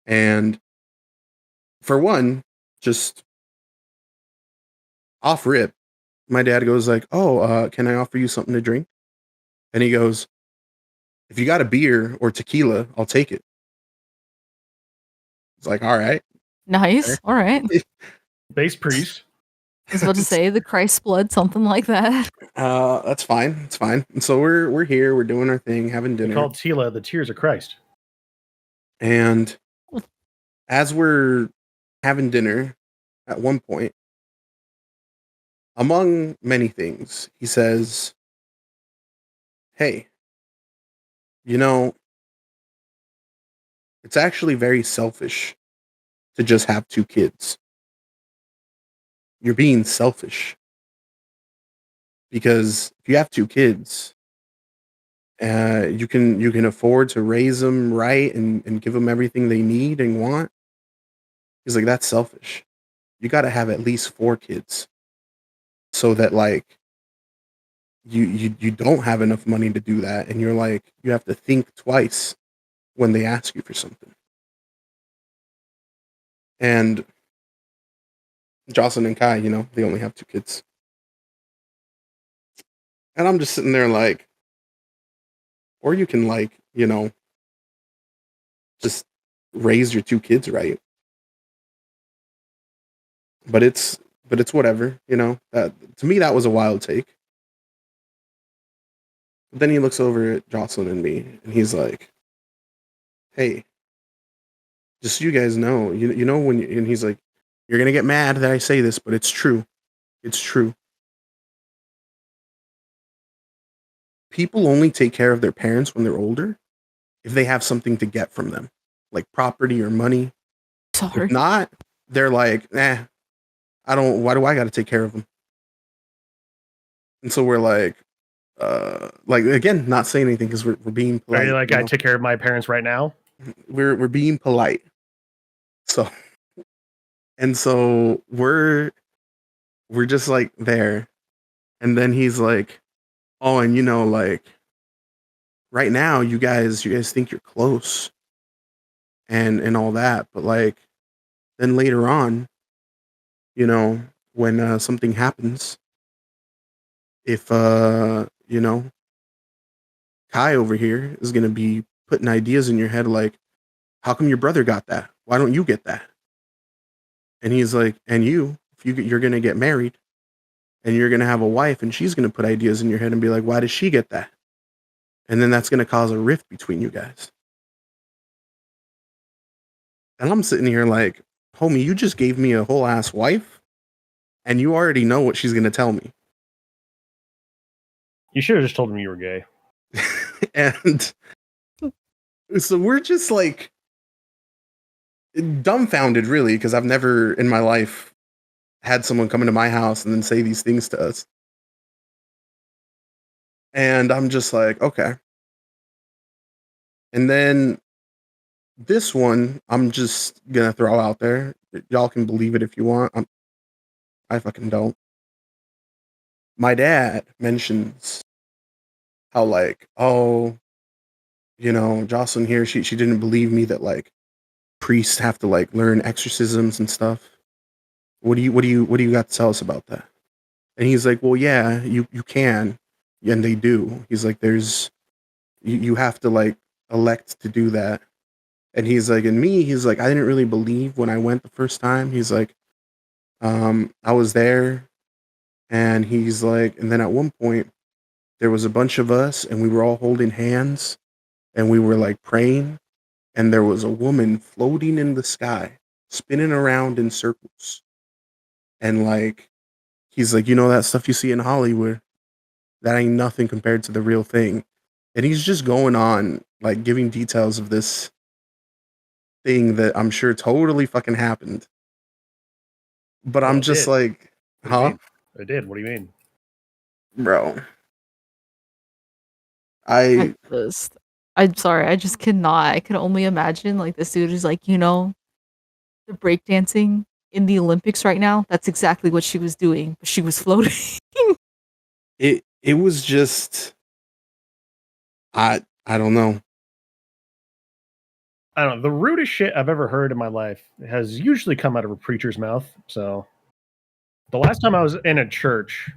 And for one, just off rip, my dad goes like, "Oh, can I offer you something to drink?" And he goes, "If you got a beer or tequila, I'll take it." It's like, all right. nice. All right. Base priest. I was about to say the Christ blood, something like that. That's fine. It's fine. And so we're here, we're doing our thing, having They dinner. called Tila the Tears of Christ. And as we're having dinner, at one point, among many things, he says, "Hey, you know, it's actually very selfish to just have 2 kids. You're being selfish. Because if you have 2 kids, you can afford to raise them right and give them everything they need and want." He's like, "That's selfish. You got to have at least 4 kids so that like you don't have enough money to do that, and you're like, you have to think twice when they ask you for something." And Jocelyn and Kai, they only have 2 kids. And I'm just sitting there like, or you can like, just raise your 2 kids right. But it's whatever, That to me that was a wild take. But then he looks over at Jocelyn and me and he's like, "Hey, just so you guys know, you know and he's like, you're gonna get mad that I say this, but it's true. It's true. People only take care of their parents when they're older if they have something to get from them, like property or money. Sorry. If not, they're like, I don't. Why do I got to take care of them? And so we're like again, not saying anything because we're being Are polite. you like, you I know? take care of my parents right now? We're being polite. So and so we're just like there, and then he's like, oh, and like right now, you guys think you're close, and all that, but like then later on, when something happens, if Kai over here is gonna be putting ideas in your head like, how come your brother got that? Why don't you get that? And he's like, and if you're gonna get married and you're gonna have a wife, and she's gonna put ideas in your head and be like, why does she get that? And then that's gonna cause a rift between you guys. And I'm sitting here like, homie, you just gave me a whole ass wife, and you already know what she's gonna tell me. You should have just told him you were gay. And so we're just like dumbfounded, really, because I've never in my life had someone come into my house and then say these things to us. And I'm just like, okay. And then this one, I'm just gonna throw out there. Y'all can believe it if you want. I fucking don't. My dad mentions how like, oh, Jocelyn here, she didn't believe me that like priests have to like learn exorcisms and stuff. What do you got to tell us about that? And he's like, well, yeah, you can, and they do. He's like, you have to like elect to do that. And he's like, and me, he's like, I didn't really believe when I went the first time. He's like, I was there, and he's like, and then at one point there was a bunch of us, and we were all holding hands, and we were like praying, and there was a woman floating in the sky, spinning around in circles, and like, he's like, that stuff you see in Hollywood, that ain't nothing compared to the real thing. And he's just going on like giving details of this thing that I'm sure totally fucking happened. But Well, I'm it just did. like, What do you huh? mean? It did. What do you mean? Bro. I'm sorry, I just cannot. I can only imagine like this dude is like, the breakdancing in the Olympics right now. That's exactly what she was doing, but she was floating. It was just I don't know. I don't know. The rudest shit I've ever heard in my life has usually come out of a preacher's mouth. So the last time I was in a church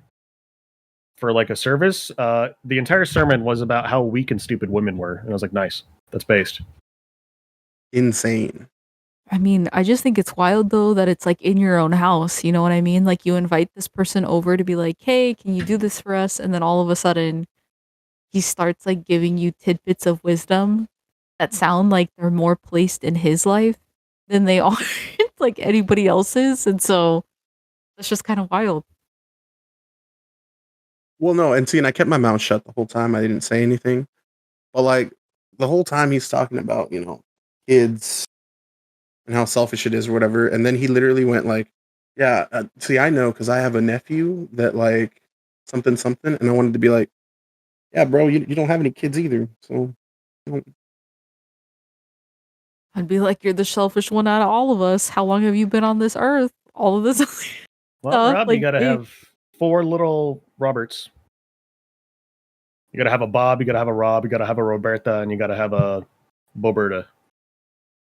for like a service, the entire sermon was about how weak and stupid women were. And I was like, nice. That's based. Insane. I mean, I just think it's wild though that it's like in your own house, you know what I mean? Like you invite this person over to be like, "Hey, can you do this for us?" And then all of a sudden he starts like giving you tidbits of wisdom that sound like they're more placed in his life than they are like anybody else's. And so that's just kind of wild. Well, no, and I kept my mouth shut the whole time. I didn't say anything. But like the whole time he's talking about, kids and how selfish it is or whatever. And then he literally went like, yeah, see, I know because I have a nephew that like something, something. And I wanted to be like, yeah, bro, you don't have any kids either. So I'd be like, "You're the selfish one out of all of us. How long have you been on this earth? All of this Well, stuff, Rob, you like, got to hey." have 4 little Roberts. You got to have a Bob, you got to have a Rob, you got to have a Roberta, and you got to have a Boberta.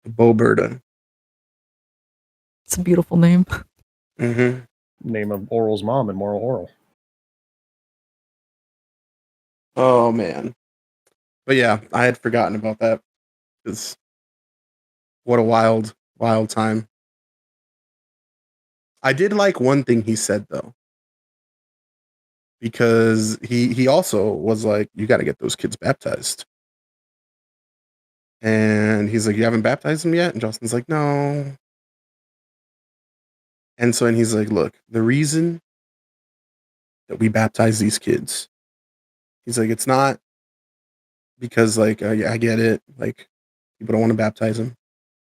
Boberta. It's a beautiful name. Mm-hmm. Name of Oral's mom and Moral Oral. Oh man. But yeah, I had forgotten about that. Because what a wild, wild time. I did like one thing he said though. Because he also was like, you got to get those kids baptized. And he's like, you haven't baptized him yet? And Jocelyn's like, no. And so, and he's like, look, the reason that we baptize these kids, he's like, it's not because like, yeah, I get it. Like, people don't want to baptize them.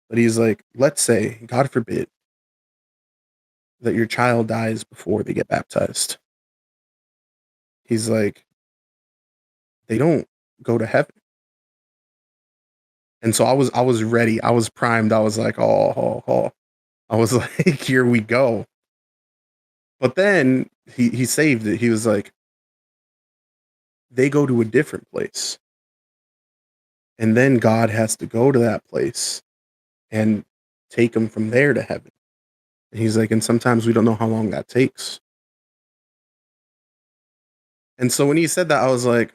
But he's like, let's say, God forbid, that your child dies before they get baptized. He's like, they don't go to heaven. And so I was ready. I was primed. I was like, oh. I was like, here we go. But then he saved it. He was like, they go to a different place. And then God has to go to that place and take them from there to heaven. And he's like, and sometimes we don't know how long that takes. And so when he said that, I was like,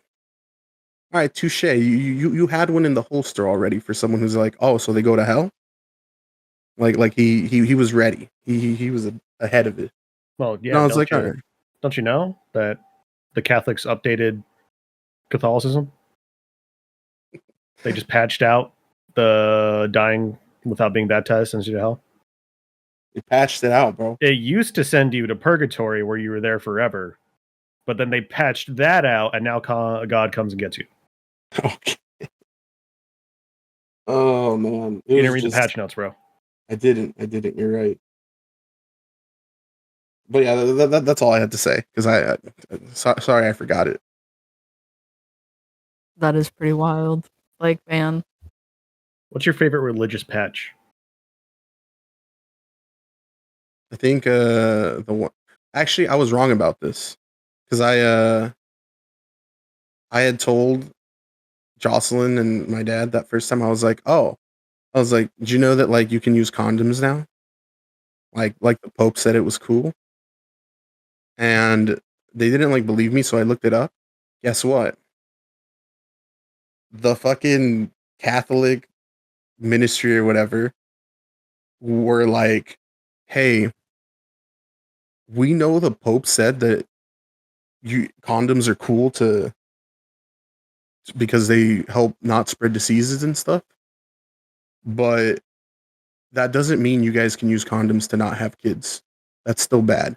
all right, touche. You had one in the holster already for someone who's like, oh, so they go to hell? Like he was ready. He was ahead of it. Well, yeah. And I was like, all right. Don't you know that the Catholics updated Catholicism? They just patched out the dying without being baptized sends you to hell. They patched it out, bro. It used to send you to purgatory where you were there forever, but then they patched that out, and now God comes and gets you. Okay. Oh man, You didn't read the patch notes, bro. I didn't. You're right. But yeah, that's all I had to say because sorry I forgot it. That is pretty wild. Like, man, What's your favorite religious patch? I think the one. Actually, I was wrong about this because I had told Jocelyn and my dad that first time. I was like, oh, I was like, did you know that like you can use condoms now? Like the Pope said it was cool, and they didn't like believe me, so I looked it up. Guess what? The fucking Catholic ministry or whatever were like, hey, we know the Pope said that condoms are cool because they help not spread diseases and stuff, but that doesn't mean you guys can use condoms to not have kids. That's still bad.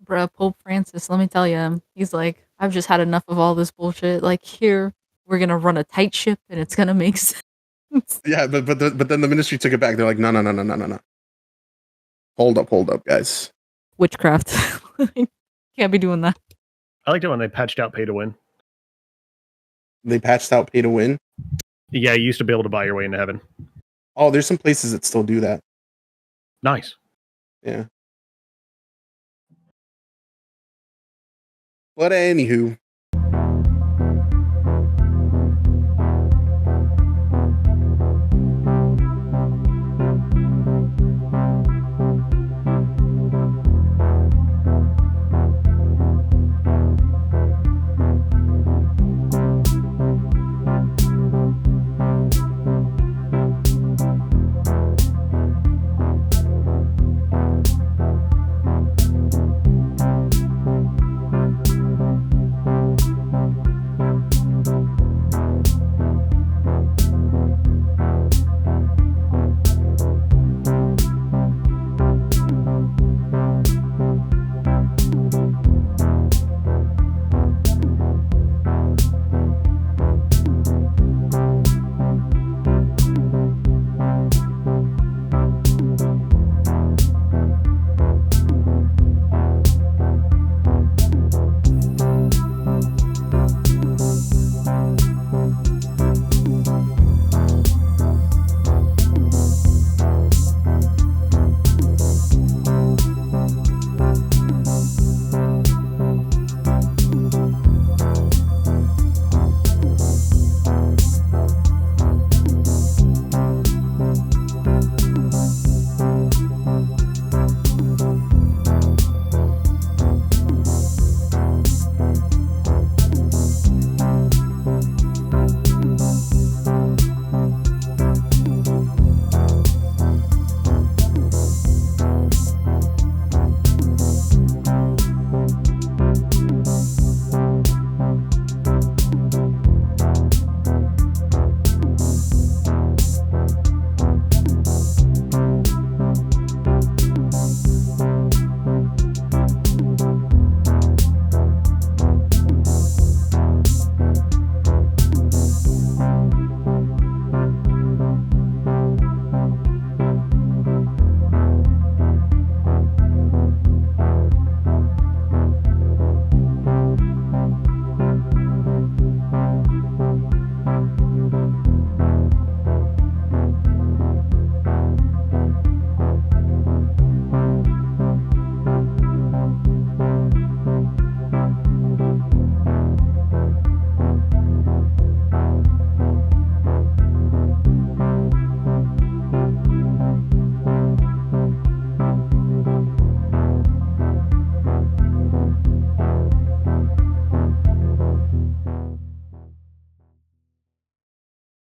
bruh, Pope Francis, let me tell you, he's like, I've just had enough of all this bullshit. Like, here, we're gonna run a tight ship and it's gonna make sense. Yeah, but then the ministry took it back. They're like, no. Hold up, guys. Witchcraft. Can't be doing that. I liked it when they patched out pay to win. They patched out pay to win. Yeah, you used to be able to buy your way into heaven. Oh, there's some places that still do that. Nice. Yeah. But anywho,